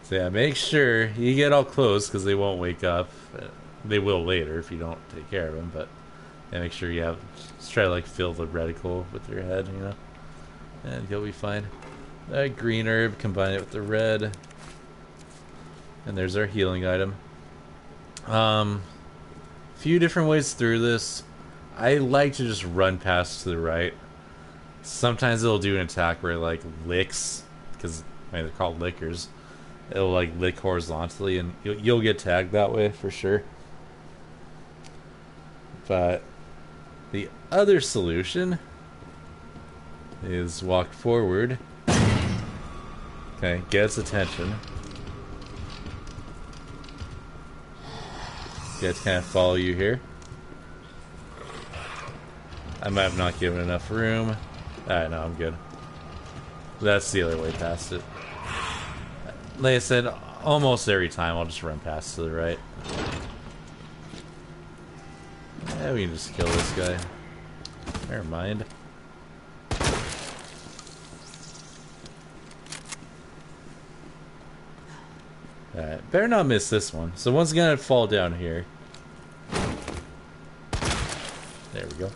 So yeah, make sure you get all close because they won't wake up. They will later if you don't take care of them, but yeah, make sure you have, just try to like fill the reticle with your head, you know, and you'll be fine. That green herb, combine it with the red, and there's our healing item. Few different ways through this. I like to just run past to the right. Sometimes it'll do an attack where it like licks, because they're called lickers. It'll like lick horizontally, and you'll get tagged that way for sure. But the other solution is walk forward. Okay, get its attention. Get to kind of follow you here. I might have not given enough room. Alright, no, I'm good. That's the other way past it. Like I said, almost every time I'll just run past to the right. Yeah, we can just kill this guy. Never mind. Alright, better not miss this one. So one's gonna fall down here. There we go.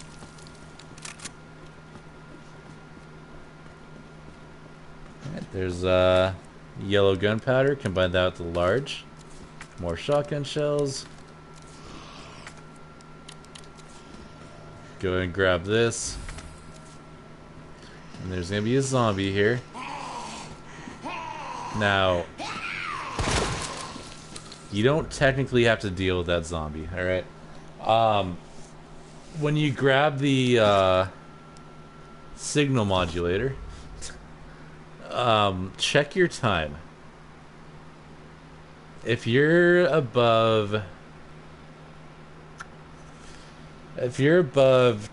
Alright, there's yellow gunpowder. Combine that with the large. More shotgun shells. Go ahead and grab this. And there's gonna be a zombie here. Now, you don't technically have to deal with that zombie, alright? When you grab the signal modulator, check your time. If you're above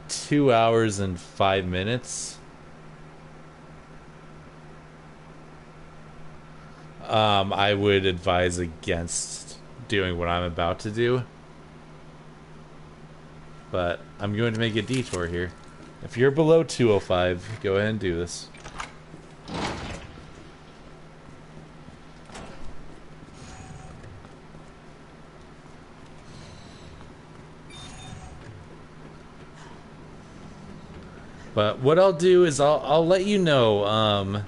2 hours and 5 minutes, I would advise against doing what I'm about to do. But I'm going to make a detour here. If you're below 205, go ahead and do this. But what I'll do is I'll let you know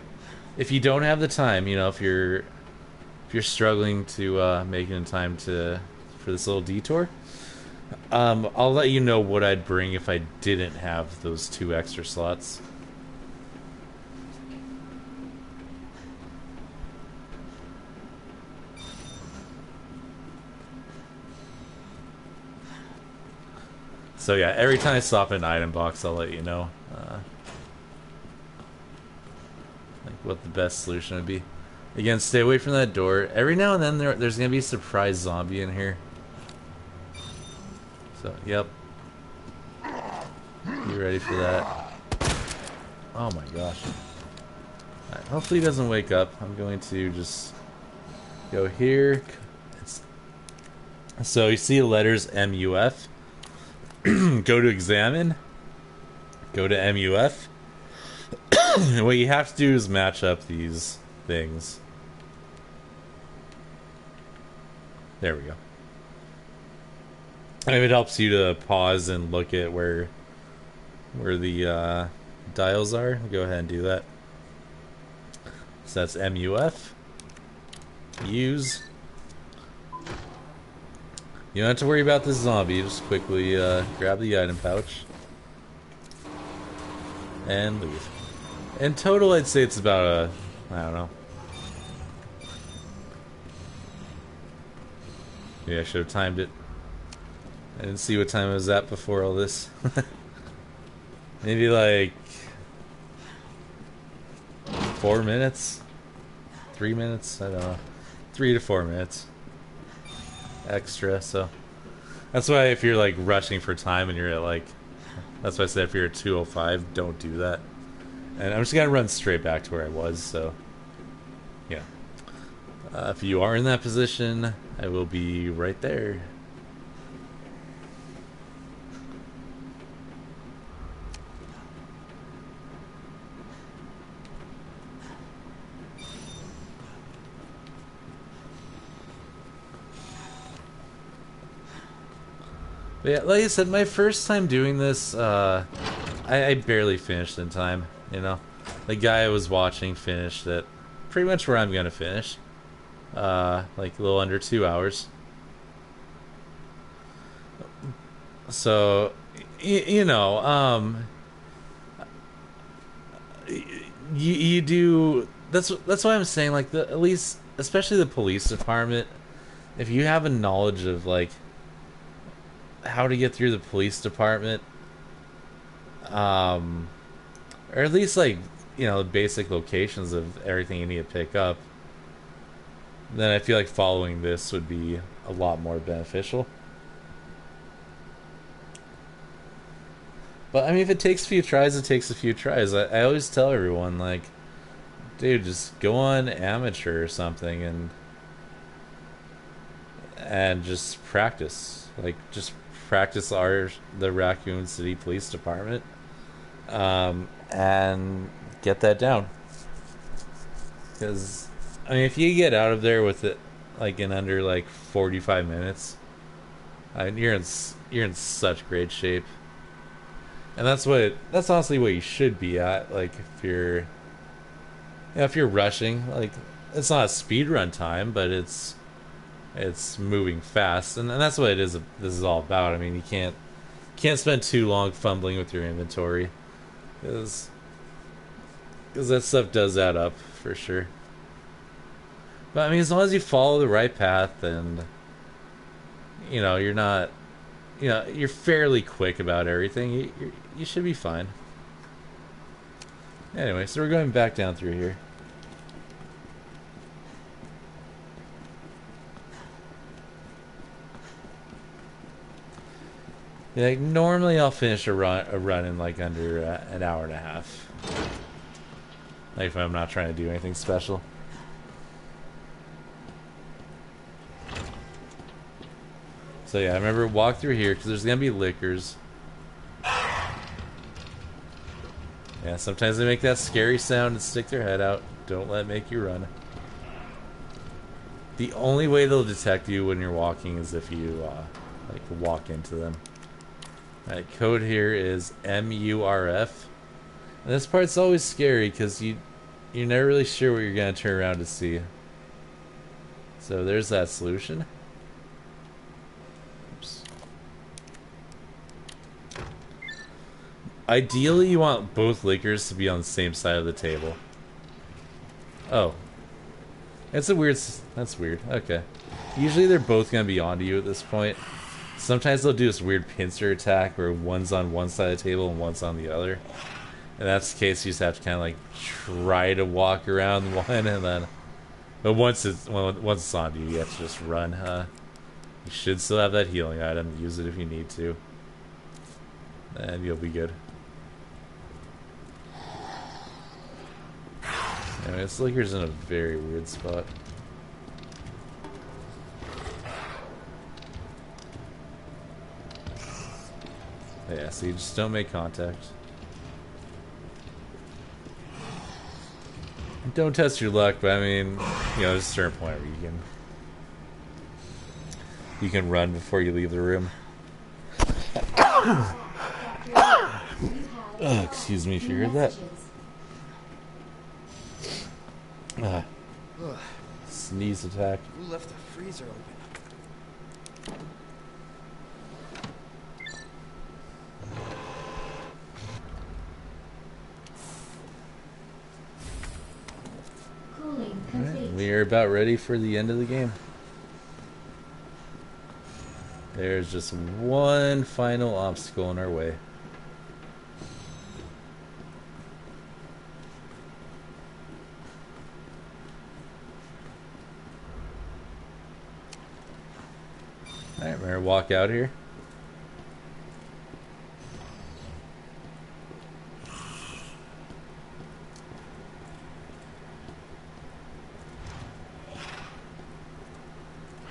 if you don't have the time, you know, if you're struggling to make it in time for this little detour. I'll let you know what I'd bring if I didn't have those 2 extra slots. So yeah, every time I stop at an item box, I'll let you know like what the best solution would be. Again, stay away from that door. Every now and then there's gonna be a surprise zombie in here. So, yep. Be ready for that. Oh my gosh. Right, hopefully he doesn't wake up. I'm going to just go here. So you see the letters MUF. Go to examine. Go to MUF. And what you have to do is match up these things. There we go. And if it helps you to pause and look at where the dials are, go ahead and do that. So that's MUF. Use. You don't have to worry about this zombie. Just quickly grab the item pouch and leave. In total, I'd say it's about a, I don't know. Yeah, I should have timed it. I didn't see what time it was at before all this. Maybe like 4 minutes? 3 minutes? I don't know. 3 to 4 minutes. Extra, so. That's why if you're like rushing for time and you're at like, that's why I said if you're at 2:05, don't do that. And I'm just gonna run straight back to where I was, so. Yeah. If you are in that position, I will be right there. But yeah, like I said, my first time doing this, I barely finished in time, you know? The guy I was watching finished at pretty much where I'm gonna finish. Like a little under 2 hours. So, you know, you do, that's why I'm saying, like, at least, especially the police department, if you have a knowledge of, like, how to get through the police department, or at least, like, you know, the basic locations of everything you need to pick up, then I feel like following this would be a lot more beneficial. But, I mean, if it takes a few tries, it takes a few tries. I always tell everyone, like, dude, just go on amateur or something and just practice. Like, just practice the Raccoon City Police Department, and get that down. Because, I mean, if you get out of there with it, like, in under, like, 45 minutes, I mean, you're in such great shape. And that's honestly what you should be at. Like, if you're rushing, like, it's not a speed run time, but it's moving fast, and that's what this is all about. I mean, you can't spend too long fumbling with your inventory, because that stuff does add up for sure. But I mean, as long as you follow the right path, and you know you're fairly quick about everything, you should be fine. Anyway, so we're going back down through here. Yeah, like, normally I'll finish a run in like under an hour and a half. Like, if I'm not trying to do anything special. So yeah, I remember walk through here because there's gonna be liquors. Yeah, sometimes they make that scary sound and stick their head out. Don't let it make you run. The only way they'll detect you when you're walking is if you like walk into them. Alright, code here is MURF. And this part's always scary because you're never really sure what you're gonna turn around to see. So there's that solution. Oops. Ideally, you want both liquors to be on the same side of the table. Oh. That's weird. Okay. Usually they're both gonna be onto you at this point. Sometimes they'll do this weird pincer attack where one's on one side of the table and one's on the other. And that's the case, you just have to kind of like try to walk around one, and then, but once it's on you have to just run. You should still have that healing item. Use it if you need to, and you'll be good. Anyway, this liquor's in a very weird spot. Yeah, so you just don't make contact. Don't test your luck, but I mean, you know, there's a certain point where you can run before you leave the room.
You have
Oh, excuse me if you heard that. Sneeze attack.
Who left the freezer open?
Cooling complete.
We are about ready for the end of the game. There's just one final obstacle in our way. Alright, we're gonna walk out here.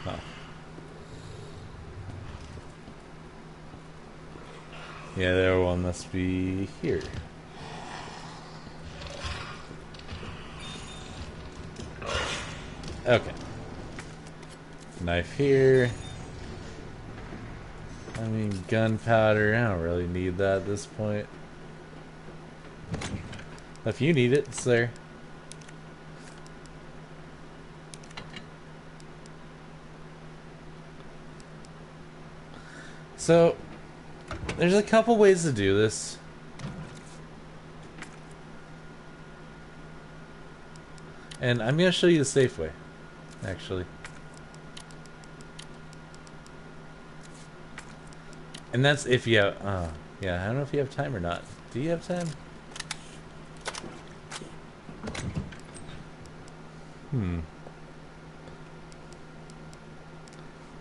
Huh. Yeah, the other one must be here. Okay. Knife here. I mean, gunpowder, I don't really need that at this point. If you need it, it's there. So, there's a couple ways to do this. And I'm going to show you the safe way, actually. And that's if you have, yeah, I don't know if you have time or not. Do you have time?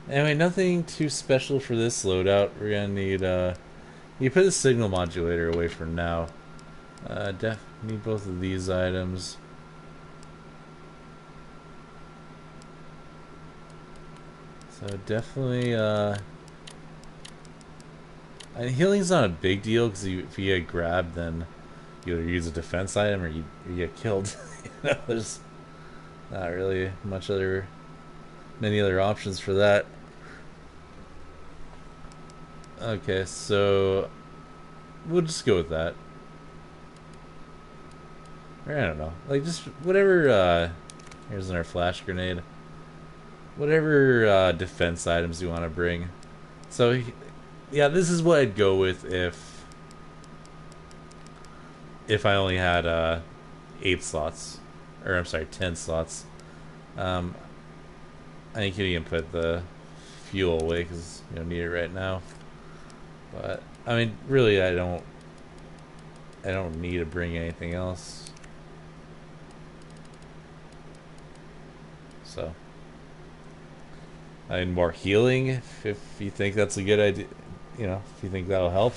Anyway, nothing too special for this loadout. We're gonna need, you put the signal modulator away for now. Need both of these items. So definitely, and healing's not a big deal because if you get grabbed, then you either use a defense item or you get killed. You know, there's not really many other options for that. Okay, so we'll just go with that. Or I don't know, like just whatever. Here's another flash grenade. Whatever defense items you want to bring. So. Yeah, this is what I'd go with if I only had 8 slots, or I'm sorry, 10 slots. I think you can put the fuel away because you don't need it right now. But I mean, really, I don't need to bring anything else. So, I mean, more healing if you think that's a good idea. You know, if you think that'll help.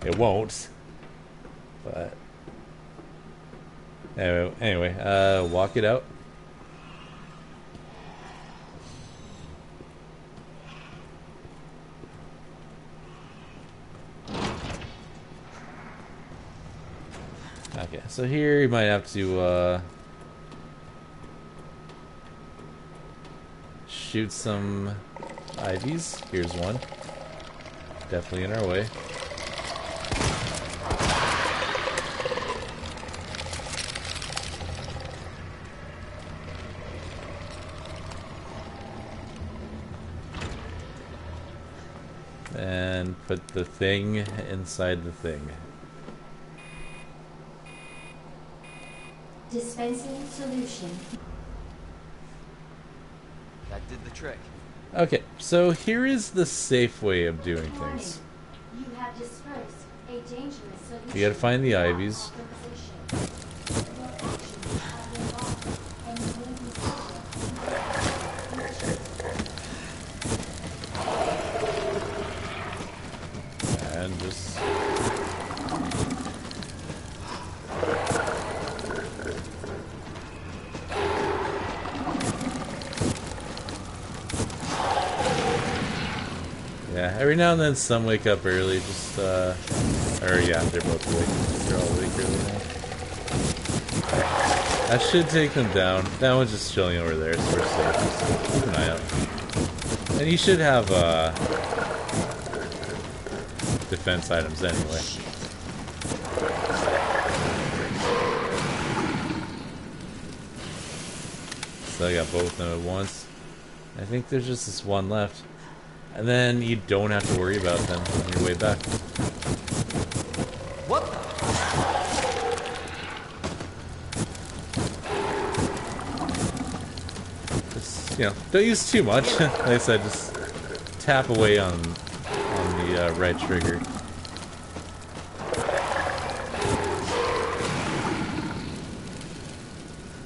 It won't. But anyway, walk it out. Okay, so here you might have to shoot some IVs. Here's one. Definitely in our way. And put the thing inside the thing.
Dispensing solution.
That did the trick.
Okay,
so here is the safe way of doing
warning.
things.
You have dispersed a dangerous solution.
You gotta find the ivies.
Your actions have been lost and you may be subject to
And just... yeah, every now and then some wake up early, just, or yeah, they're both awake. They're all awake early now. I should take them down. That one's just chilling over there, so we're safe. Just keep an eye out. And you should have, defense items anyway. So I got both of them at once. I think there's just this one left. And then you don't have to worry about them on your way back.
What the?
Just, you know, don't use too much. Like I said, just tap away on the right trigger.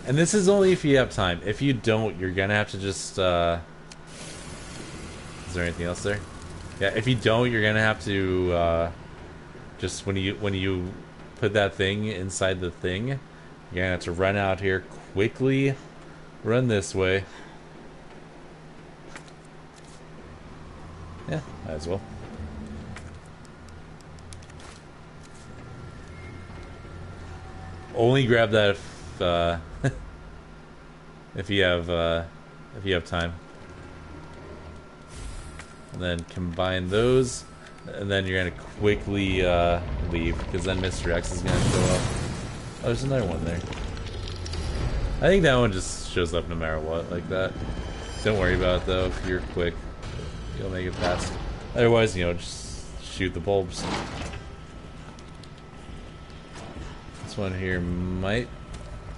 And this is only if you have time. If you don't, you're gonna have to just, is there anything else there? Yeah, if you don't, you're gonna have to, just when you put that thing inside the thing, you're gonna have to run out here quickly, run this way. Yeah, might as well. Only grab that if, if you have time. And then combine those, and then you're gonna quickly leave, because then Mr. X is gonna show up. Oh, there's another one there. I think that one just shows up no matter what, like that. Don't worry about it though. If you're quick, you'll make it past. Otherwise, you know, just shoot the bulbs. This one here might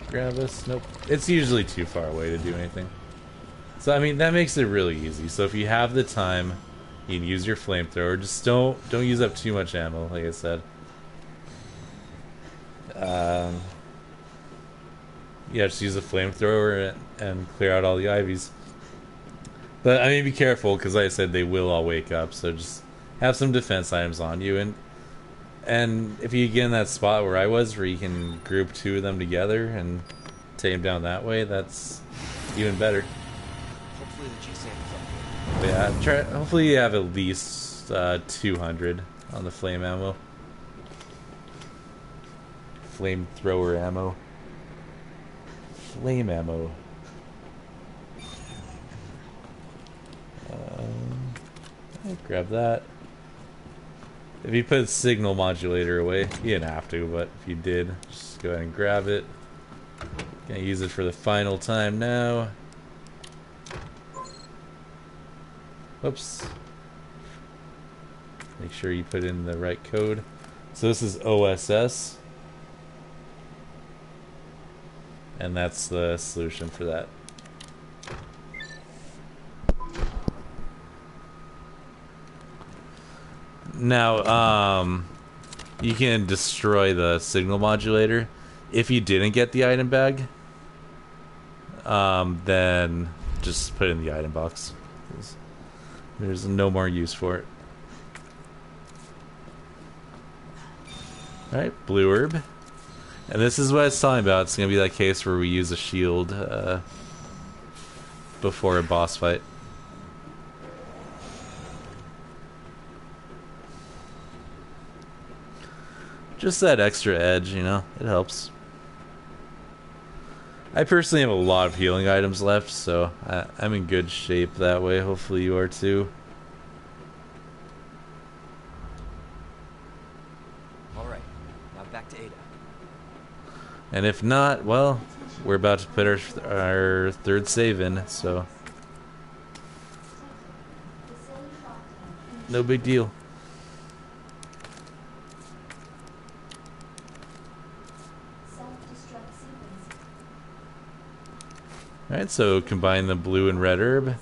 grab us. Nope. It's usually too far away to do anything. So I mean, that makes it really easy. So if you have the time, you can use your flamethrower. Just don't use up too much ammo, like I said. Yeah, just use a flamethrower and clear out all the ivies. But I mean, be careful, because like I said, they will all wake up. So just have some defense items on you, and if you get in that spot where I was, where you can group two of them together and take them down that way, that's even better.
Hopefully the GSAM is up here.
But yeah, hopefully you have at least 200 on the flame ammo. Flamethrower ammo. Flame ammo. Grab that. If you put signal modulator away, you didn't have to, but if you did, just go ahead and grab it. Gonna use it for the final time now. Whoops. Make sure you put in the right code. So this is OSS. And that's the solution for that. Now, you can destroy the signal modulator. If you didn't get the item bag, then just put it in the item box. There's no more use for it. Alright, blue herb. And this is what I was talking about. It's going to be that case where we use a shield before a boss fight. Just that extra edge, you know, it helps. I personally have a lot of healing items left, so I'm in good shape that way. Hopefully you are too.
Alright, now back to Ada.
And if not, well, we're about to put our third save in, so no big deal. Alright, so combine the blue and red herb.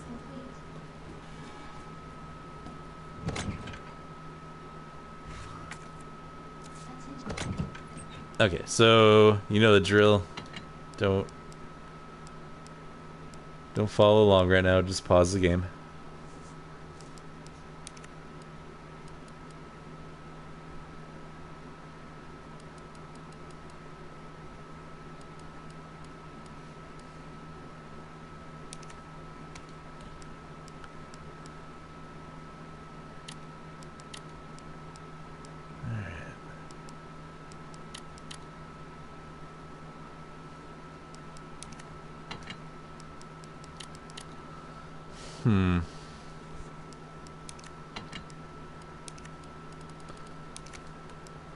Okay, so you know the drill. Don't follow along right now, just pause the game.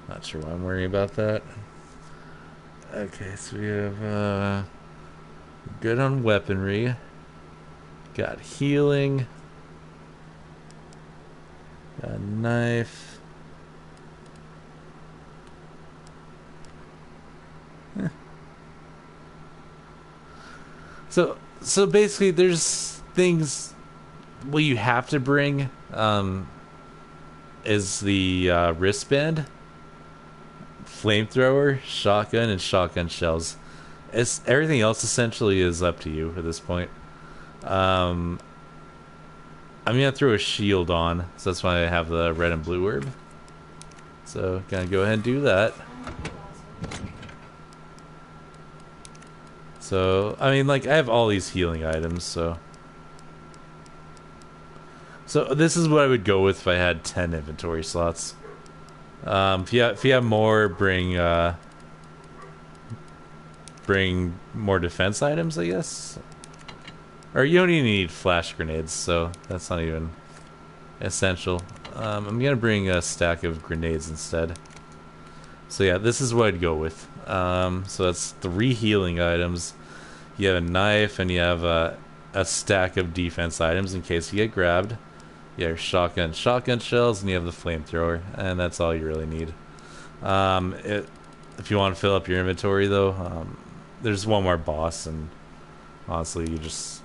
Not sure why I'm worrying about that. Okay, so we have good on weaponry. Got healing. Got a knife. Eh. So basically there's things what you have to bring is the wristband, flamethrower, shotgun, and shotgun shells. Everything else essentially is up to you at this point. I'm gonna throw a shield on, so that's why I have the red and blue herb. So gonna go ahead and do that. So I mean, like, I have all these healing items, so this is what I would go with if I had 10 inventory slots. If you have more, bring more defense items, I guess. Or you don't even need flash grenades, so that's not even essential. I'm gonna bring a stack of grenades instead. So yeah, this is what I'd go with. So that's 3 healing items. You have a knife and you have a stack of defense items in case you get grabbed. You have your shotgun shells, and you have the flamethrower, and that's all you really need. If you want to fill up your inventory, though, there's one more boss, and honestly, you just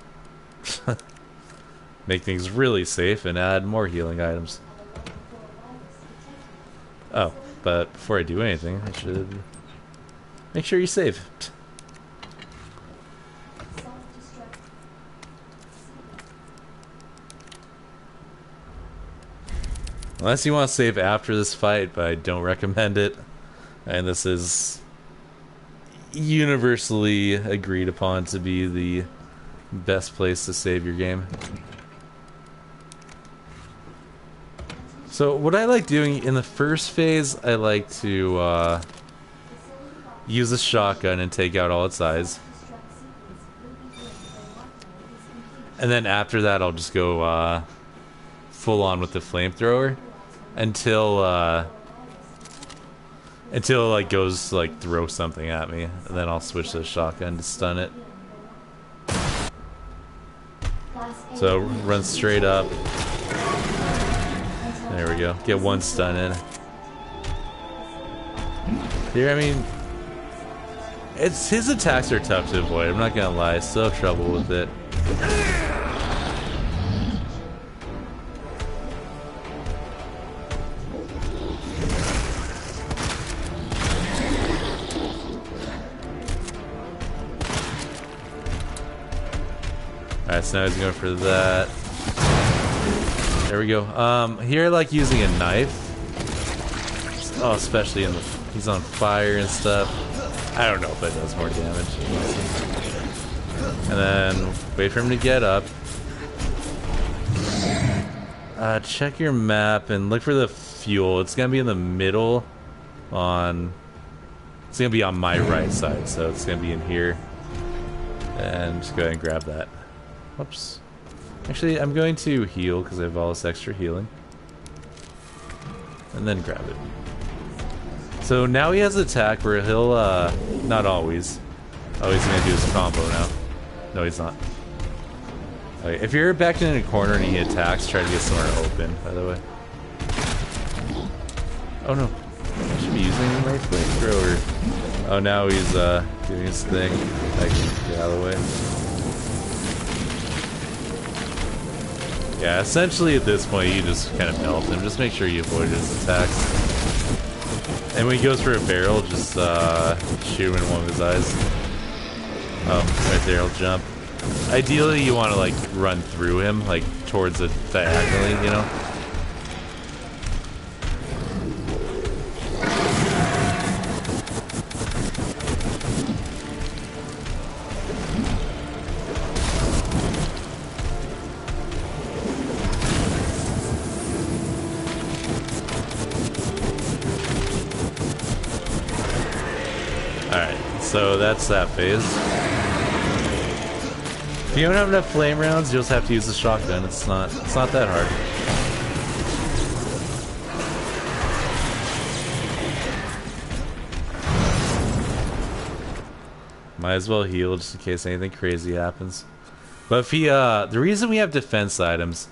make things really safe and add more healing items. Oh, but before I do anything, I should make sure you save. Unless you want to save after this fight, but I don't recommend it. And this is universally agreed upon to be the best place to save your game. So what I like doing in the first phase, I like to use a shotgun and take out all its eyes. And then after that, I'll just go full on with the flamethrower until it like goes to like throw something at me, and then I'll switch to the shotgun to stun it. So run straight up. There we go. Get 1 stun in. Here, I mean, his attacks are tough to avoid. I'm not gonna lie, I still have trouble with it. Alright, so now he's going for that. There we go. Here I like using a knife. Oh, especially in the... He's on fire and stuff. I don't know if that does more damage. And then wait for him to get up. Check your map and look for the fuel. It's gonna be in the middle on... It's gonna be on my right side, so it's gonna be in here. And just go ahead and grab that. Whoops. Actually, I'm going to heal because I have all this extra healing. And then grab it. So now he has an attack where he'll, not always. Oh, he's gonna do his combo now. No, he's not. Okay, if you're backed in a corner and he attacks, try to get somewhere open, by the way. Oh no. I should be using my flamethrower. Oh, now he's, doing his thing. I can get out of the way. Yeah, essentially at this point you just kind of melt him. Just make sure you avoid his attacks. And when he goes for a barrel, just shoot him in one of his eyes. Oh, right there, he'll jump. Ideally you want to like run through him, like towards it diagonally, you know? So that's that phase. If you don't have enough flame rounds, you'll just have to use the shotgun. It's not that hard. Might as well heal just in case anything crazy happens. But if he, the reason we have defense items,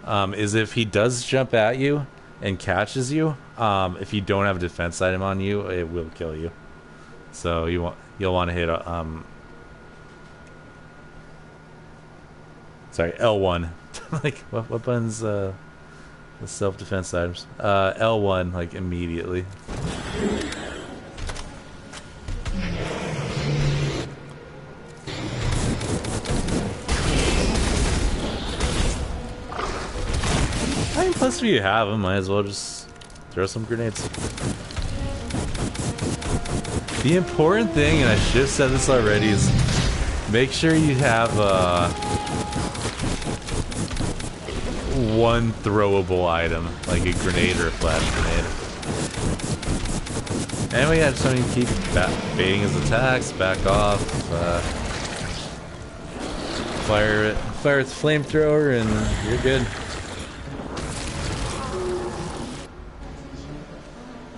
is if he does jump at you and catches you, if you don't have a defense item on you, it will kill you. So you'll want to hit, sorry, L1. Like, what buttons, the self-defense items? L1, like, immediately. I mean, plus if you have them, might as well just throw some grenades. The important thing, and I should have said this already, is make sure you have one throwable item, like a grenade or a flash grenade. And we have something to keep baiting his attacks, back off, fire it, fire its flamethrower, and you're good.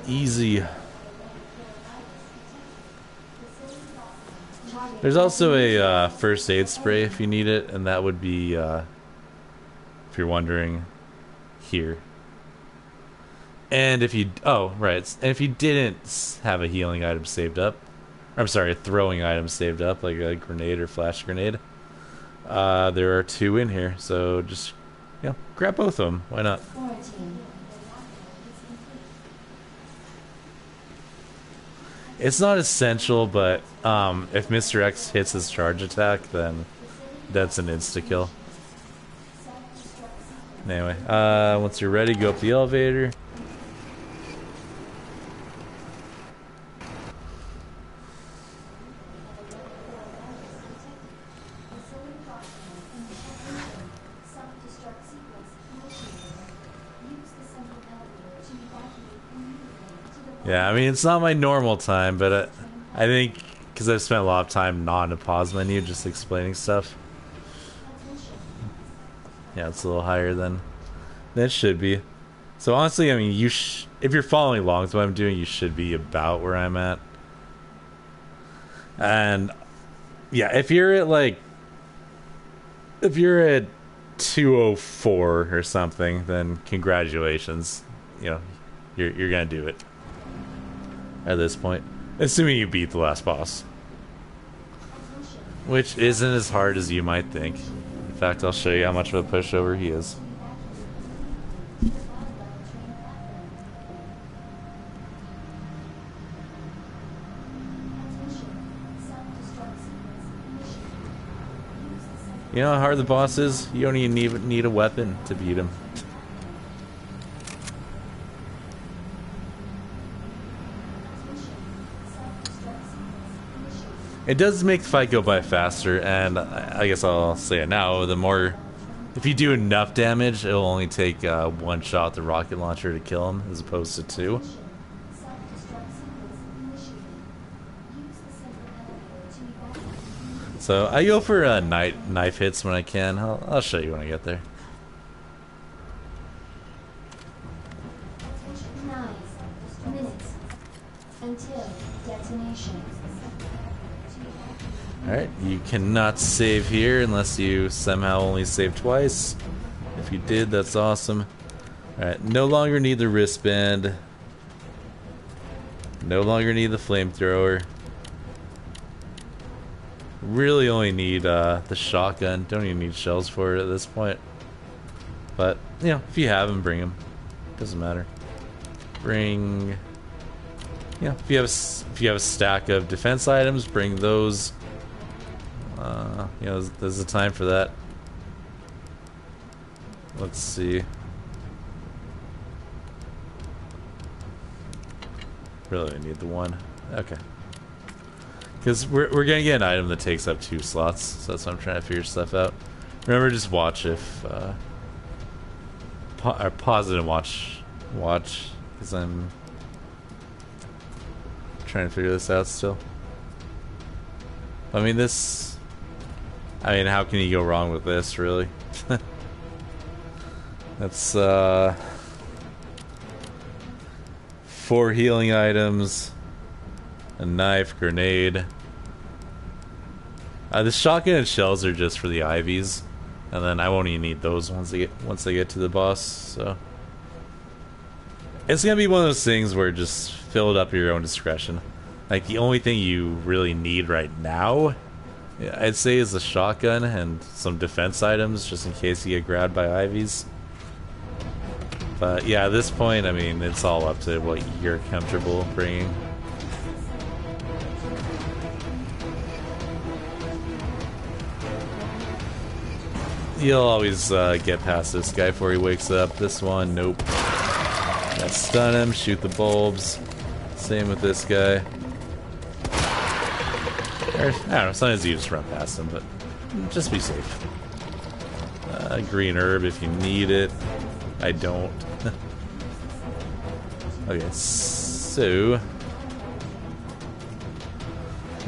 Easy. There's also a first aid spray if you need it, and that would be, if you're wondering, here. And if you, oh, right, and if you didn't have a healing item saved up, I'm sorry, a throwing item saved up, like a grenade or flash grenade, there are 2 in here, so just, you know, grab both of them, why not? It's not essential, but if Mr. X hits his charge attack, then that's an insta-kill. Anyway, once you're ready, go up the elevator. Yeah, I mean, it's not my normal time, but I think because I've spent a lot of time not in the pause menu, just explaining stuff. Yeah, it's a little higher than it should be. So honestly, I mean, if you're following along with what I'm doing, you should be about where I'm at. And yeah, if you're at 204 or something, then congratulations. You know, you're gonna do it. At this point, assuming you beat the last boss, which isn't as hard as you might think. In fact, I'll show you how much of a pushover he is. You know how hard the boss is? You don't even need a weapon to beat him. It does make the fight go by faster, and I guess I'll say it now, if you do enough damage, it'll only take 1 shot at the rocket launcher to kill him, as opposed to 2. So I go for knife hits when I can. I'll show you when I get there.
Until detonation.
Alright, you cannot save here unless you somehow only save twice. If you did, that's awesome. Alright, no longer need the wristband. No longer need the flamethrower. Really only need the shotgun. Don't even need shells for it at this point. But, you know, if you have them, bring them. Doesn't matter. Bring... Yeah, if you have a stack of defense items, bring those. You know, there's a time for that. Let's see. Really need the 1. Okay. Because we're gonna get an item that takes up 2 slots, so that's why I'm trying to figure stuff out. Remember, just watch if or pause it and watch, because I'm trying to figure this out still. I mean, how can you go wrong with this, really? That's 4 healing items, a knife, grenade, The shotgun and shells are just for the IVs, and then I won't even need those once they get to the boss. So it's gonna be one of those things where just fill it up at your own discretion. Like the only thing you really need right now, I'd say, is the shotgun and some defense items, just in case you get grabbed by IVs. But yeah, at this point, I mean, it's all up to what you're comfortable bringing. You'll always get past this guy before he wakes up. This one, nope. Gotta stun him, shoot the bulbs. Same with this guy. Or, I don't know, sometimes you just run past him, but just be safe. Green herb if you need it. I don't. Okay, so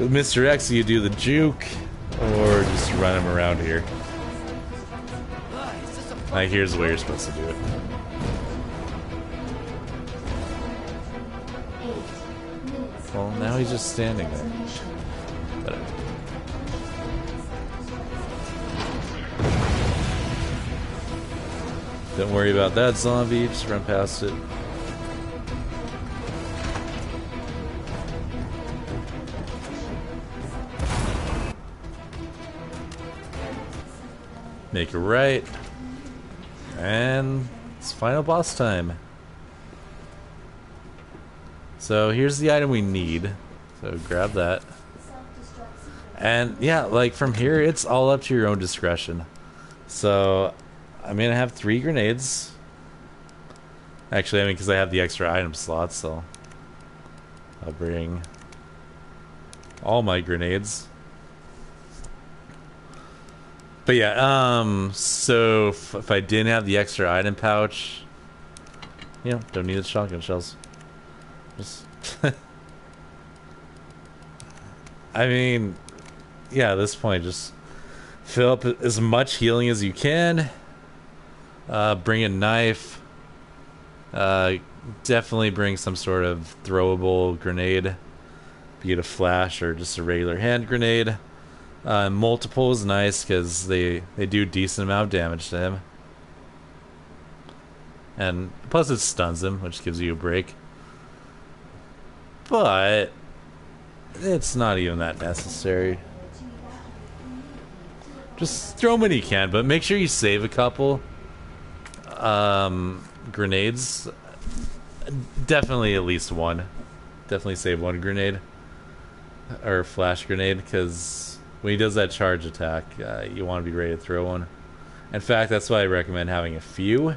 with Mr. X, you do the juke, or just run him around here. Here's where you're supposed to do it. Well, now he's just standing there. Whatever. Don't worry about that zombie, just run past it. Make it right. And it's final boss time. So here's the item we need. So grab that. And yeah, like from here, it's all up to your own discretion. So I'm gonna have 3 grenades. Actually, I mean, because I have the extra item slots, so I'll bring all my grenades. But yeah, so if I didn't have the extra item pouch, you know, don't need the shotgun shells. Just I mean, yeah, at this point, just fill up as much healing as you can. Bring a knife. Definitely bring some sort of throwable grenade, be it a flash or just a regular hand grenade. Multiple is nice because they do a decent amount of damage to him, and plus it stuns him, which gives you a break. But it's not even that necessary. Just throw them when you can, but make sure you save a couple grenades. Definitely at least one. Definitely save one grenade or flash grenade, because when he does that charge attack, you want to be ready to throw one. In fact, that's why I recommend having a few,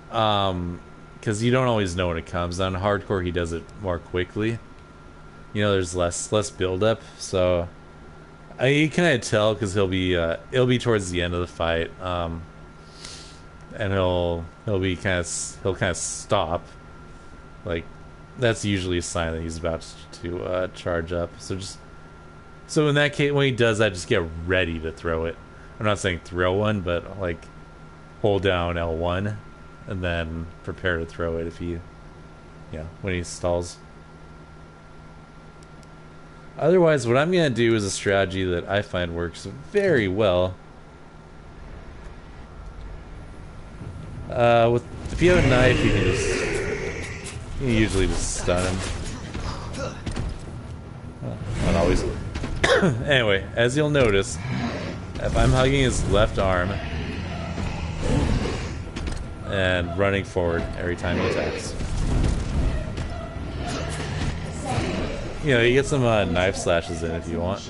because you don't always know when it comes. On hardcore, he does it more quickly. You know, there's less build-up, so you can kind of tell because it'll be towards the end of the fight, and he'll kind of stop. Like, that's usually a sign that he's about to charge up. So in that case, when he does that, just get ready to throw it. I'm not saying throw one, but like hold down L1 and then prepare to throw it when he stalls. Otherwise, what I'm going to do is a strategy that I find works very well. If you have a knife, you can usually just stun him. Not always. Anyway, as you'll notice, if I'm hugging his left arm and running forward every time he attacks, you know, you get some knife slashes in if you want.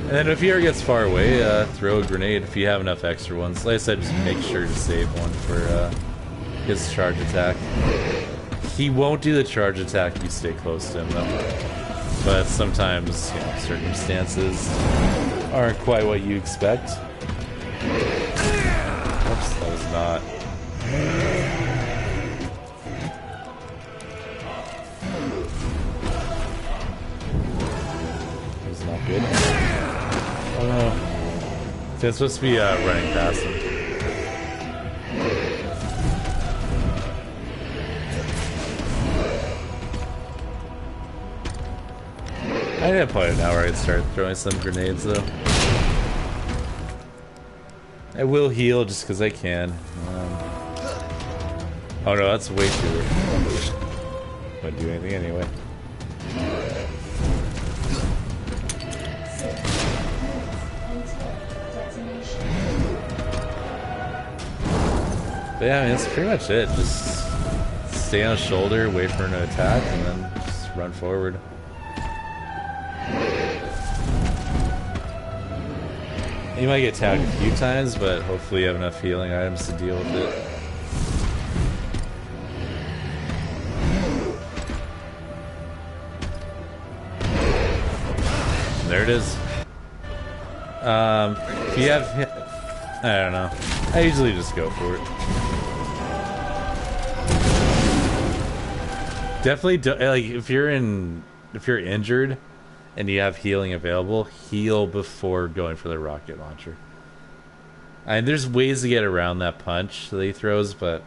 And then if he ever gets far away, throw a grenade if you have enough extra ones. Like I said, just make sure to save one for his charge attack. He won't do the charge attack if you stay close to him, though. But sometimes, you know, circumstances aren't quite what you expect. Oops, that was not. That was not good. Oh no. So it's supposed to be running past him. I didn't play it now where I'd start throwing some grenades though. I will heal just because I can. Oh no, that's way too early. Wouldn't do anything anyway.
6 minutes until detonation.
But yeah, I mean, that's pretty much it. Just stay on his shoulder, wait for him to attack, and then just run forward. You might get tagged a few times, but hopefully you have enough healing items to deal with it. There it is. If you have, I don't know. I usually just go for it. Definitely, like if you're injured and you have healing available, heal before going for the rocket launcher. And there's ways to get around that punch that he throws, but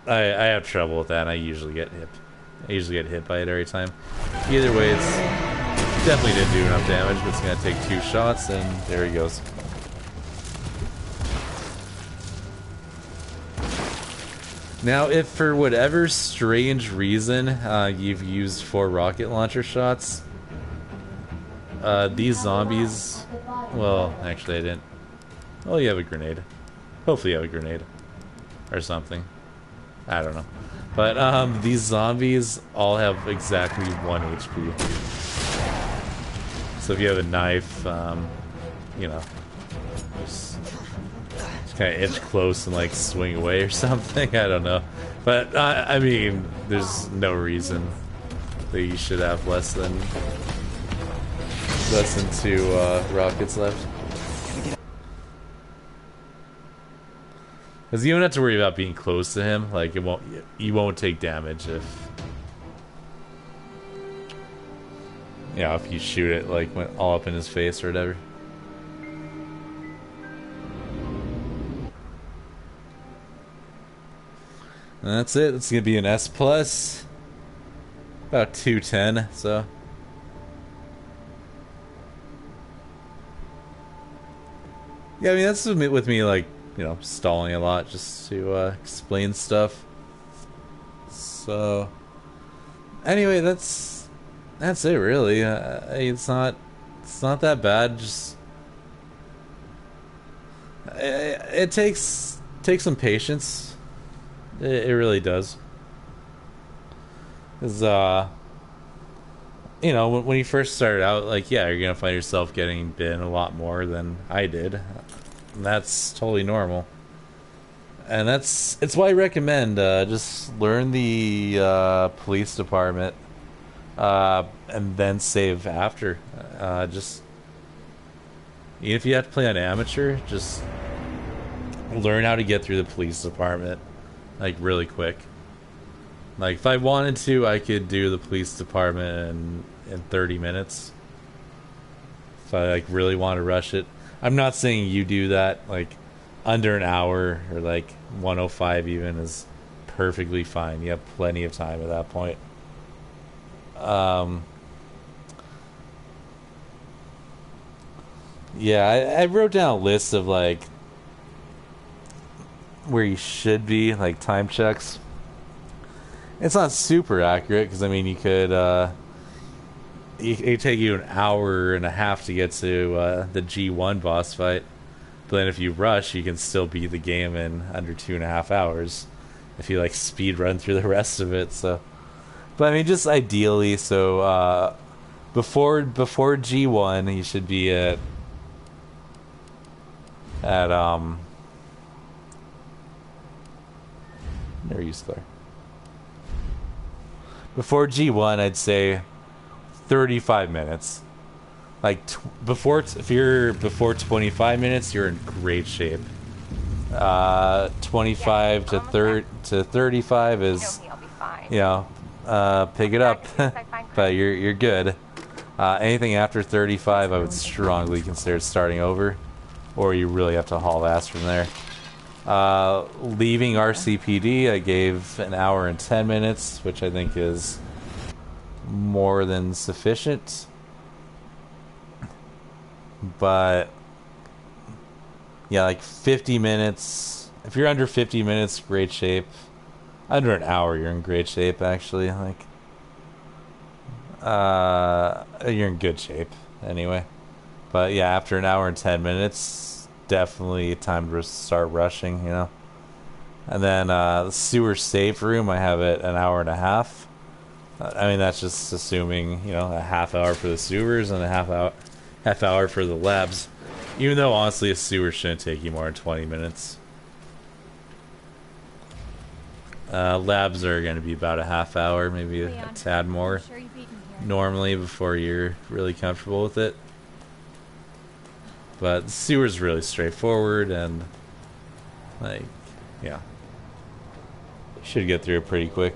I have trouble with that. And I usually get hit by it every time. Either way, it's definitely didn't do enough damage, but it's gonna take 2 shots, and there he goes. Now, if for whatever strange reason you've used 4 rocket launcher shots, these zombies, well, actually I didn't. Oh, you have a grenade. Hopefully you have a grenade. Or something. I don't know. But these zombies all have exactly 1 HP. So if you have a knife, you know, just kind of inch close and like swing away or something. I don't know. But I mean, there's no reason that you should have less than 2 rockets left. Because you don't have to worry about being close to him. Like you won't take damage if, you know, if you shoot it like all up in his face or whatever. And that's it. It's gonna be an S plus, about 210. So. Yeah, I mean, that's with me, like, you know, stalling a lot just to explain stuff. So, anyway, that's it, really. It's not that bad. Just it takes some patience. It really does. Because you know, when you first started out, like, yeah, you're gonna find yourself getting bitten a lot more than I did. And that's totally normal. And it's why I recommend just learn the police department and then save after. Just even if you have to play on amateur, just learn how to get through the police department like really quick. Like, if I wanted to, I could do the police department in 30 minutes. If I, like, really want to rush it. I'm not saying you do that. Like, under an hour, or, like, 105 even, is perfectly fine. You have plenty of time at that point. Yeah, I wrote down a list of, like, where you should be, like, time checks. It's not super accurate, because, I mean, you could, it take you an hour and a half to get to the G1 boss fight. But then if you rush, you can still beat the game in under 2.5 hours. If you, like, speed run through the rest of it, so. But, I mean, just ideally, so, before G1, you should be at never used Claire. Before G1, I'd say 35 minutes. Like, if you're before 25 minutes, you're in great shape. 25 to 35 is, you know, pick it up, but you're good. Anything after 35, I would strongly consider starting over, or you really have to haul ass from there. Leaving RCPD, I gave an hour and 10 minutes, which I think is more than sufficient. But yeah, like 50 minutes. If you're under 50 minutes, great shape. Under an hour, you're in great shape, actually. Like, you're in good shape, anyway. But yeah, after an hour and 10 minutes, definitely time to start rushing, you know. And then the sewer safe room, I have it an hour and a half. I mean, that's just assuming, you know, a half hour for the sewers and a half hour for the labs. Even though, honestly, a sewer shouldn't take you more than 20 minutes. Labs are going to be about a half hour, maybe a tad more.
Sure you've eaten here.
Normally, before you're really comfortable with it. But the sewer's really straightforward, and, like, yeah. Should get through it pretty quick.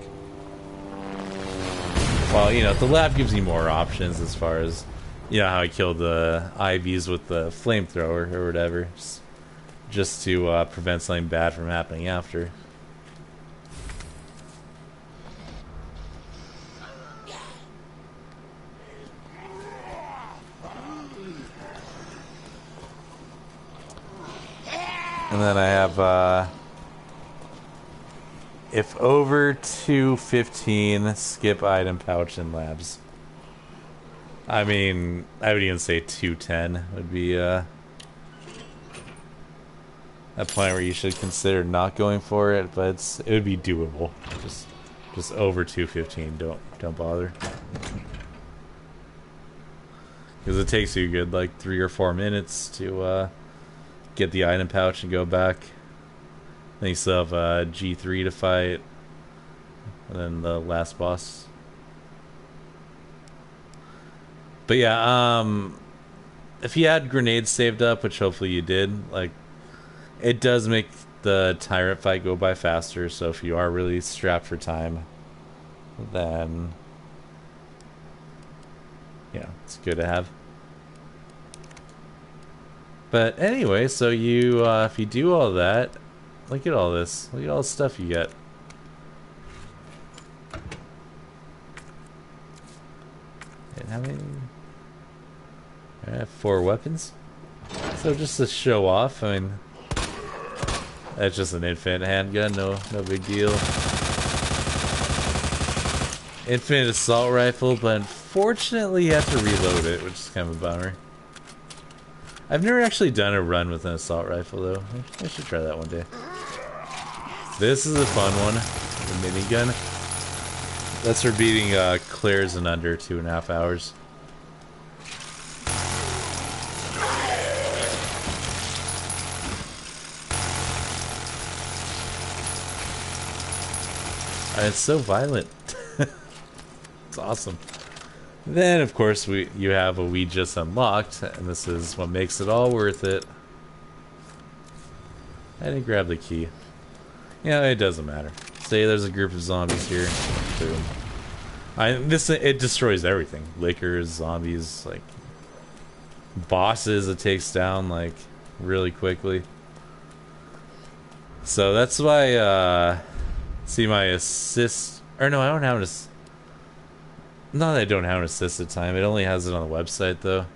Well, you know, the lab gives you more options as far as, you know, how I killed the IVs with the flamethrower or whatever. Just to prevent something bad from happening after. And then I have, if over 215, skip item pouch and labs. I mean, I would even say 210 would be, a point where you should consider not going for it, but it would be doable. Just over 215, don't bother. Because it takes you a good, like, 3 or 4 minutes to, get the item pouch and go back. Then you still have G3 to fight, and then the last boss. But yeah, if you had grenades saved up, which hopefully you did, like, it does make the tyrant fight go by faster. So if you are really strapped for time, then yeah, it's good to have. But anyway, so you, if you do all that, look at all this. Look at all the stuff you get. And how many? I have 4 weapons. So just to show off, I mean, that's just an infinite handgun, no big deal. Infinite assault rifle, but unfortunately you have to reload it, which is kind of a bummer. I've never actually done a run with an assault rifle, though. I should try that one day. This is a fun one, the minigun. That's for beating clears in under 2.5 hours. And it's so violent. It's awesome. Then, of course, you have a we just unlocked, and this is what makes it all worth it. I didn't grab the key. Yeah, it doesn't matter. Say there's a group of zombies here. Boom. It destroys everything. Lickers, zombies, like bosses it takes down like really quickly. So that's why see my assist, or no, I don't have an assist. Not that I don't have an assisted time, it only has it on the website though.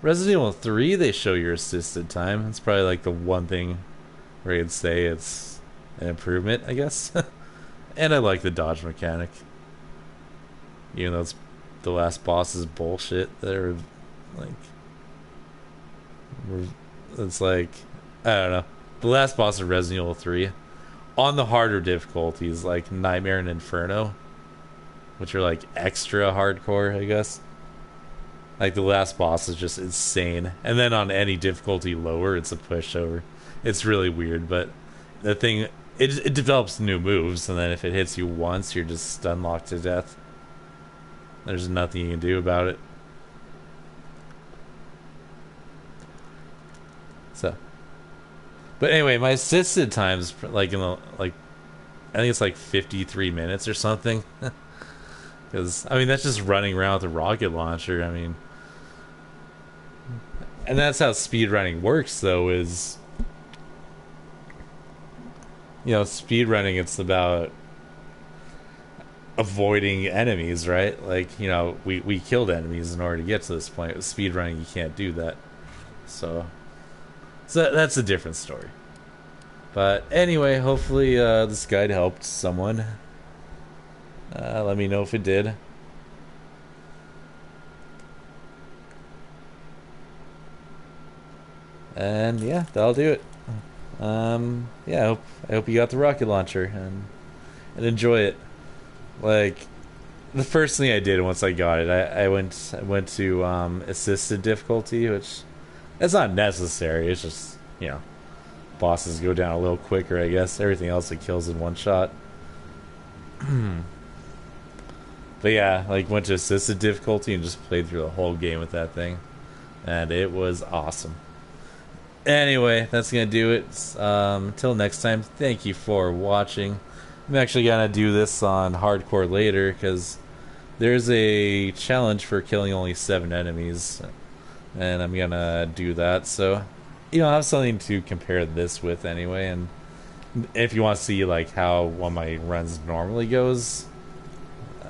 Resident Evil 3, they show your assisted time. It's probably like the one thing where I'd say it's an improvement, I guess. And I like the dodge mechanic. Even though the last boss is bullshit. They're like... It's like... I don't know. The last boss of Resident Evil 3, on the harder difficulties, like Nightmare and Inferno, which are like extra hardcore, I guess. Like the last boss is just insane. And then on any difficulty lower, it's a pushover. It's really weird, but the thing, it develops new moves, and then if it hits you once, you're just stun locked to death. There's nothing you can do about it. So, but anyway, my assisted time's like in the I think it's like 53 minutes or something. Because, I mean, that's just running around with a rocket launcher, I mean. And that's how speedrunning works, though, is... You know, speedrunning, it's about... avoiding enemies, right? Like, you know, we killed enemies in order to get to this point. With speedrunning, you can't do that. So that's a different story. But anyway, hopefully this guide helped someone. Let me know if it did. And yeah, that'll do it. Yeah, I hope you got the rocket launcher and enjoy it. Like, the first thing I did once I got it, I went to assisted difficulty, which that's not necessary. It's just, you know, bosses go down a little quicker, I guess. Everything else it kills in one shot. But yeah, like, went to assisted difficulty and just played through the whole game with that thing, and it was awesome. Anyway, that's gonna do it. Until next time, thank you for watching. I'm actually gonna do this on hardcore later because there's a challenge for killing only 7 enemies, and I'm gonna do that. So, you know, I have something to compare this with anyway. And if you want to see like how one of my runs normally goes,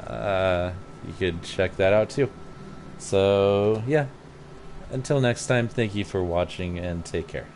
you could check that out too. So yeah. Until next time, thank you for watching and take care.